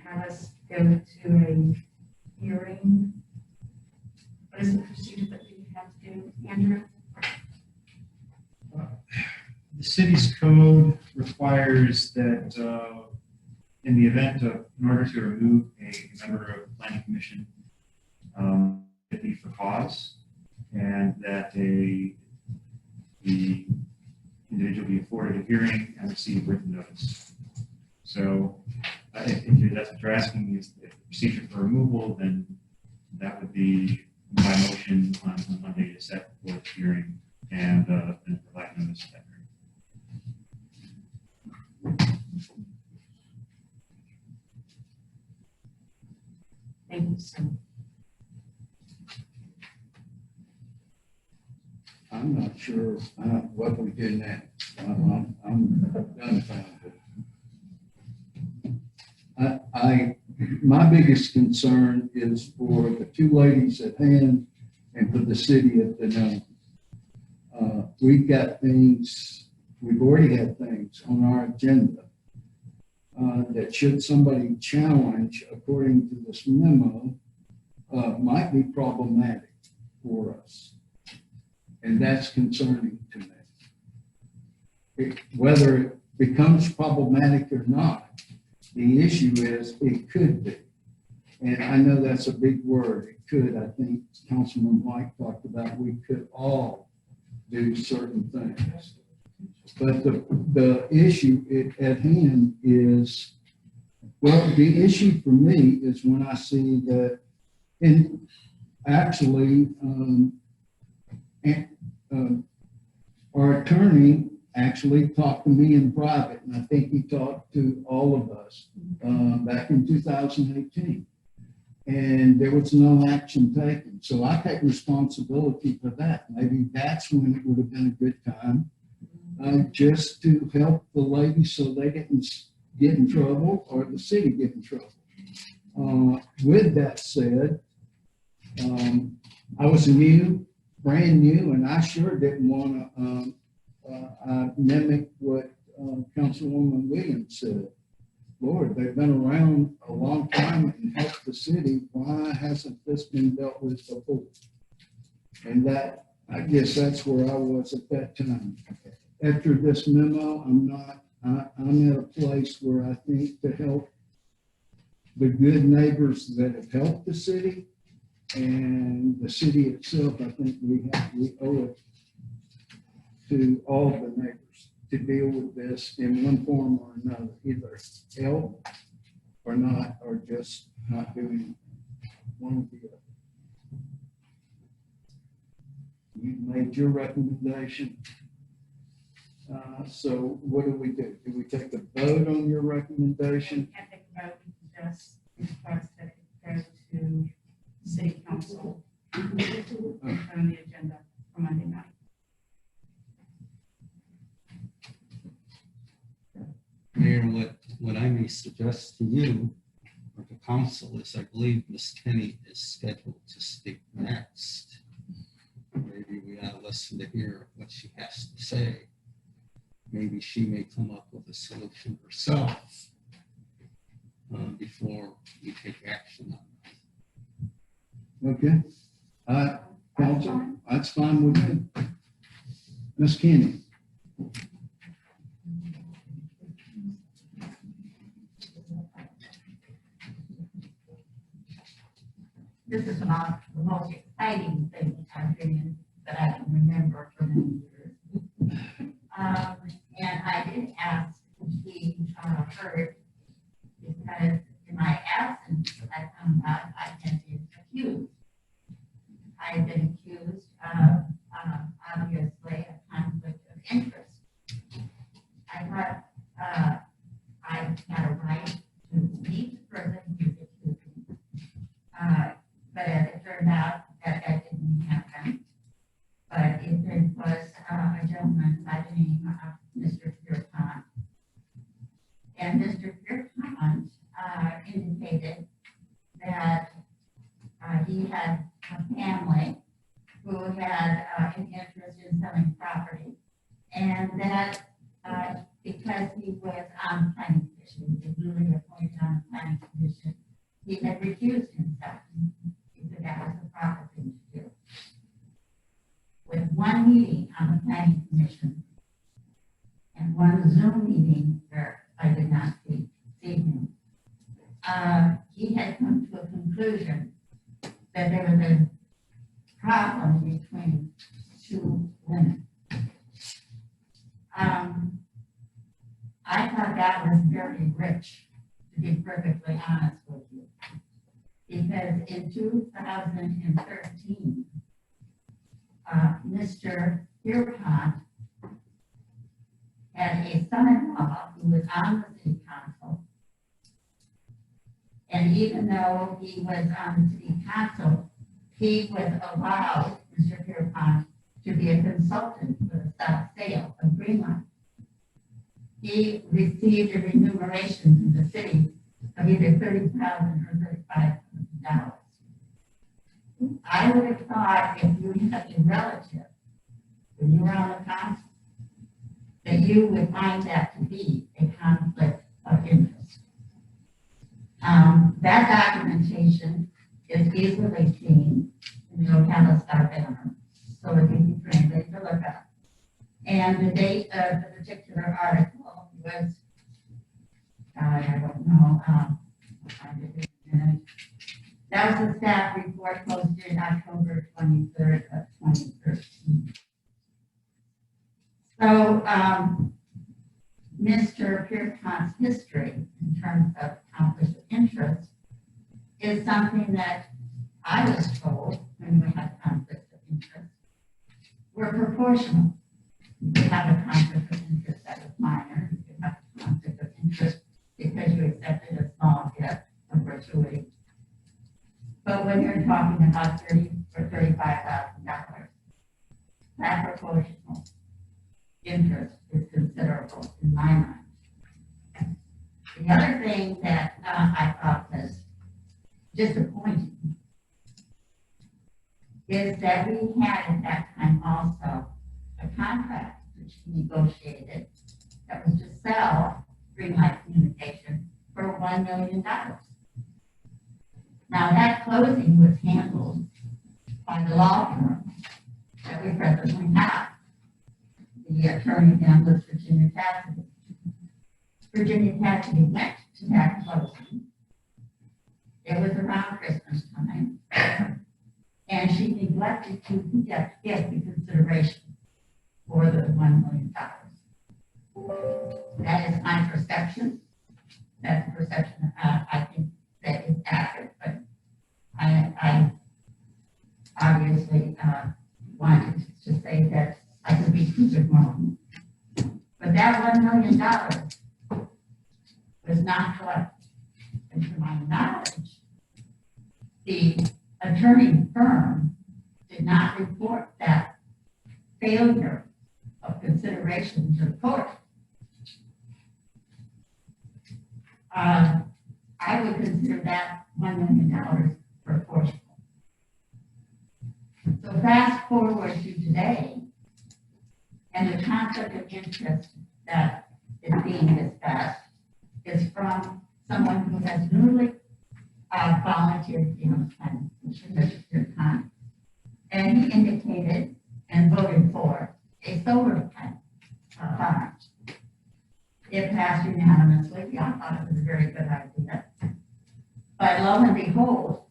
Have us go to a hearing. What is the procedure that we have to do, Andrew? The city's code requires that in the event of, in order to remove a member of the planning commission, it be for cause, and that the individual be afforded a hearing and receive written notice. So if that's what you're asking, is the procedure for removal, then that would be by motion on Monday to set for the hearing and provide notice of that hearing. Thank you so much. I'm not sure what we did next. I'm dumbfounded. My biggest concern is for the two ladies at hand and for the city of Dunnellon. We've got things, we've already had things on our agenda that should somebody challenge, according to this memo, might be problematic for us. And that's concerning to me. Whether it becomes problematic or not, the issue is it could be. And I know that's a big word. It could. I think Councilman White talked about we could all do certain things. But the issue at hand is, well, the issue for me is when I see that, and actually, our attorney actually talked to me in private, and I think he talked to all of us back in 2018. And there was no action taken. So I take responsibility for that. Maybe that's when it would have been a good time just to help the ladies so they didn't get in trouble or the city get in trouble. With that said, I was brand new, and I sure didn't want to mimic what Councilwoman Williams said. Lord, they've been around a long time and helped the city. Why hasn't this been dealt with before? And that, I guess that's where I was at that time. After this memo, I'm at a place where I think to help the good neighbors that have helped the city and the city itself, I think we owe it to all the neighbors to deal with this in one form or another, either help or not, or just not doing one or the other. You've made your recommendation. So what do? Do we take a vote on your recommendation? I think about just request that it go to city council on the agenda for Monday night. Mayor, what I may suggest to you or the council is I believe Ms. Kenny is scheduled to speak next. Maybe we ought to listen to hear what she has to say. Maybe she may come up with a solution herself before we take action on it. Okay. Council, that's fine with me. Ms. Kenny. This is not the most exciting thing I've been in that I can remember for many years. And I did ask if she heard, because in my absence, I found out I had been accused. I had been accused of, obviously, a conflict of interest. I thought I had a right to meet the person who accused me. But as it turned out, that didn't happen. But it was a gentleman by the name of Mr. Pierpont. And Mr. Pierpont indicated that he had a family who had an interest in selling property. And that because he was on the planning commission, he was newly appointed on the planning commission, he had recused himself. He said that was the proper thing to do. With one meeting on the planning commission and one Zoom meeting where I did not see him, he had come to a conclusion that there was a problem between two women. I thought that was very rich, to be perfectly honest with you. Because in 2013, Mr. Pierpont had a son-in-law who was on the city council. And even though he was on the city council, he was allowed, Mr. Pierpont, to be a consultant for the South Sale of Greenland. He received a remuneration from the city of either $30,000 or $35,000. I would have thought if you had a relative, when you were on the council, that you would find that to be a conflict of interest. That documentation is easily seen in the Ocala Star Banner, so it can be translated to look up. And the date of the particular article was, I don't know, I'll find it in a minute. That was a staff report posted October 23rd of 2013. So, Mr. Pierpont's history in terms of conflict of interest is something that I was told when we had conflicts of interest were proportional. You could have a conflict of interest that was minor. You could have a conflict of interest because you accepted a small gift or gratuity. But when you're talking about $30,000 or $35,000, that proportional interest is considerable in my mind. The other thing that I thought was disappointing is that we had at that time also a contract which we negotiated that was to sell Greenlight Communication for $1 million. Now that closing was handled by the law firm that we presently have. The attorney then was Virginia Cassidy. Virginia Cassidy went to that closing. It was around Christmas time. And she neglected to get the consideration for the $1 million. That is my perception. That's a perception I think that is accurate, but I obviously wanted to say that I could be proven wrong. But that $1 million was not collected. And to my knowledge, the attorney firm did not report that failure of consideration to the court. I would consider that $1 million proportional. So fast forward to today, and the conflict of interest that is being discussed is from someone who has newly volunteered to be on the planning commission, Mr. Khan. And he indicated and voted for a solar farm. It passed unanimously. Yeah, I thought it was a very good idea. But lo and behold,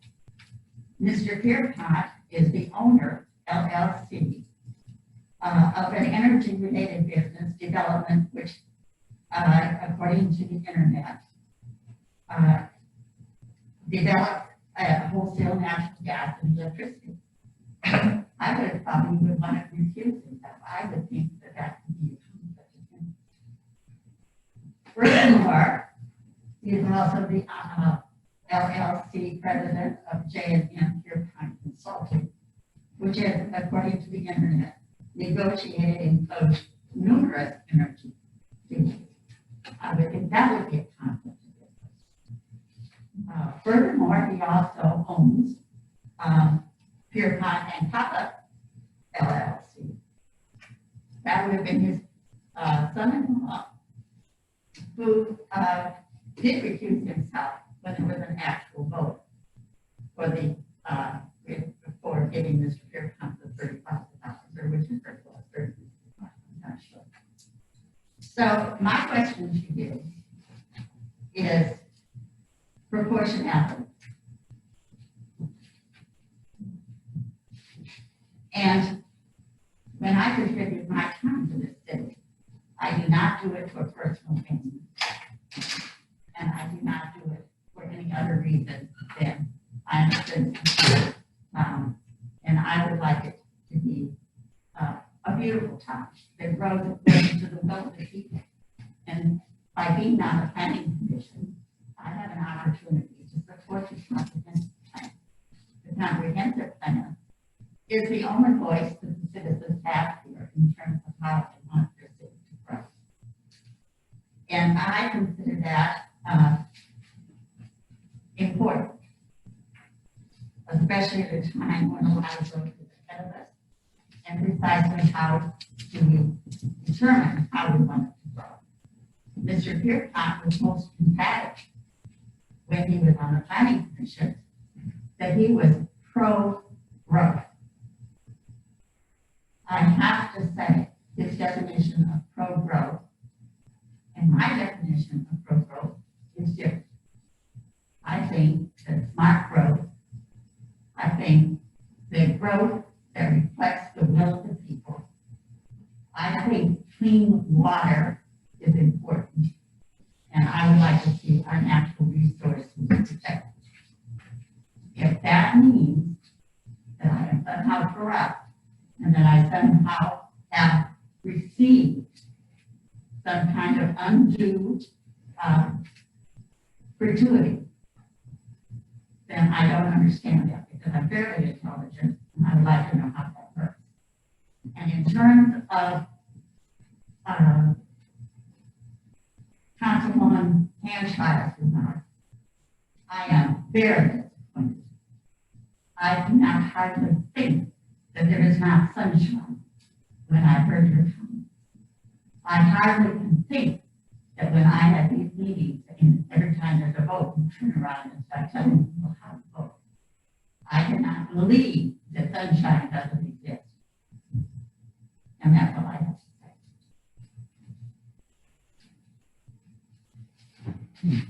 Mr. Pierpont is the owner, LLC, of an energy-related business development, which, according to the internet, developed wholesale natural gas and electricity. I would have thought he would want to refuse himself. I would think that that could be a conflict of interest. Furthermore, he is also the LLC president of J&M Pierpont Consulting, which is, according to the internet, negotiated and closed numerous energy deals. I would think that would be a conflict of interest. Furthermore, he also owns Pierpont and Papa LLC. That would have been his son-in-law, who did recuse himself when there was an actual vote for the for giving Mr. Pierpont the $35,000, or which is very close, $35,000, I'm not sure. So my question to you is proportionality. And when I contribute my time to this city, I do not do it for personal gain. And I do not do it for any other reason than I'm a citizen. And I would like it to be a beautiful town that grows according to the will of the people. And by being on the planning commission, I have an opportunity to support this comprehensive plan. The comprehensive plan is the only voice that the citizens have here in terms of how they want their city to grow. And I consider that important, especially at a time when a lot of growth is ahead of us, and precisely how do we determine how we want it to grow. Mr. Pierpont was most emphatic when he was on the planning commission that he was pro-growth. I have to say, his definition of pro-growth and my definition of pro-growth is different. I think that smart growth, I think that growth that reflects the will of the people. I think clean water is important, and I would like to see our natural resources protected. If that means that I am somehow corrupt and that I somehow have received some kind of undue gratuity, then I don't understand that, because I'm fairly intelligent and I would like to know how that works. And in terms of Councilwoman Hanshire's remark, I am very disappointed. I do not hardly think that there is not sunshine when I heard her comment. I hardly can think that when I have these meetings, and every time there's a vote, you turn around and start telling people how to vote. I cannot believe that sunshine doesn't exist. And that's all I have to say.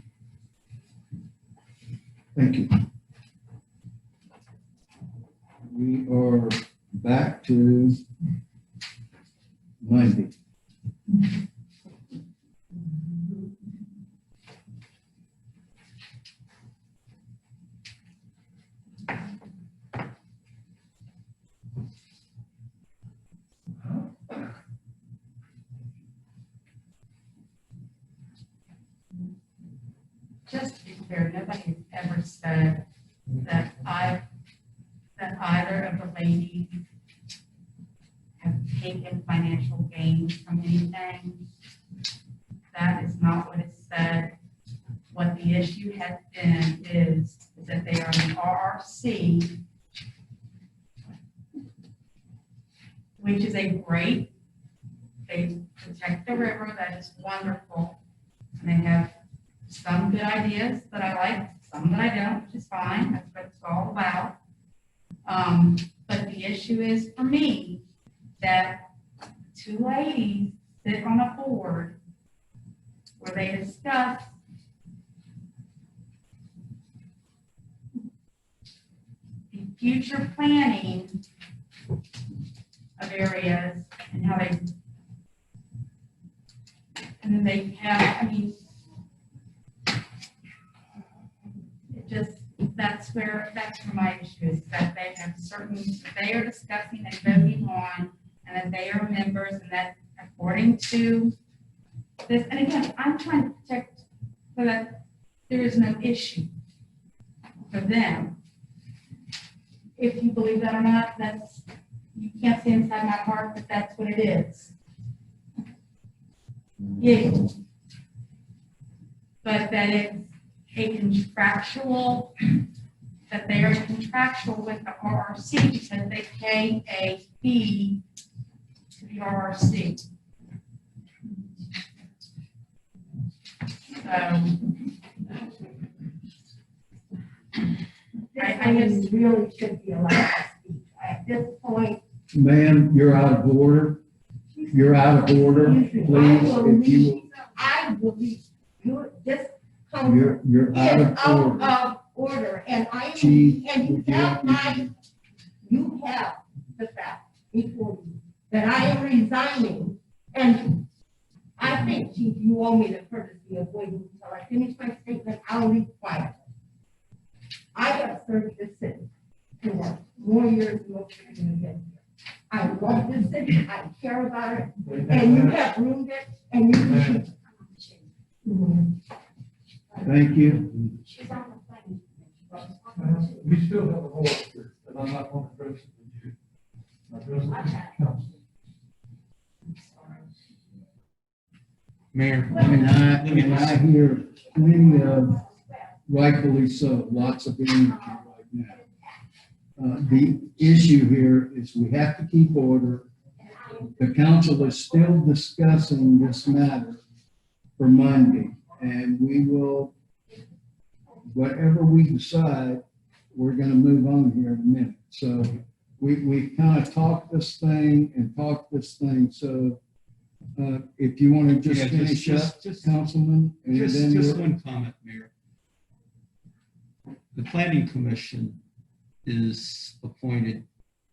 Thank you. We are back to Monday. Just to be clear, nobody has ever said that either of the ladies have taken financial gain from anything. That is not what is said. What the issue has been is that they are in the RRC, which is a great, they protect the river, that is wonderful. And they have some good ideas that I like, some that I don't, which is fine, that's what it's all about. But the issue is for me that two ladies sit on a board where they discuss the future planning of areas and how they, and then they have, I mean, it just, that's where my issue is, that they have certain, they are discussing and voting on, and that they are members, and that according to this, and again, I'm trying to protect so that there is no issue for them. If you believe that or not, that's, you can't see inside my heart, but that's what it is. Yeah. But that it's a contractual, that they are contractual with the RRC because they pay a fee to the RRC. I just really should be allowed to speak. At this point, Ma'am, you're out of order. You're out of order. Please, if you, I believe you just come you're out of order. of order, and I, Chief, and you would you have like me you have the fact before you that I am resigning, and I think, Chief, you owe me the courtesy of waiting until I finish my statement. I'll leave quietly. I have served this city for more years than most of you have been here. I love this city, I care about it, and you have ruined it, and you. Thank you. She's on the plane. We still have a voice, and I'm not going to address it with you. I address it with the council. Mayor, And I hear plenty of, rightfully so, lots of energy right now. The issue here is we have to keep order. The council is still discussing this matter for Monday, and we will, whatever we decide, we're gonna move on here in a minute. So we kind of talked this thing, so if you want to just Yeah, finish up, just- Councilman, and then just we'll- one comment, Mayor. The planning commission is appointed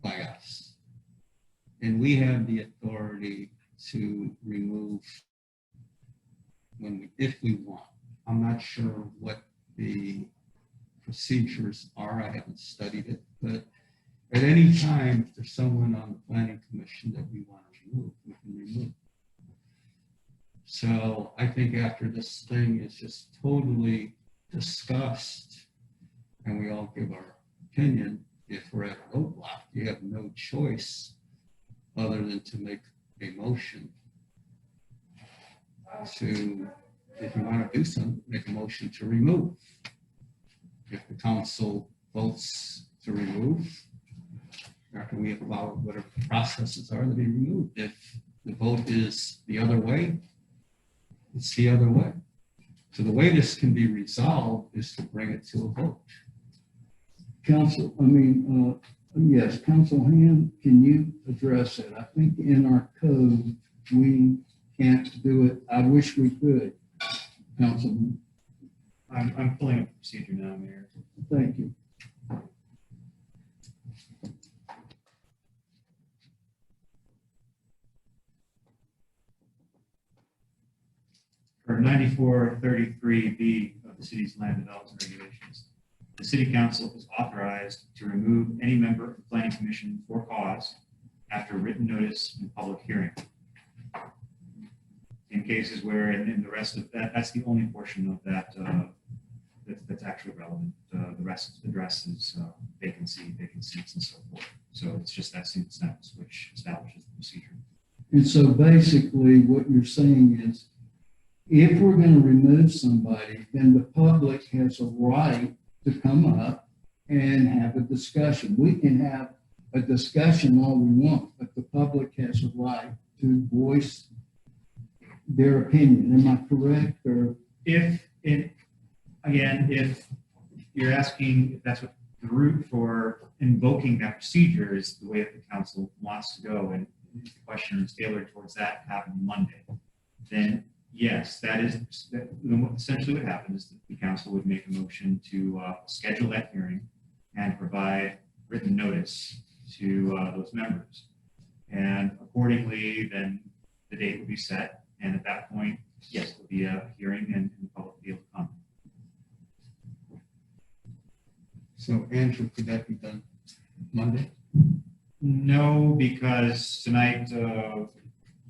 by us. And we have the authority to remove if we want. I'm not sure what the procedures are. I haven't studied it, but at any time, if there's someone on the planning commission that we want to remove, we can remove. So I think after this thing is just totally discussed and we all give our opinion, if we're at a roadblock, you have no choice other than to make a motion to, if you want to do something, make a motion to remove. If the council votes to remove, after we have followed whatever the processes are to be removed. If the vote is the other way, it's the other way. So the way this can be resolved is to bring it to a vote. Yes, Council Hand, can you address it? I think in our code, we can't do it. I wish we could, Councilman. I'm pulling up the procedure now, Mayor. Thank you. For 9433B of the city's land development regulations, the city council is authorized to remove any member of the planning commission for cause after written notice and public hearing. In cases where, in the rest of that, that's the only portion of that that's actually relevant. The rest addresses vacancy, vacant seats, and so forth. So it's just that single sentence which establishes the procedure. And so basically what you're saying is, if we're going to remove somebody, then the public has a right to come up and have a discussion. We can have a discussion all we want, but the public has a right to voice their opinion. Am I correct? Or If you're asking if that's what the route for invoking that procedure is the way that the council wants to go, and the question is tailored towards that happening Monday, then yes, essentially what happens is that the council would make a motion to schedule that hearing and provide written notice to those members. And accordingly, then the date will be set. And at that point, yes, there'll be a hearing and the public will be able to come. So Andrew, could that be done Monday? No, because tonight,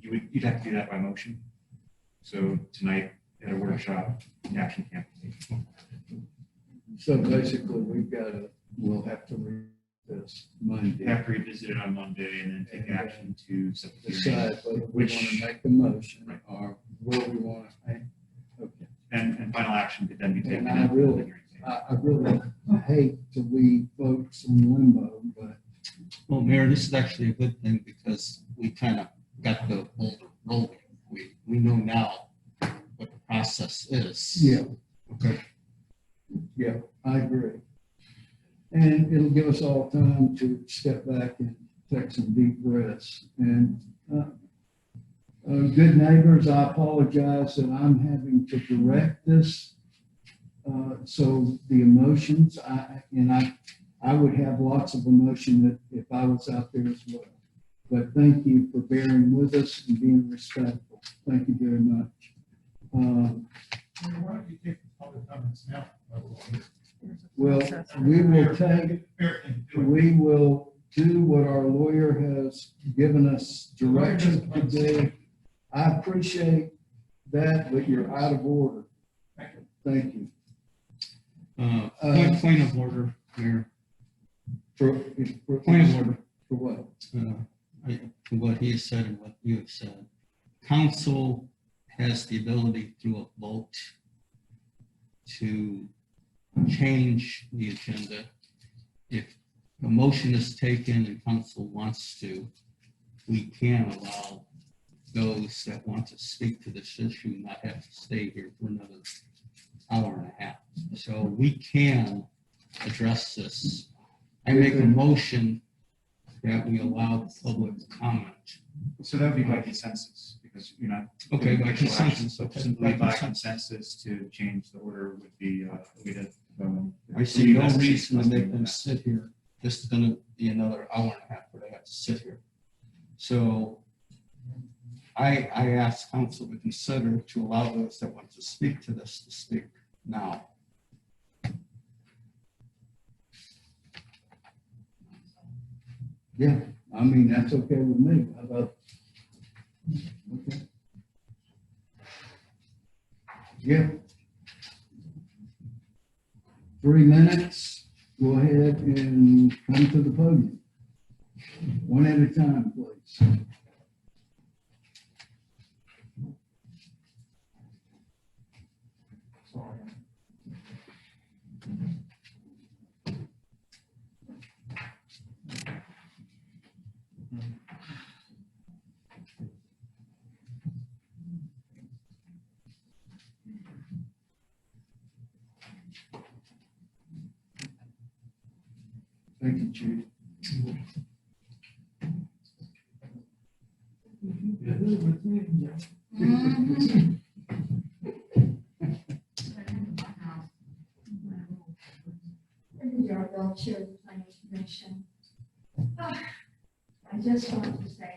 you'd have to do that by motion. So tonight at a workshop, the action can't be taken. so basically we'll have to read this Monday. Have to revisit it on Monday and then take action to set the hearing. Decide whether we want to make a motion or where we want to. Okay. And final action could then be taken. And I after the really, hearing. I really hate to leave folks in limbo, but Well, Mayor, this is actually a good thing because we kind of got the ball rolling. We know now what the process is. yeah, Okay. yeah, I agree. And it'll give us all time to step back and take some deep breaths. And good neighbors, I apologize that I'm having to direct this. So the emotions, I would have lots of emotion if I was out there as well. but thank you for bearing with us and being respectful. Thank you very much. Why don't you take the public comments now? Well, we will take, we will do what our lawyer has given us direction to do. I appreciate that, but you're out of order. Thank you. Point of order, Mayor. For Point of order. For what? To what he has said and what you have said. Council has the ability through a vote to change the agenda. If a motion is taken and council wants to, we can allow those that want to speak to this issue not have to stay here for another hour and a half. So we can address this. I make a motion that we allow public comment. So that would be by consensus, because you're not. Okay, by doing actual consensus, action, so okay. simply By by consensus. consensus to change the order would be, way to go. And I see no that's- reason to make them sit here. This is gonna be another hour and a half where they have to sit here. So I ask council to consider to allow those that want to speak to this to speak now. Yeah, I mean, that's okay with me. How about? Okay. Yeah. 3 minutes, go ahead and come to the podium. One at a time, please. Thank you, Chief. Yarville, Chair of the Planning Commission. I just want to say,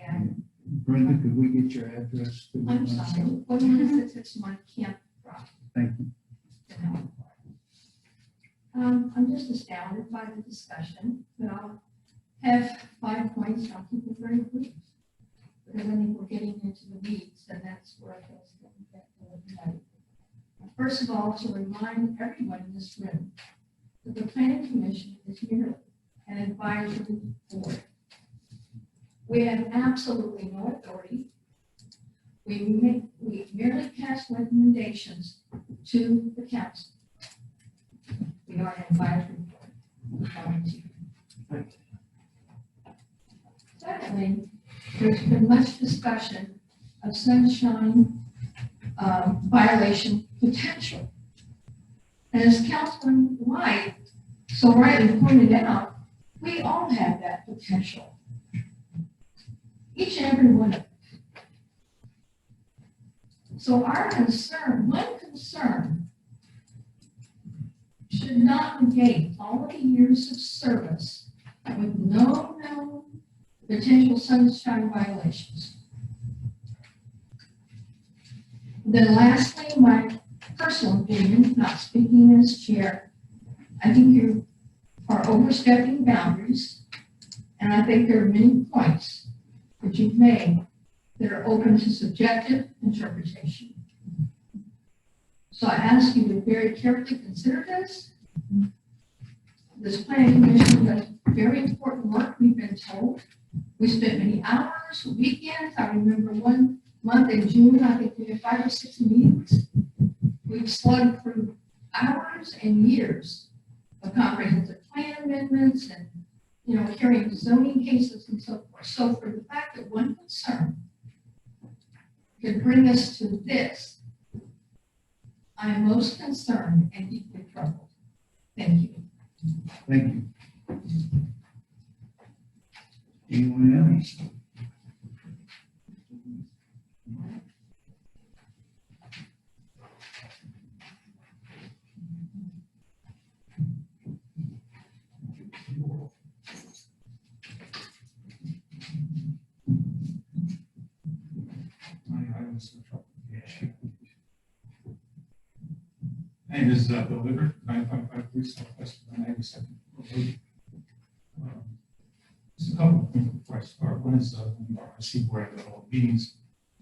Brenda, could we get your address? to I'm the- sorry, 166 Camp Drive. Thank you. I'm just astounded by the discussion, but I'll have 5 points, I'll keep it very brief. Because I think we're getting into the weeds, and that's where I was going to get a little late. First of all, to remind everyone in this room that the planning commission is merely an advisory board. We have absolutely no authority. We merely pass recommendations to the council. We are an advisory board. Secondly, there's been much discussion of sunshine violation potential. And as Councilman White so rightly pointed out, we all have that potential. Each and every one of us. So our concern, one concern, should not negate all of the years of service with no known potential sunshine violations. Then lastly, my personal opinion, not speaking as chair, I think you are overstepping boundaries, and I think there are many points that you've made that are open to subjective interpretation. So I ask you to very carefully consider this. This planning commission does very important work, we've been told. We spent many hours, weekends. I remember one month in June, I think we had 5 or 6 meetings. We've slugged through hours and years of comprehensive plan amendments and, carrying zoning cases and so forth. So for the fact that one concern could bring us to this, I am most concerned and deeply troubled. Thank you. Thank you. Anyone else? My name is Bill Liver, 955 Southwest 92nd. Just a couple of things before I start. One is I see where I go to all meetings,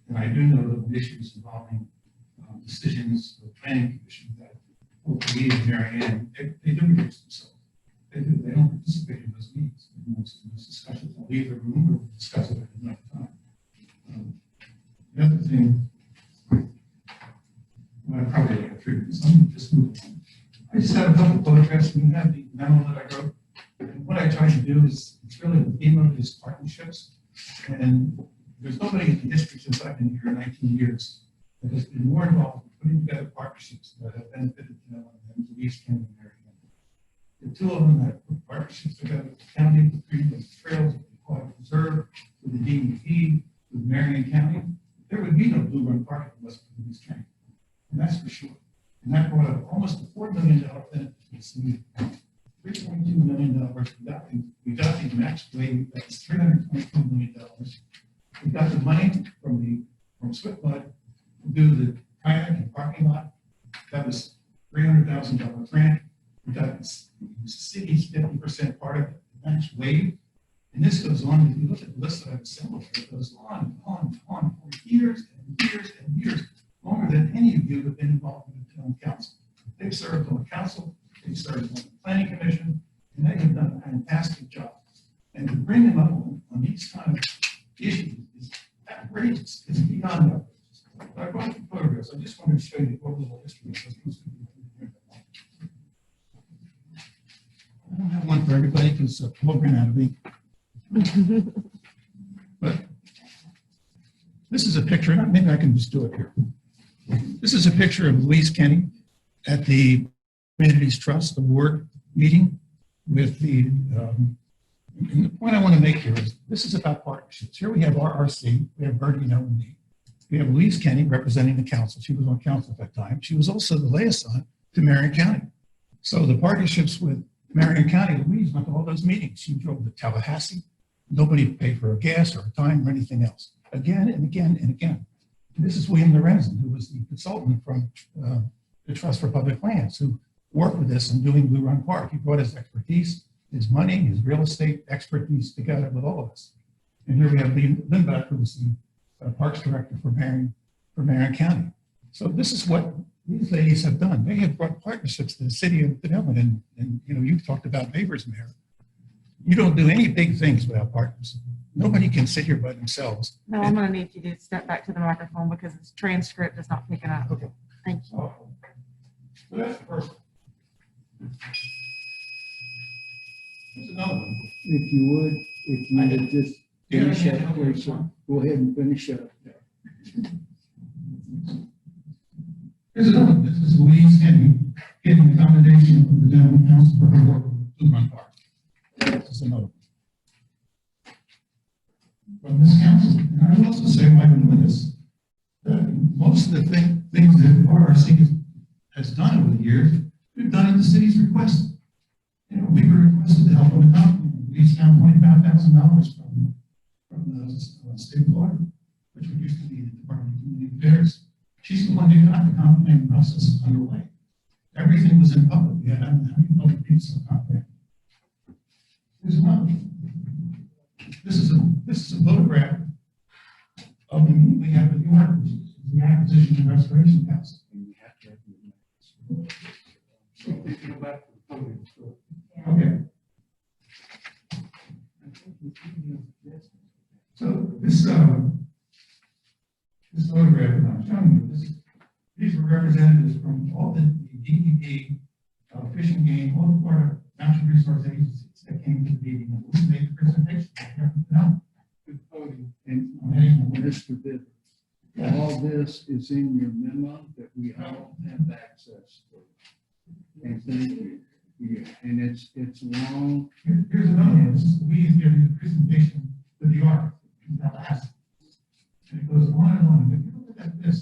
and I do know that issues involving decisions of the planning commission that both we and Mary Ann, they do reduce themselves. They do. They don't participate in those meetings, in those discussions. They'll leave the room or discuss it at another time. The other thing, well, I probably got through this. I'm just moving on. I just have a couple of photographs. We have the memo that I wrote. And what I try to do is, it's really the theme of these partnerships. And there's nobody in the district since I've been here 19 years that has been more involved in putting together partnerships that have benefited Dunnellon and Louise County and Marion. The two of them have put partnerships together with the county, with Greenway Trails, with the Quad Preserve, with the DEP, with Marion County. There would be no Blue Run Park unless for Louise County. And that's for sure. And that brought up almost a $4 million benefit to the city. $3.2 million. We got the max wave, that's $322 million. We got the money from Swift Mud to do the kayak and parking lot. That was $300,000 grant. We got the city's 50% part of it, the max wave. And this goes on, if you look at the list that I've assembled, it goes on and on and on for years and years and years, longer than any of you have been involved in the town council. They've served on the council, they've served on the planning commission, and they have done a fantastic job. And to bring them up on these kind of issues is outrageous, it's beyond outrageous. I brought the photographs, I just wanted to show you what little history is. I don't have one for everybody because Paul ran out of ink. But this is a picture, maybe I can just do it here. This is a picture of Louise Kenny at the Communities Trust Award meeting with the, and the point I want to make here is this is about partnerships. Here we have RRC, we have Bertie and me. We have Louise Kenny representing the council. She was on council at that time. She was also the liaison to Marion County. So the partnerships with Marion County, Louise went to all those meetings. She drove to Tallahassee. Nobody paid for her gas or her time or anything else. Again and again and again. And this is William Lorenzen, who was the consultant from the Trust for Public Lands, who worked with us in doing Blue Run Park. He brought his expertise, his money, his real estate expertise together with all of us. And here we have Lee Lindbeck, who was the Parks Director for Marion County. So this is what these ladies have done. They have brought partnerships to the city of Dunnellon, and you know, you've talked about neighbors, Mayor. You don't do any big things without partners. Nobody can sit here by themselves. No, I'm going to need you to step back to the microphone because this transcript is not picking up. Okay. Thank you. So that's the first one. There's another one. If you would just finish up, please. Go ahead and finish up. Here's another one. This is Louise Kenny getting the commendation from the Dunnellon Council for her work with Blue Run Park. This is another one. From this council, and I would also say, while I'm doing this, that most of the things that RRC has done over the years, we've done at the city's request. You know, we were requested to help on the company. We each found $25,000 from the state of Florida, which used to be the Department of Community Affairs. She's the one who got the complaint process underway. Everything was in public. We had how many public people saw the complaint. There's another. This is a photograph of the meeting we had with the art, which is the Acquisition and Restoration Council. So if you go back to the podium. Okay. So this photograph that I'm showing you, these were representatives from all the DEP, Fish and Game, all the Florida Natural Resource Agencies that came to the meeting and we made the presentation. And Mr. Bitter, all this is in your memo that we all have access to. And thank you. Yeah, and it's long. Here's another one. This is Louise giving the presentation to the art in Tallahassee. And it goes on and on. But you look at this.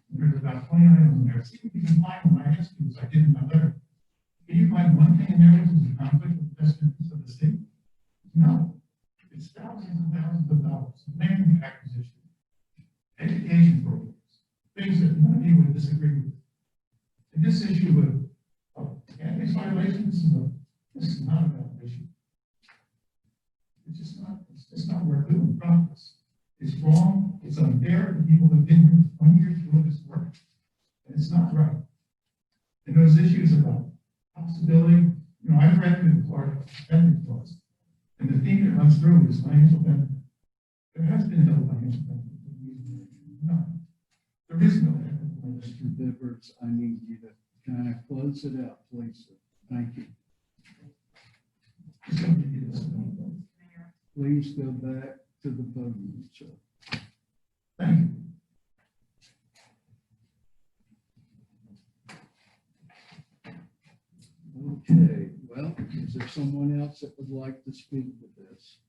There's about 20 items in there. See if you can find what I asked you, as I did in my letter. Can you find one thing in there which is a conflict with the best interests of the state? No. It's thousands and thousands of dollars. Land acquisition, education programs, things that none of you would disagree with. And this issue of ethics violations, this is not a violation. It's just not worth doing practice. It's wrong, it's unfair to people who've been here for 20 years doing this work. And it's not right. And those issues about possibility, I've read through the Florida ethics laws, and the theme that runs through is financial benefit. There has been no financial benefit. No. There is no benefit. Mr. Bibbers, I need you to kind of close it out, please, sir. Thank you. Please go back to the podium, sir. Thank you. Okay, well, is there someone else that would like to speak to this?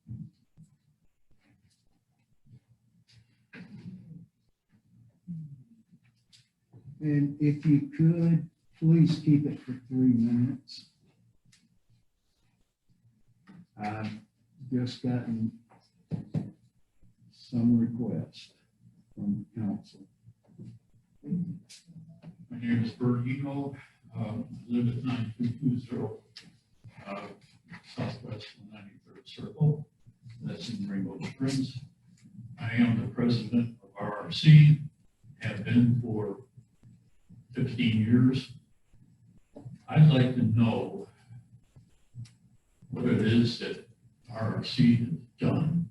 And if you could, please keep it for 3 minutes. I've just gotten some requests from council. My name is Bert Eno. I live at 9220 Southwest 193rd Circle. That's in Rainbow Springs. I am the president of RRC, have been for 15 years. I'd like to know what it is that RRC has done.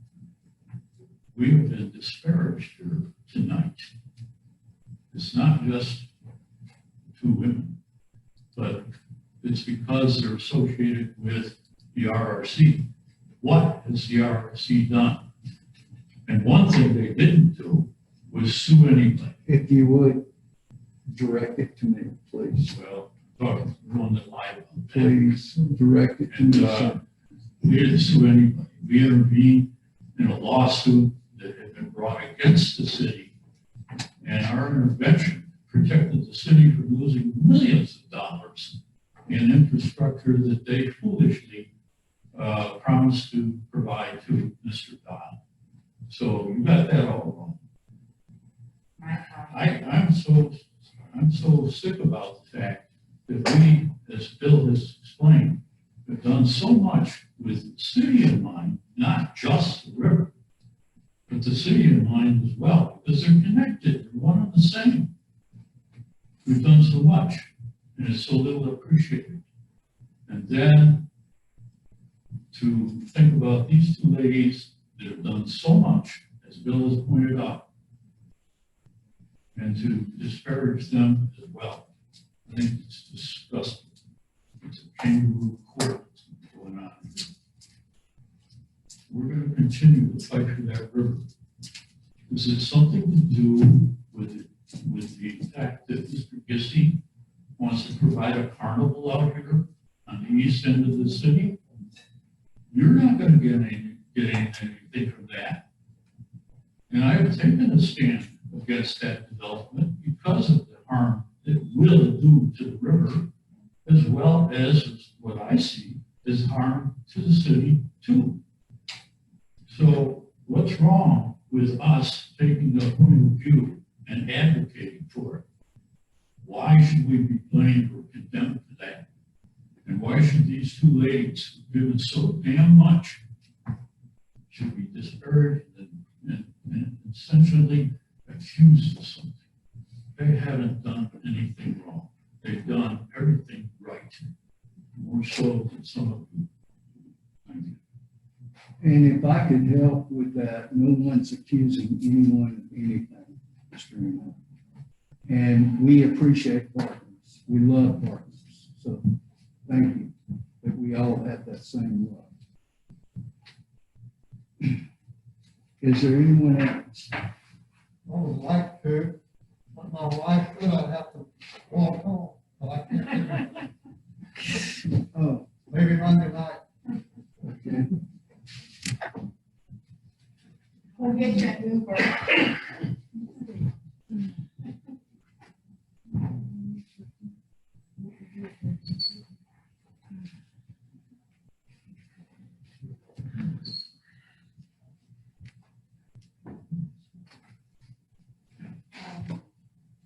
We have been disparaged here tonight. It's not just two women, but it's because they're associated with the RRC. What has the RRC done? And one thing they didn't do was sue anybody. If you would direct it to me, please. Well, talking to the one that lied about that. Please direct it to me, sir. We didn't sue anybody. We intervened in a lawsuit that had been brought against the city. And our intervention protected the city from losing millions of dollars in infrastructure that they foolishly promised to provide to Mr. Dodd. So you got that all wrong. I'm so sick about the fact that we, as Bill has explained, have done so much with the city in mind, not just the river, but the city in mind as well, because they're connected, they're one and the same. We've done so much, and it's so little appreciated. And then to think about these two ladies that have done so much, as Bill has pointed out, and to disparage them as well. I think it's disgusting. It's a kangaroo court going on here. We're going to continue to fight for that river. Is it something to do with the fact that Mr. Gissy wants to provide a carnival out here on the east end of the city? You're not going to get anything from that. And I have taken a stand against that development because of the harm it will do to the river, as well as what I see as harm to the city too. So what's wrong with us taking the point of view and advocating for it? Why should we be blamed or condemned for that? And why should these two ladies who've given so damn much should be disparaged and essentially accused of something? They haven't done anything wrong. They've done everything right, more so than some of you. Thank you. And if I could help with that, no one's accusing anyone of anything, Mr. Eno. And we appreciate partners. We love partners. So thank you that we all have that same love. Is there anyone else? I would like to, but my wife said I'd have to walk home, but I can't do that. Oh, Maybe Monday night. okay. We'll get you an Uber.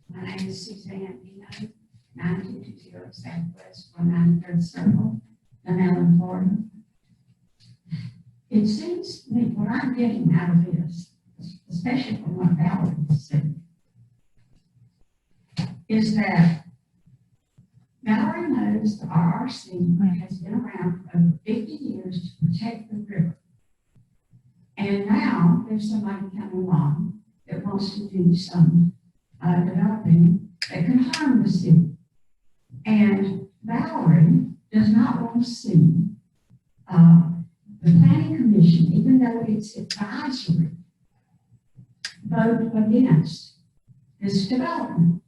My name is Suzanne Eno. 9220 Southwest 193rd Circle, Dunnellon, Florida. It seems to me what I'm getting out of this, especially from what Valerie said, is that Valerie knows the RRC has been around for over 50 years to protect the river. And now there's somebody coming along that wants to do some developing that can harm the city. And Valerie does not want to see the planning commission, even though it's advisory, vote against this development.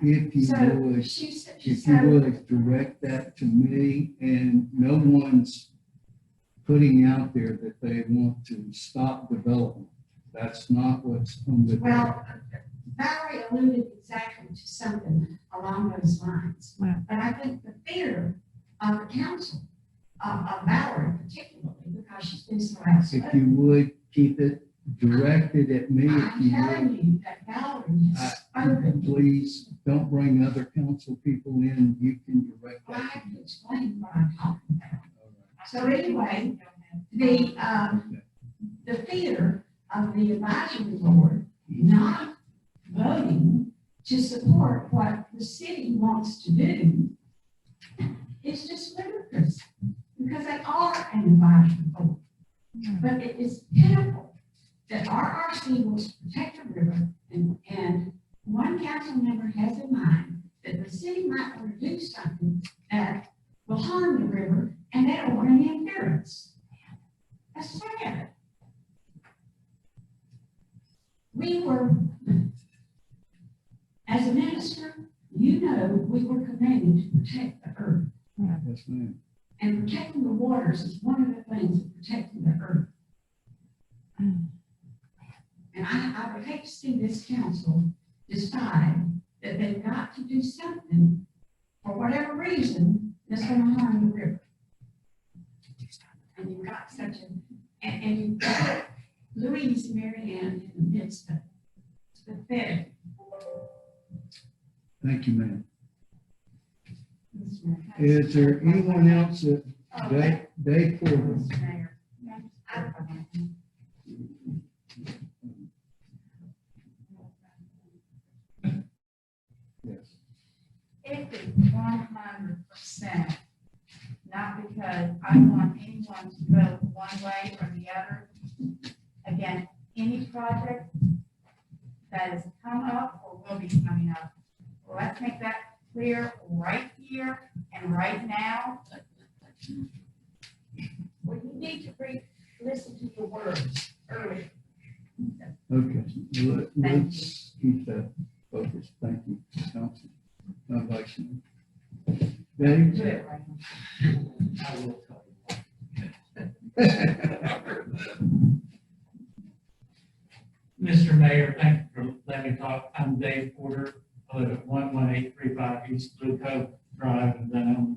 If you So would, she if you would direct that to me, and no one's putting out there that they want to stop development. That's not what's on the. Well, Valerie alluded exactly to something along those lines. Yeah. But I think the fear of the council, of Valerie particularly, because she's been so If you outspoken. would keep it directed at me, if I'm you telling would, you that Valerie has spoken. please don't bring other council people in. You can direct Well, I that. have to explain what I'm talking about. So anyway, the fear of the advisory board not voting to support what the city wants to do is just ludicrous, because they are an advisory board. But it is pitiful that RRC wants to protect the river, and one council member has in mind that the city might want to do something that will harm the river, and they don't want any interference. That's sad. We were, as a minister, you know, we were commanded to protect the earth. Yes, ma'am. And protecting the waters is one of the things of protecting the earth. And I would hate to see this council decide that they've got to do something for whatever reason that's going to harm the river. And you've got such a, and you've got Louise and Mary Ann in the midst of it. It's pathetic. Thank you, ma'am. Is there anyone else that, Dave Porter? Mr. Mayor, Yes. It is 100%, not because I want anyone to go one way or the other. Again, any project that has come up or will be coming up, let's make that clear right here and right now. well, you need to listen to your words earlier. Okay, let's keep that focused. Thank you, Council. Vice Mayor. Dave? Do it right now. I will tell you. Mr. Mayor, thank you for letting me talk. I'm Dave Porter. I live at 11835 East Blue Cove Drive in Dunnellon.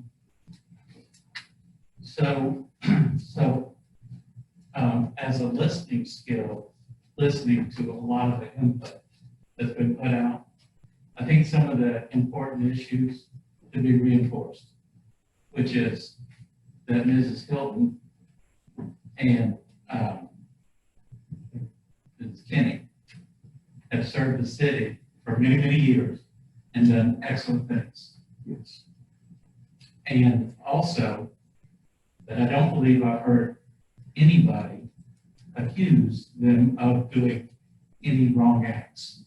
So, as a listening skill, listening to a lot of the input that's been put out, I think some of the important issues to be reinforced, which is that Mrs. Hilton and Mrs. Kenny have served the city for many, many years and done excellent things. Yes. And also that I don't believe I've heard anybody accuse them of doing any wrong acts,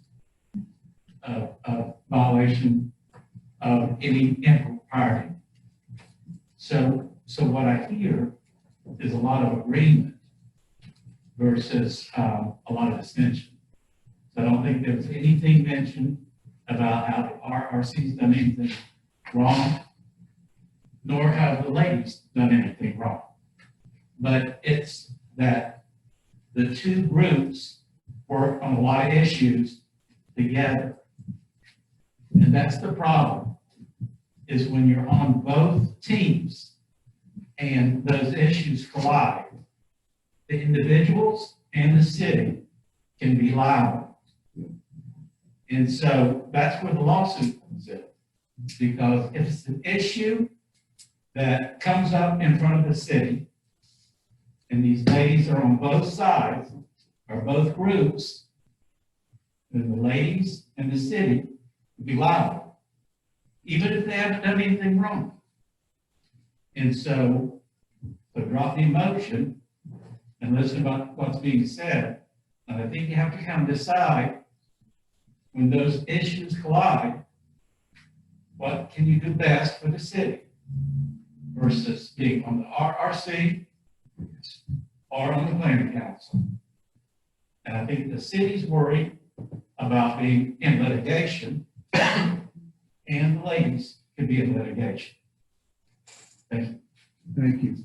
of violation of any impropriety. So what I hear is a lot of agreement versus a lot of dissension. So I don't think there was anything mentioned about how the RRC's done anything wrong, nor have the ladies done anything wrong. But it's that the two groups work on a lot of issues together. And that's the problem, is when you're on both teams and those issues collide, the individuals and the city can be liable. And so that's where the lawsuit comes in. Because if it's an issue that comes up in front of the city, and these ladies are on both sides, or both groups, then the ladies and the city would be liable, even if they haven't done anything wrong. And so, drop the emotion and listen about what's being said. And I think you have to kind of decide when those issues collide, what can you do best for the city versus being on the RRC or on the planning council. And I think the city's worried about being in litigation, and the ladies could be in litigation. Thank you. Thank you.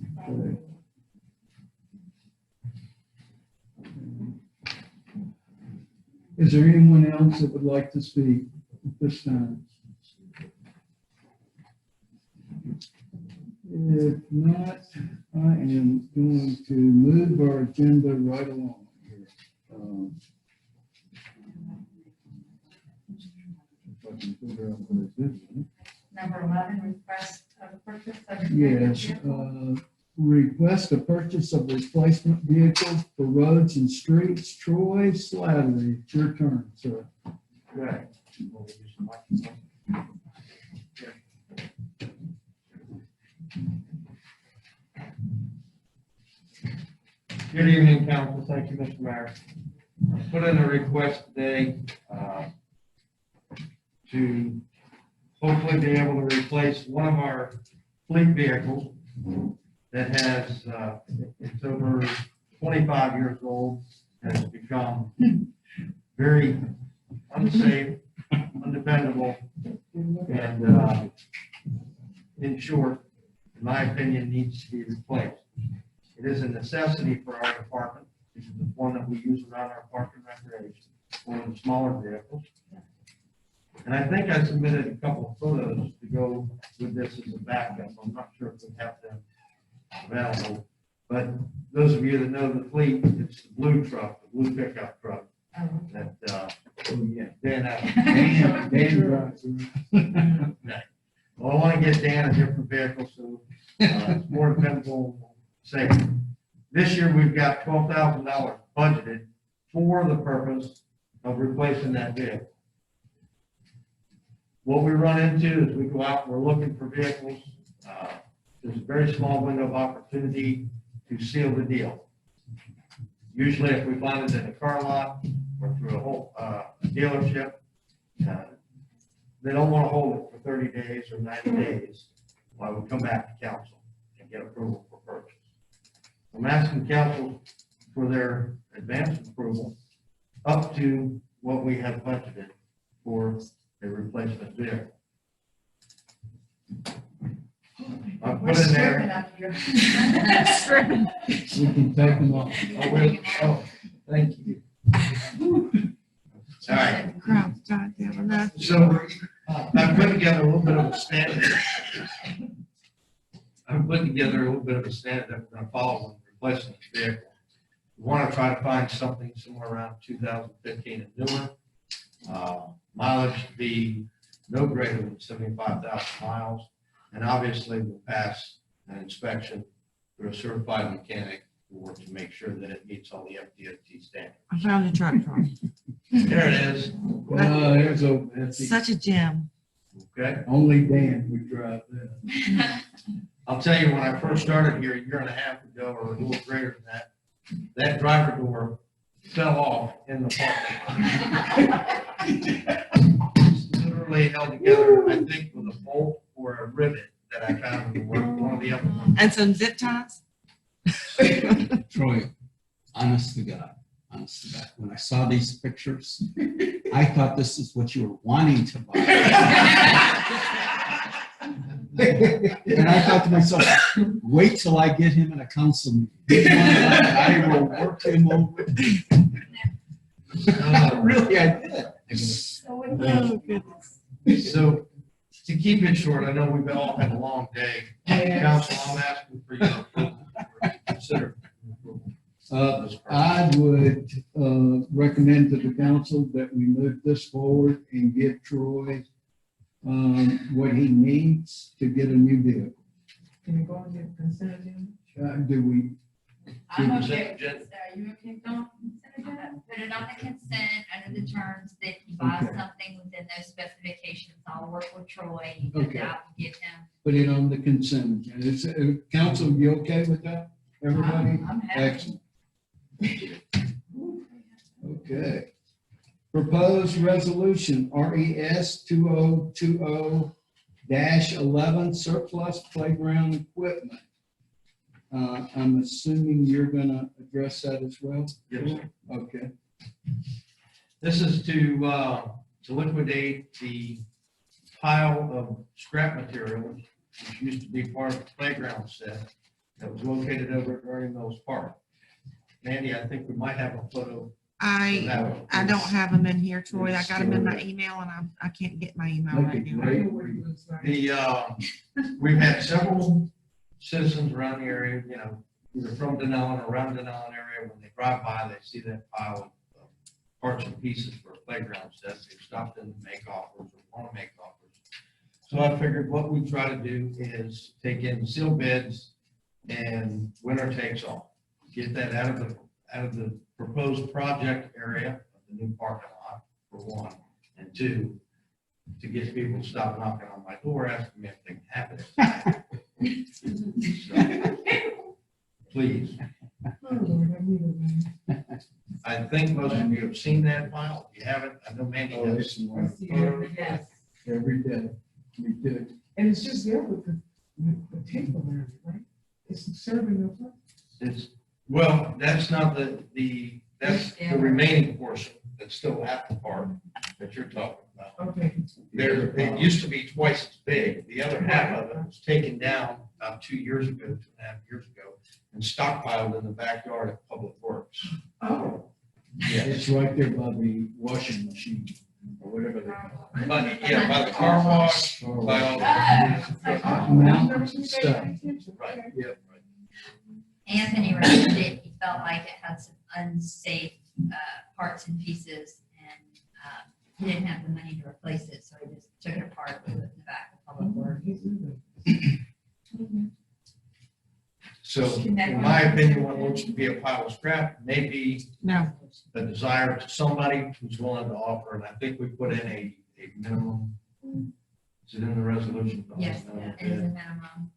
Is there anyone else that would like to speak at this time? If not, I am going to move our agenda right along here. If I can figure out what it is. Number 11, request of purchase of. Yes, request a purchase of replacement vehicles for roads and streets. Troy Slattery, it's your turn, sir. Right. Good evening, council. Thank you, Mr. Mayor. I put in a request today to hopefully be able to replace one of our fleet vehicles that has, it's over 25 years old, and has become very unsafe, undependable, and in short, in my opinion, needs to be replaced. It is a necessity for our department. This is the one that we use around our park and recreation, one of the smaller vehicles. And I think I submitted a couple of photos to go with this as a backup. I'm not sure if we have them available, but those of you that know the fleet, it's the blue truck, the blue pickup truck that, Dan drives. Well, I want to get Dan a different vehicle, so it's more dependable, safe. This year, we've got $12,000 budgeted for the purpose of replacing that vehicle. What we run into is we go out, we're looking for vehicles. There's a very small window of opportunity to seal the deal. Usually if we find it in a car lot or through a whole dealership, they don't want to hold it for 30 days or 90 days while we come back to council and get approval for purchase. I'm asking council for their advance approval up to what we have budgeted for a replacement vehicle. I put in there. We can take them off. Oh, thank you. All right. Crowd's goddamn enough. So I put together a little bit of a standard. I'm putting together a little bit of a standard that we're going to follow when replacing this vehicle. We want to try to find something somewhere around 2015 and newer. Mileage to be no greater than 75,000 miles. And obviously we'll pass an inspection through a certified mechanic to make sure that it meets all the FDOT standards. I found the truck. There it is. There's a. Such a gem. Okay. Only Dan would drive that. I'll tell you, when I first started here a year and a half ago, or a little greater than that, that driver door fell off in the parking lot. Literally held together, I think, with a bolt or a rivet that I found in one of the other ones. And some zip ties. Troy, honest to God, when I saw these pictures, I thought this is what you were wanting to buy. And I thought to myself, wait till I get him in a council meeting. I will work him over. Really, I did. Oh, goodness. So to keep it short, I know we've all had a long day. Council, I'm asking for your approval. Consider approval. I would recommend to the council that we move this forward and give Troy what he needs to get a new vehicle. Can it go on the consent agenda? Do we, I'm okay with this. Are you okay, Dawn? Put it on the consent under the terms that he buys Okay. something within those specifications. I'll work with Troy. He goes Okay. out and give him. put it on the consent agenda? Is, council, you okay with that? Everybody? I'm happy. Excellent. Okay. Proposed resolution, RES 2020-11 surplus playground equipment. I'm assuming you're gonna address that as well? Yes, sir. Okay. This is to liquidate the pile of scrap material, which used to be part of the playground set that was located over at Murray Mills Park. Mandy, I think we might have a photo. I don't have them in here, Troy. I got them in my email and I can't get my email Okay, right now. I know what it looks like. We've had several citizens around the area, you know, either from Dunnellon or around Dunnellon area, when they drive by, they see that pile of parts and pieces for a playground set. They've stopped in to make offers or want to make offers. So I figured what we try to do is take in sealed bids and winner takes all. Get that out of the proposed project area of the new parking lot, for one, and two, to get people to stop knocking on my door asking me if they can have it. So, please. Oh, Lord, I need it, man. I think most of you have seen that file. If you haven't, I know Mandy Oh, has. it's I one see it. Yes. every day. We do. And it's just there with the tape around it, right? It's serving no purpose. It's, well, that's not that's the remaining portion that's still at the park that you're talking about. Okay. It used to be twice as big. The other half of it was taken down about 2 years ago, 2.5 years ago, and stockpiled in the backyard at Public Works. Oh. It's right there by the washing machine or whatever they call it. By the car wash, by all the. Mountain stuff. Right, yep. Anthony recommended, he felt like it had some unsafe parts and pieces, and he didn't have the money to replace it, so he just took it apart, put it in the back of Public Works. So in my opinion, what looks to be a pile of scrap may be No, a desire to somebody who's willing to offer, and I think we put in a minimum. Is it in the resolution? Yes, it is a minimum,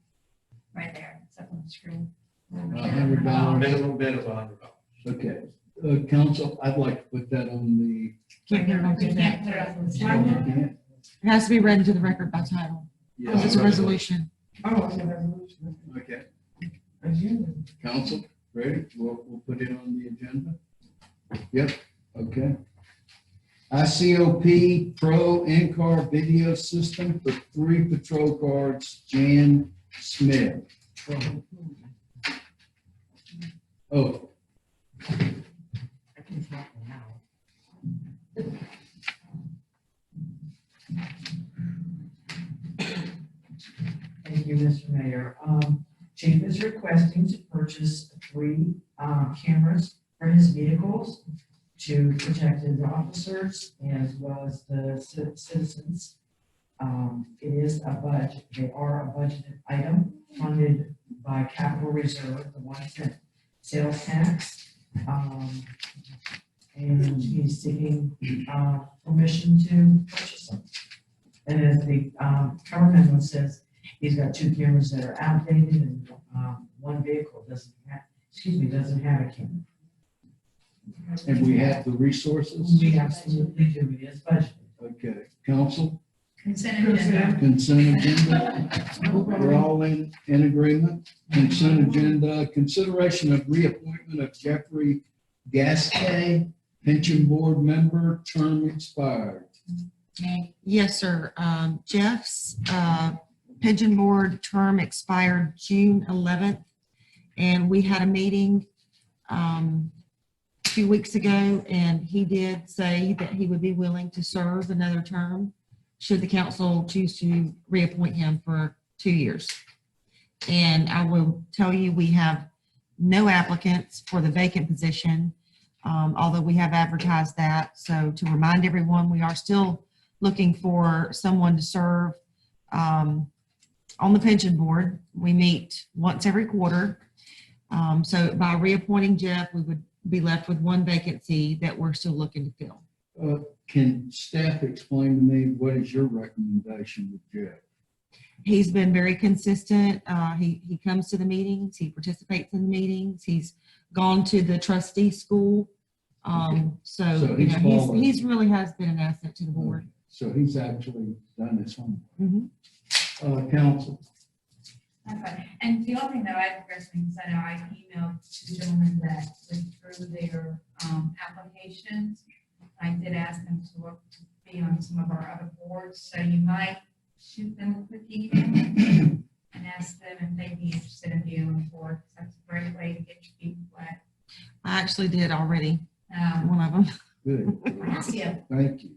right there, it's up on the screen. $100. Minimum bid of $100. Okay, council, I'd like to put that on the. can't get it on You can't consent. put it on the It has to be read into the record by title. Yes. It's a resolution. Oh, it's a resolution. Okay, Agenda. council, ready? We'll put it on the agenda. Yep, okay. ICOP Pro in-car video system for 3 patrol cars, Jan Smith. Oh, Thank you, Mr. Mayor. Chief is requesting to purchase 3 cameras for his vehicles to protect his officers as well as the citizens. It is a budget, they are a budgeted item funded by capital reserve, the 1 cent sales tax. And he's seeking permission to purchase them. And as the cover memo says, he's got 2 cameras that are outdated and 1 vehicle doesn't have a camera. and we have the resources? We absolutely do, it is budgeted. Okay, council, Consent agenda. consent agenda. We're all in agreement. Consent agenda, consideration of reappointment of Jeffrey Gasquet, pension board member, term expired. Yes, sir. Jeff's pension board term expired June 11th. And we had a meeting 2 weeks ago, and he did say that he would be willing to serve another term should the council choose to reappoint him for 2 years. And I will tell you, we have no applicants for the vacant position, although we have advertised that. So to remind everyone, we are still looking for someone to serve on the pension board. We meet once every quarter. So by reappointing Jeff, we would be left with one vacancy that we're still looking to fill. Can staff explain to me what is your recommendation with Jeff? He's been very consistent. He comes to the meetings, he participates in the meetings, he's gone to the trustee school. So you know, he's really has been an asset to the board. So he's actually done his homework. Mhm. Council. Okay, and the only thing that I personally said, I emailed two gentlemen that withdrew their applications. I did ask them to look to be on some of our other boards, so you might shoot them a quick email and ask them if they'd be interested in being on the board. That's a great way to get your feet wet. I actually did already, one of them. Good. Gracias. Thank you.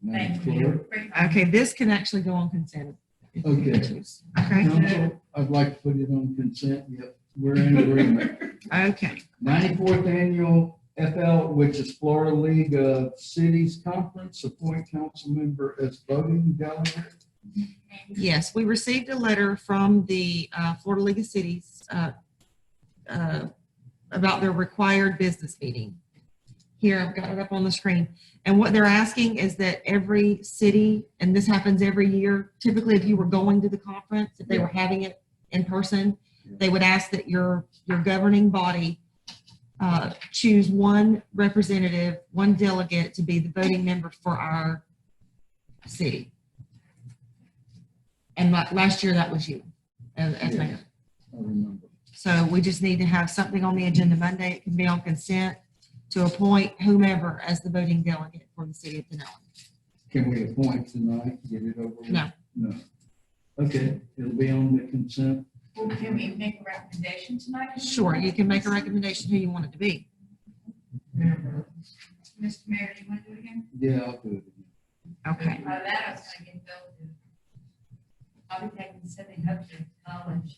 Thank you. Great. Okay, this can actually go on consent. if you Okay. choose. Okay, Council, I'd like to put it on consent. Yep, we're in agreement. okay. 94th Annual FL, which is Florida League of Cities Conference, appoint council member as voting delegate. Yes, we received a letter from the Florida League of Cities about their required business meeting. Here, I've got it up on the screen. And what they're asking is that every city, and this happens every year, typically if you were going to the conference, if they were having it in person, they would ask that your governing body choose one representative, one delegate to be the voting member for our city. And last year, that was you as mayor. I remember. So we just need to have something on the agenda Monday. It can be on consent to appoint whomever as the voting delegate for the city of Dunnellon. Can we appoint tonight, get it over with? No. No. Okay, it'll be on the consent. Well, can we make a recommendation tonight? Sure, you can make a recommendation who you want it to be. Mr. Mayor, do you want to do it again? Yeah, I'll do it. Okay. That I was gonna get Bill to. I'll be taking Sydney Hook to college.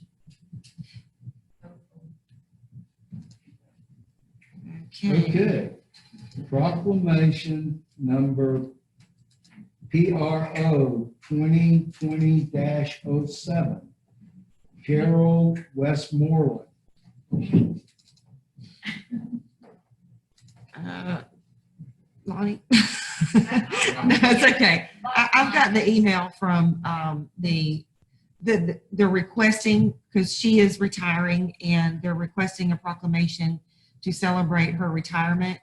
Okay. Proclamation number PRO 2020-07. Carol Westmoreland. Lonnie? No, it's okay. I've got the email from they're requesting, because she is retiring, and they're requesting a proclamation to celebrate her retirement.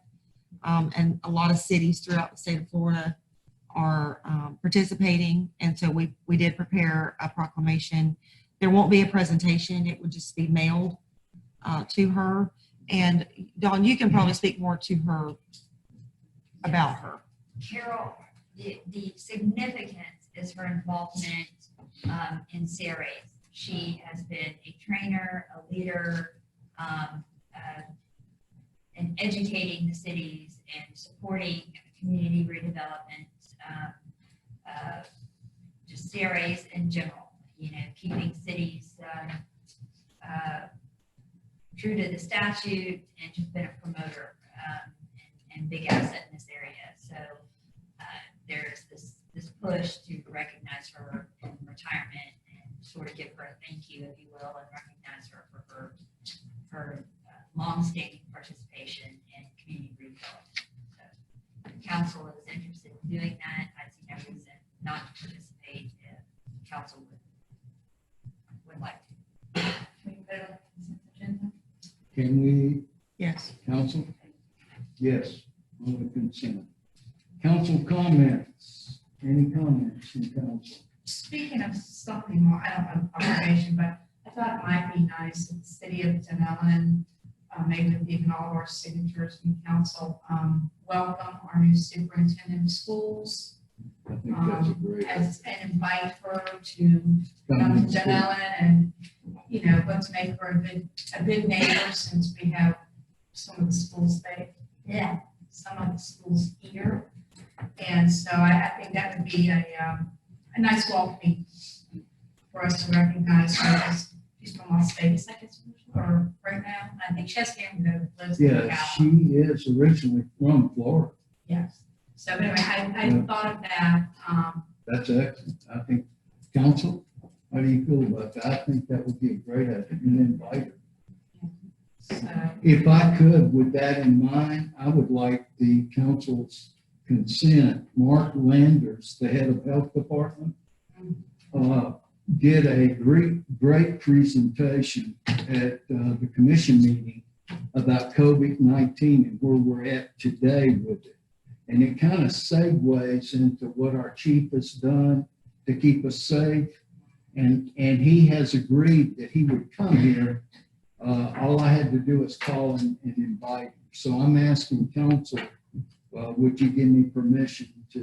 And a lot of cities throughout the state of Florida are participating. And so we did prepare a proclamation. There won't be a presentation. It would just be mailed to her. And Dawn, you can probably speak more to her about her. Carol, the significance is her involvement in CRAs. She has been a trainer, a leader, in educating the cities and supporting community redevelopment, just CRAs in general, you know, keeping cities true to the statute, and just been a promoter and big asset in this area. So there's this push to recognize her in retirement and sort of give her a thank you, if you will, and recognize her for her longstanding participation in community redevelopment. So the council is interested in doing that. I see no reason not to participate if the council would like to. Can we put it on the consent agenda? Can we? Yes. Council? Yes, on the consent. Council comments? Any comments from council? Speaking of something more, I don't have observation, but I thought it might be nice if the city of Dunnellon, maybe with even all of our signatures from council, welcome our new superintendent of schools. I think that's a great. And invite her to come to Dunnellon, and, you know, let's make her a good neighbor, since we have some of the schools there. Yeah, some of the schools here. And so I think that would be a nice welcoming for us to recognize her as she's from Las Vegas, I guess. or right now? I think she has family that lives in Yeah, Cal. she is originally from Florida. Yes. So anyway, I thought of that, That's excellent. I think, council, how do you feel about that? I think that would be a great idea. And invite her. so. If I could, with that in mind, I would like the council's consent. Mark Landers, the head of health department, did a great presentation at the commission meeting about COVID-19 and where we're at today with it. And it kind of segues into what our chief has done to keep us safe. And he has agreed that he would come here. All I had to do is call and invite him. So I'm asking council, would you give me permission to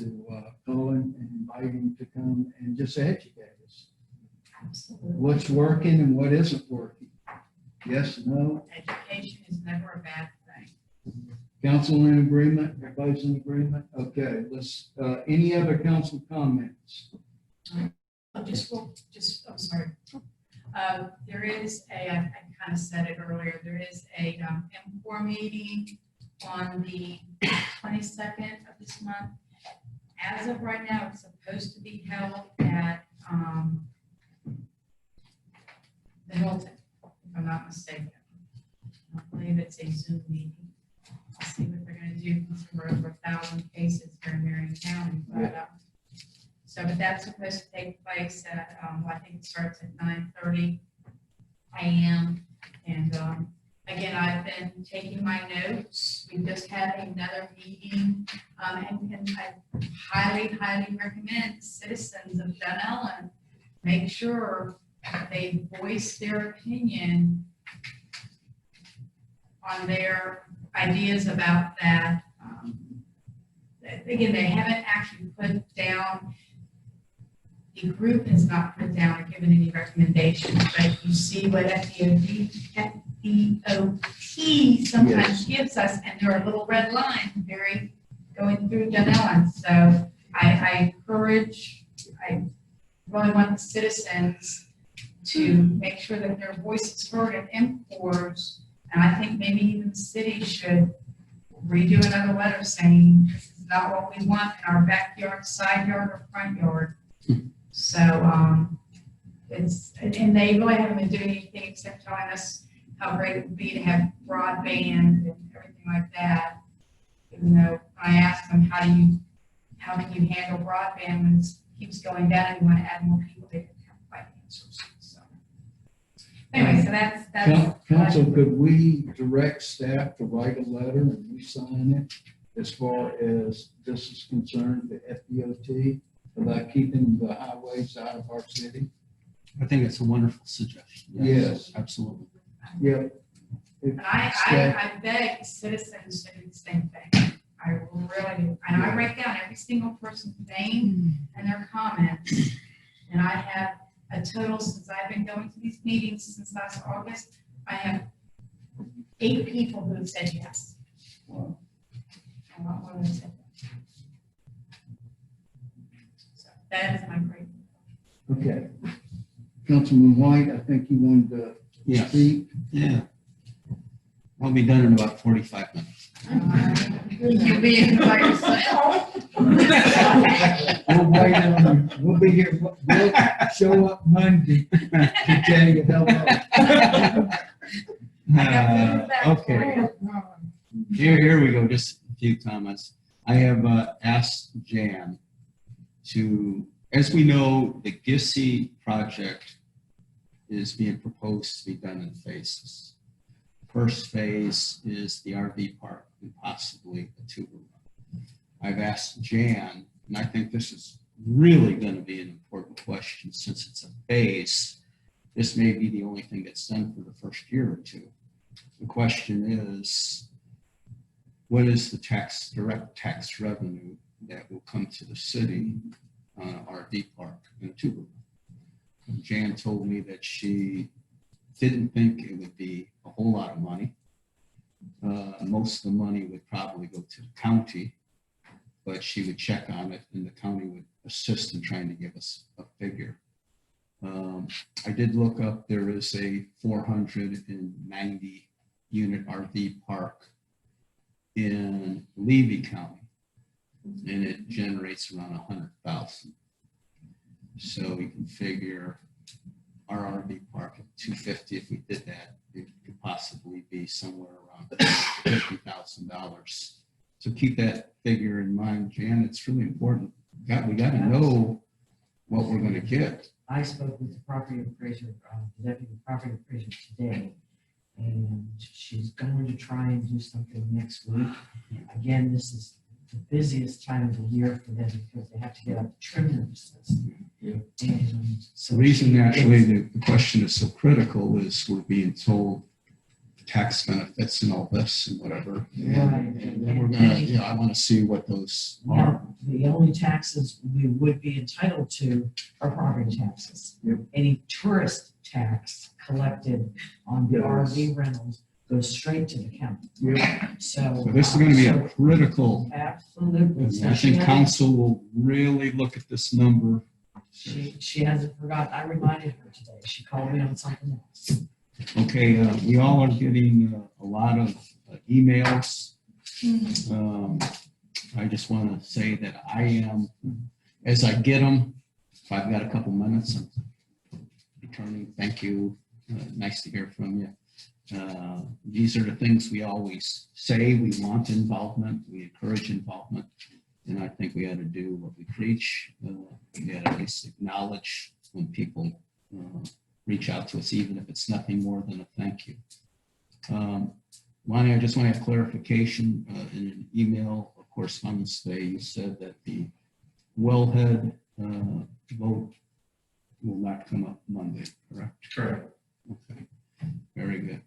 call him and invite him to come and just educate us? Absolutely. What's working and what isn't working? Yes, no? Education is never a bad thing. Council in agreement? Everybody's in agreement? Okay, let's, any other council comments? I'm sorry. There is I kind of said it earlier, there is a M4 meeting on the 22nd of this month. As of right now, it's supposed to be held at the Hilton, if I'm not mistaken. I believe it's a Zoom meeting. I'll see what they're gonna do, because there were over 1,000 cases here in Marion County. But that's supposed to take place at, I think it starts at 9:30 a.m. And again, I've been taking my notes. We just had another meeting, and I highly recommend citizens of Dunnellon make sure they voice their opinion on their ideas about that. Again, they haven't actually put down, the group has not put down or given any recommendations, but you see what FDOT sometimes gives us, and there are little red lines going through Dunnellon. So I really want the citizens to make sure that their voice is heard at M4s. And I think maybe even the city should redo another letter saying this is not what we want in our backyard, side yard, or front yard. So and they really haven't been doing anything except telling us how great it would be to have broadband and everything like that. Even though I asked them, how can you handle broadband when it keeps going down and you want to add more people, they didn't have quite answers. So anyway, so that's Council, could we direct staff to write a letter and we sign it as far as this is concerned, the FDOT, about keeping the highways out of our city? I think it's a wonderful suggestion. Yes. Absolutely. Yeah. And I beg citizens to do the same thing. I really do. And I write down every single person's name and their comments. And I have a total, since I've been going to these meetings since last August, I have 8 people who have said yes. Wow. And not one has said no. So that is my great. Okay. Councilman White, I think you wanted to speak. Yeah. I'll be done in about 45 minutes. You'll be in by yourself. We'll wait on you. We'll be here. We'll show up Monday to tell you hello. Okay. Here we go. Just a few comments. I have asked Jan to, as we know, the GISI project is being proposed to be done in phases. First phase is the RV park and possibly a tuber run. I've asked Jan, and I think this is really going to be an important question since it's a phase. This may be the only thing that's done for the first year or two. The question is, what is the direct tax revenue that will come to the city on an RV park and a tuber run? Jan told me that she didn't think it would be a whole lot of money. Most of the money would probably go to the county, but she would check on it and the county would assist in trying to give us a figure. I did look up, there is a 490 unit RV park in Levy County, and it generates around 100,000. So you can figure our RV park at 250, if we did that, it could possibly be somewhere around $50,000. So keep that figure in mind, Jan. It's really important. We got to know what we're going to get. I spoke with the property appraiser, the deputy property appraiser today, and she's going to try and do something next week. Again, this is the busiest time of the year for them because they have to get up the trim system. And so The reason actually the question is so critical is we're being told tax benefits and all this and whatever. And then we're gonna, I want to see what those are. Now, the only taxes we would be entitled to are property taxes. Any tourist tax collected on the RV rentals goes straight to the county. So this is going to be a critical. Absolutely. And I think council will really look at this number. She hasn't forgotten. I reminded her today. She called me on something else. Okay, we all are getting a lot of emails. I just want to say that I am, as I get them, if I've got a couple minutes, I'm returning. Thank you. Nice to hear from you. These are the things we always say. We want involvement. We encourage involvement. And I think we ought to do what we preach. We ought to at least acknowledge when people reach out to us, even if it's nothing more than a thank you. Lonnie, I just want to have clarification in an email or correspondence today. You said that the wellhead vote will not come up Monday, correct? Correct. Okay, very good.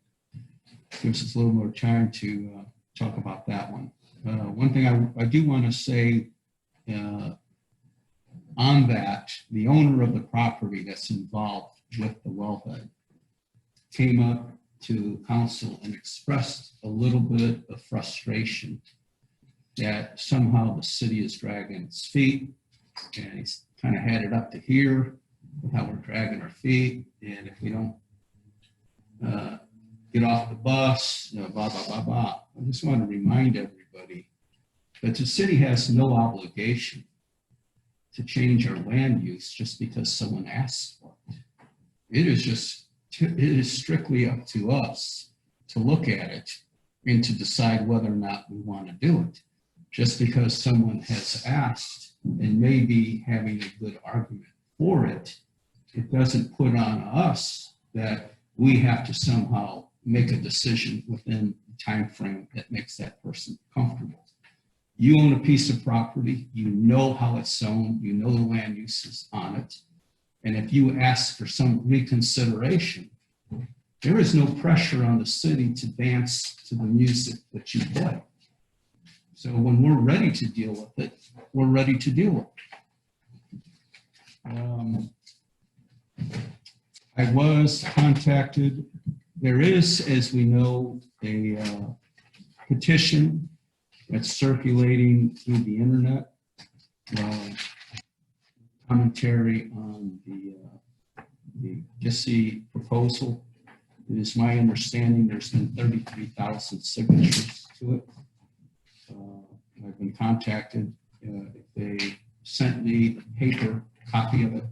Gives us a little more time to talk about that one. One thing I do want to say on that, the owner of the property that's involved with the wellhead came up to council and expressed a little bit of frustration that somehow the city is dragging its feet, and he's kind of had it up to here with how we're dragging our feet, and if we don't get off the bus, blah, blah, blah, blah. I just want to remind everybody that the city has no obligation to change our land use just because someone asks for it. It is strictly up to us to look at it and to decide whether or not we want to do it. Just because someone has asked and may be having a good argument for it, it doesn't put on us that we have to somehow make a decision within the time frame that makes that person comfortable. You own a piece of property, you know how it's zoned, you know the land uses on it. And if you ask for some reconsideration, there is no pressure on the city to dance to the music that you play. So when we're ready to deal with it, we're ready to deal with it. I was contacted. There is, as we know, a petition that's circulating through the internet. Commentary on the GISI proposal. It is my understanding there's been 33,000 signatures to it. I've been contacted if they sent me a paper copy of it,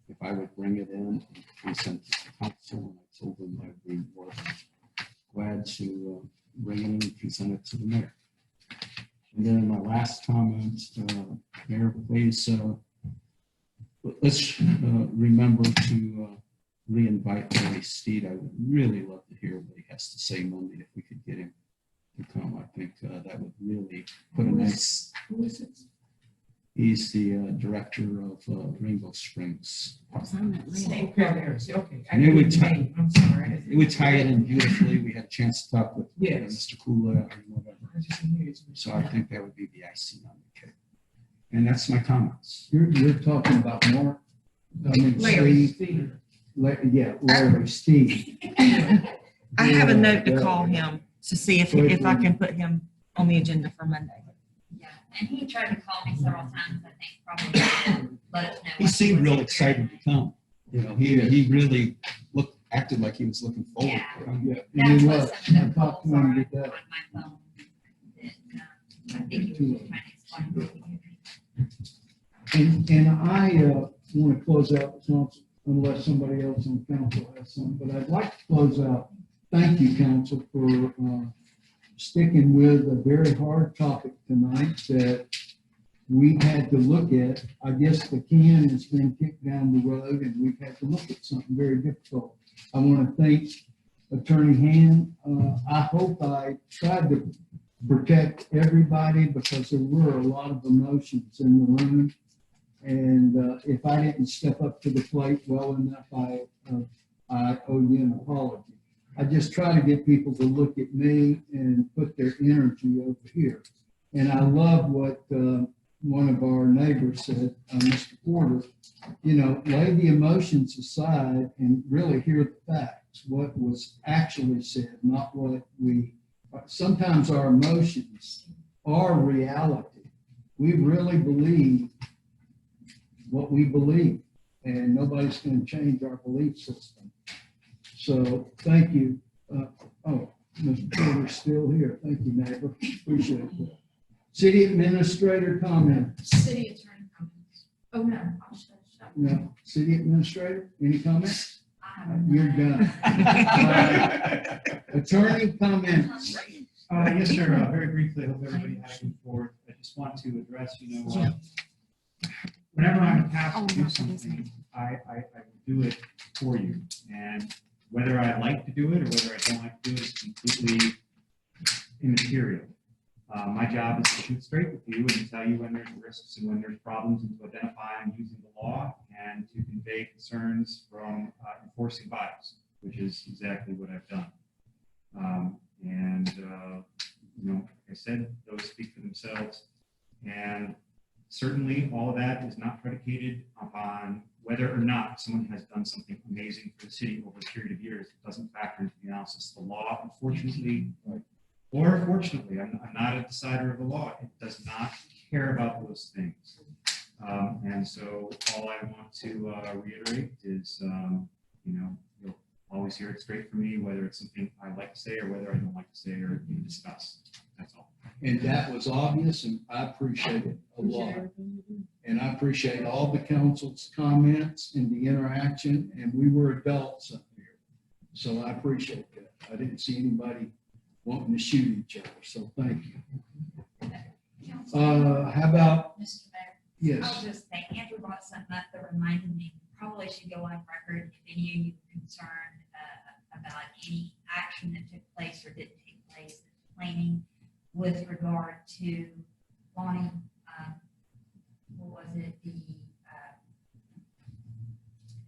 if I would bring it in and present it to the council. And I told them I'd be more glad to bring it in and present it to the mayor. And then my last comment, Mayor, please, let's remember to re-invite Larry Steed. I would really love to hear what he has to say Monday if we could get him to come. I think that would really put a nice. Who is it? He's the director of Rainbow Springs. Okay. And it would I'm sorry. it would tie it in beautifully. We had a chance to talk with Mr. Kula or whatever. So I think that would be the icing on the cake. And that's my comments. You're talking about Mark? Larry. Steve. Larry Steve. I have a note to call him to see if I can put him on the agenda for Monday. Yeah, and he tried to call me several times, I think, probably to let us know. He seemed real excited to come. You know, he really acted like he was looking forward to it. Yeah, That's and he what was. some I of the talked to goals him are today. on my phone. And, I think he was just trying to explain what he did. And I want to close out the council unless somebody else on council has something, but I'd like to close out. Thank you, council, for sticking with a very hard topic tonight that we had to look at. I guess the can has been kicked down the road and we've had to look at something very difficult. I want to thank Attorney Hand. I hope I tried to protect everybody because there were a lot of emotions in the room. And if I didn't step up to the plate well enough, I owe you an apology. I just try to get people to look at me and put their energy over here. And I love what one of our neighbors said, Mr. Porter, you know, lay the emotions aside and really hear the facts, what was actually said, not what sometimes our emotions are reality. We really believe what we believe, and nobody's going to change our belief system. So thank you. Mr. Porter's still here. Thank you, neighbor. Appreciate that. City administrator comments. City attorney comments. Oh, no. I'll shut up. No. City administrator, any comments? You're done. Attorney comments. Yes, sir. Very briefly, I hope everybody had a good board. I just want to address, whenever I'm tasked to do something, I do it for you. And whether I like to do it or whether I don't like to do it is completely immaterial. My job is to shoot straight with you and to tell you when there's risks and when there's problems and to identify them using the law and to convey concerns from enforcing bodies, which is exactly what I've done. Like I said, those speak for themselves. And certainly all of that is not predicated upon whether or not someone has done something amazing for the city over a period of years. It doesn't factor into the analysis. The law, unfortunately, or fortunately, I'm not a decider of the law. It does not care about those things. And so all I want to reiterate is, you'll always hear it straight from me, whether it's something I like to say or whether I don't like to say or even discuss. That's all. And that was obvious, and I appreciate it a lot. And I appreciate all the council's comments and the interaction, and we were adults up here. So I appreciate that. I didn't see anybody wanting to shoot each other, so thank you. How about? Mr. Mayor? Yes. I'll just say, Andrew brought something up that reminded me, probably should go on record if any of you are concerned about any action that took place or didn't take place, planning with regard to Lonnie, what was it, the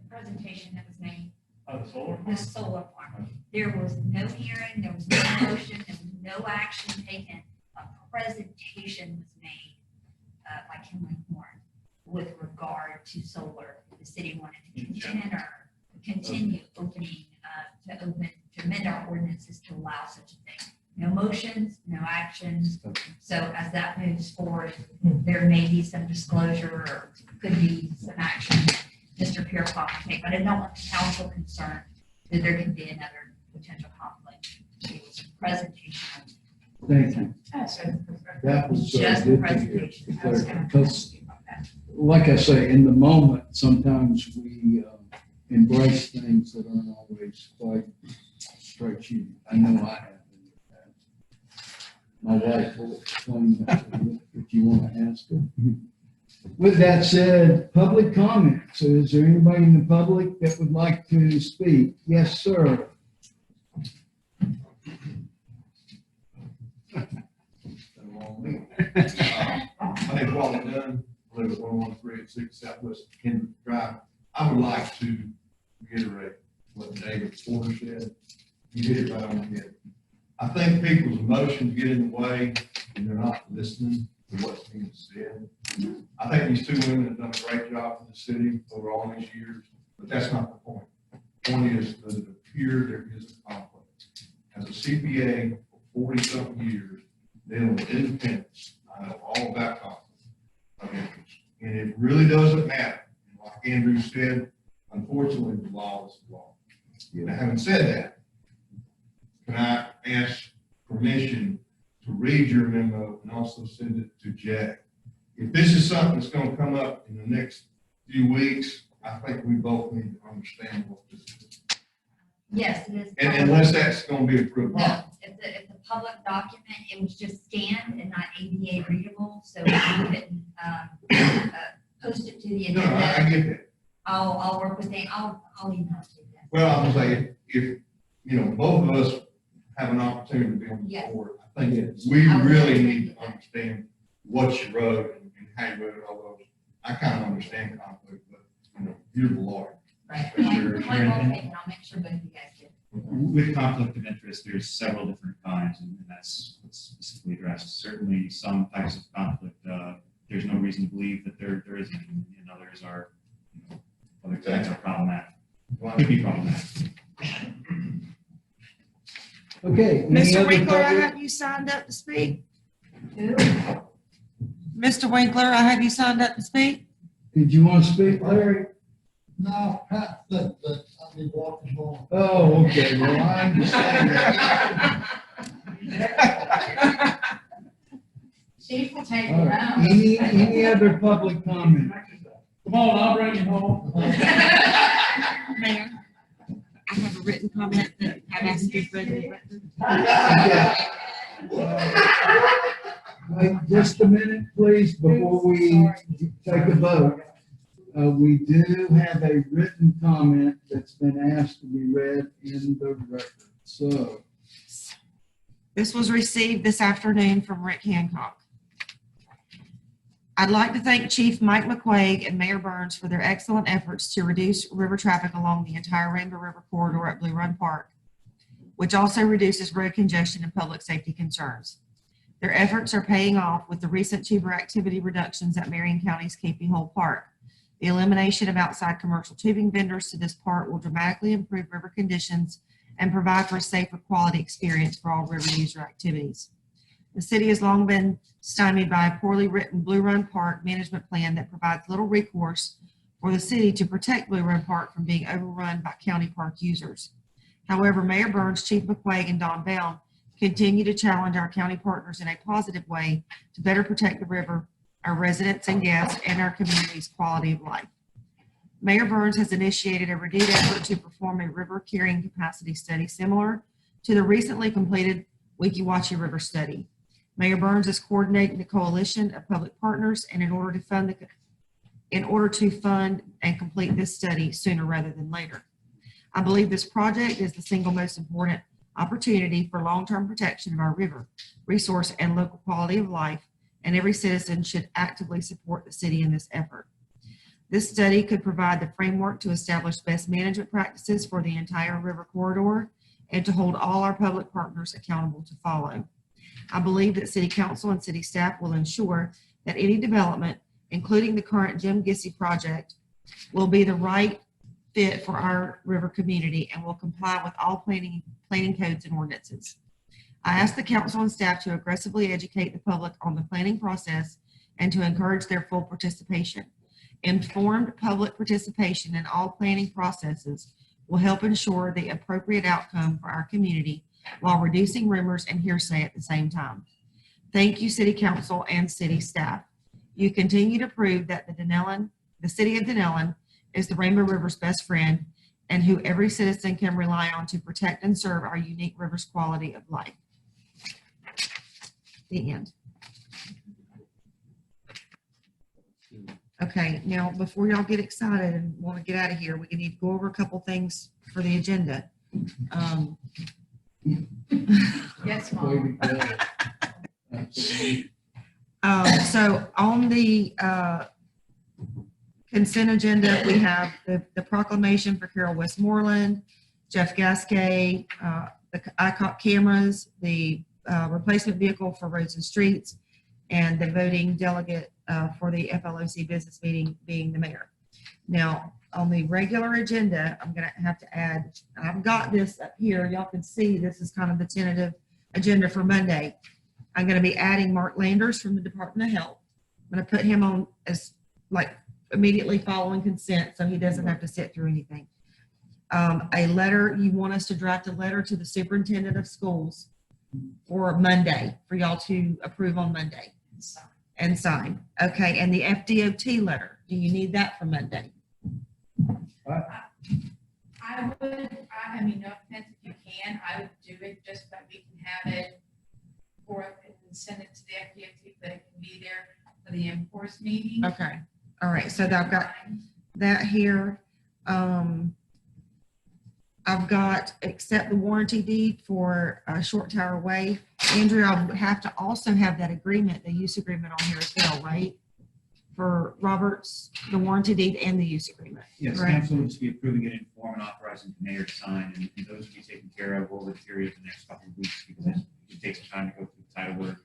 presentation that was made? Oh, the solar? The solar farm. There was no hearing, there was no motion, there was no action taken. A presentation was made by Kinley Horn with regard to solar. The city wanted to continue opening, to amend our ordinances to allow such a thing. No motions, no actions. So as that moves forward, there may be some disclosure or could be some action Mr. Pierpont can take, but I don't want the council concerned that there could be another potential conflict. It was a presentation. Thank you. That was Just good a to hear. presentation. Because, like I say, in the moment, sometimes we embrace things that aren't always quite straight shooting. I know I have. My wife will explain that if you want to ask her. With that said, public comments. So is there anybody in the public that would like to speak? Yes, sir. My name's Wally Dunn, live at 11386 Southwest Kendrick Drive. I would like to reiterate what David Porter said. You hit it right on the head. I think people's emotions get in the way and they're not listening to what's being said. I think these two women have done a great job for the city over all these years, but that's not the point. The point is that it appears there is a conflict. As a CPA for 40-something years, dealing with independence, I know all about conflict of interest. And it really doesn't matter. And like Andrew said, Unfortunately, the law is the law. Now, having said that, can I ask permission to read your memo and also send it to Jack? If this is something that's gonna come up in the next few weeks, I think we both need to understand what this is. Yes, it is. And unless that's gonna be approved. No, it's a public document. It was just scanned and not ADA readable, so we couldn't, post it to the No, agenda. I get that. I'll work with them. I'll email it to them. Well, I'm saying, if, you know, both of us have an opportunity to be on the Yes. board, I think we really need to understand what you wrote and how you wrote all those. I kind of understand conflict, but, you know, you're the lawyer. Right. For sure. I'll make sure both of you guys get it. With conflict of interest, there's several different kinds, and that's what's specifically addressed. Certainly, some types of conflict, there's no reason to believe that there isn't, and others are, you know, other kinds are problematic. Could be problematic. Okay. any Mr. other Winkler, I public- have you signed up to speak. Who? Mr. Winkler, I have you signed up to speak. Did you want to speak, Larry? No, Pat said that I'll be walking home. Oh, okay, well, I understand that. Chief will take All you right. around. Any other public comment? Come on, I'll bring you home. Mayor, I have a written comment that I've asked you for the record. Wait just a minute, please, before we take a vote. We do have a written comment that's been asked to be read in the record. So, This was received this afternoon from Rick Hancock. I'd like to thank Chief Mike McQuaig and Mayor Burns for their excellent efforts to reduce river traffic along the entire Rainbow River corridor at Blue Run Park, which also reduces road congestion and public safety concerns. Their efforts are paying off with the recent tuber activity reductions at Marion County's Capey Hole Park. The elimination of outside commercial tubing vendors to this park will dramatically improve river conditions and provide for a safer quality experience for all river user activities. The city has long been stymied by a poorly written Blue Run Park management plan that provides little recourse for the city to protect Blue Run Park from being overrun by county park users. However, Mayor Burns, Chief McQuaig, and Don Bell continue to challenge our county partners in a positive way to better protect the river, our residents and guests, and our community's quality of life. Mayor Burns has initiated a renewed effort to perform a river carrying capacity study similar to the recently completed Weeki Wachee River study. Mayor Burns is coordinating the coalition of public partners and in order to fund and complete this study sooner rather than later. I believe this project is the single most important opportunity for long-term protection of our river resource and local quality of life, and every citizen should actively support the city in this effort. This study could provide the framework to establish best management practices for the entire river corridor and to hold all our public partners accountable to follow. I believe that City Council and City staff will ensure that any development, including the current Jim Gissy project, will be the right fit for our river community and will comply with all planning codes and ordinances. I ask the council and staff to aggressively educate the public on the planning process and to encourage their full participation. Informed public participation in all planning processes will help ensure the appropriate outcome for our community while reducing rumors and hearsay at the same time. Thank you, City Council and City staff. You continue to prove that the City of Dunnellon is the Rainbow River's best friend and who every citizen can rely on to protect and serve our unique river's quality of life. The end. Okay, now before y'all get excited and want to get out of here, we need to go over a couple things for the agenda. Yes, Mom. So on the consent agenda, we have the proclamation for Carol Westmoreland, Jeff Gasquet, the ICOP cameras, the replacement vehicle for roads and streets, and the voting delegate for the FLOC business meeting being the mayor. Now, on the regular agenda, I'm gonna have to add, I've got this up here, y'all can see this is kind of the tentative agenda for Monday. I'm gonna be adding Mark Landers from the Department of Health. I'm gonna put him on as like immediately following consent, so he doesn't have to sit through anything. A letter, you want us to draft a letter to the superintendent of schools for Monday, for y'all to approve on Monday and sign. Okay, and the FDOT letter, do you need that for Monday? I would, I mean, no offense, if you can, I would do it just that we can have it for, and send it to the FDOT, that it can be there for the enforced meeting. Okay, all right, so I've got that here. I've got accept the warranty deed for Short Tower Way. Andrew, I'll have to also have that agreement, the use agreement on here as well, right? For Roberts, the warranty deed and the use agreement. Yes, right? council will just be approving it in form and authorizing the mayor to sign, and those will be taken care of over the period of the next couple of weeks, because it takes some time to go through the title work.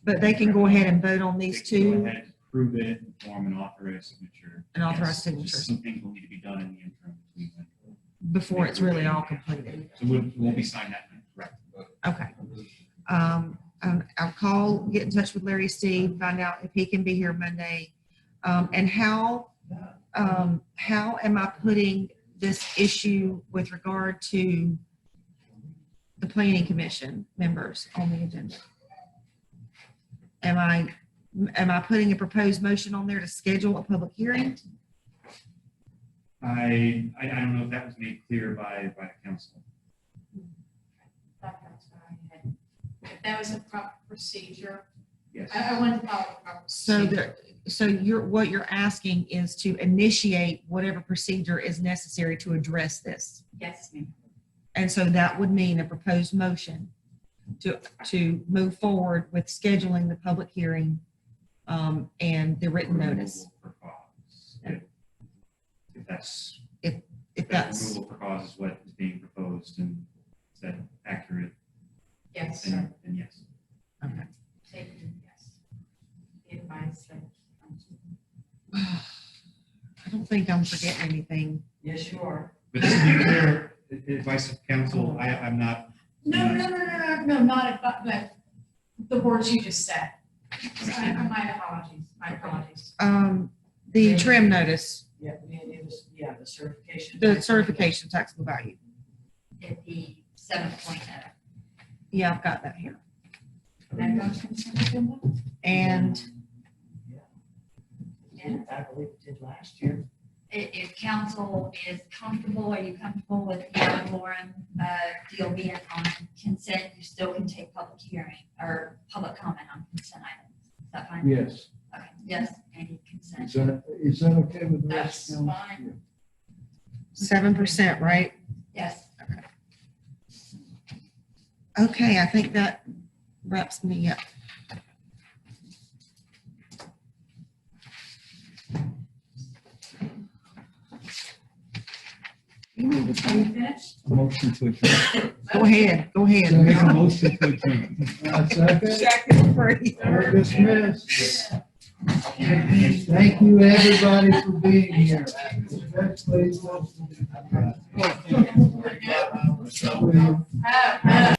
But they can go ahead and vote on these They can go two ahead and approve it in form and authorize signature. and authorize Yes, just signatures some things will need to be done in the interim between then. before it's really all completed. So it won't be signed that night, correct? Okay. I'll call, get in touch with Larry Steve, find out if he can be here Monday. And how am I putting this issue with regard to the planning commission members on the agenda? Am I putting a proposed motion on there to schedule a public hearing? I don't know if that was made clear by the council. That's what I had. If that was a proper procedure, Yes. I wanted to follow the proper So procedure. what you're asking is to initiate whatever procedure is necessary to address this. Yes, ma'am. And so that would mean a proposed motion to move forward with scheduling the public hearing and the written notice. Removal for cause. If that's. If that's, Removal for cause is what is being proposed, and is that accurate? Yes, Then sir. then yes. okay. Take it, yes. The advice of council. I don't think I'm forgetting anything. Yes, you are. But just to be clear, the advice of council, I'm not. No, not about, but the words you just said. My apologies. The trim notice, Yeah, it was, yeah, the certification. the certification taxable value. At the 7.0. Yeah, I've got that here. That goes to consent agenda? And I believe it did last year. If council is comfortable, are you comfortable with the Lauren deal being on consent? You still can take public hearing or public comment on consent items. Is that fine? Yes. Okay, yes, any consent. Is that okay with the rest That's of the fine. 7%, right? Yes. Okay, I think that wraps me up. You need to Are you say- finished? A motion to adjourn. Go ahead, go ahead. Make a motion to adjourn. Second, Second, Freddie. we're dismissed. Thank you, everybody, for being here. Especially- Oh,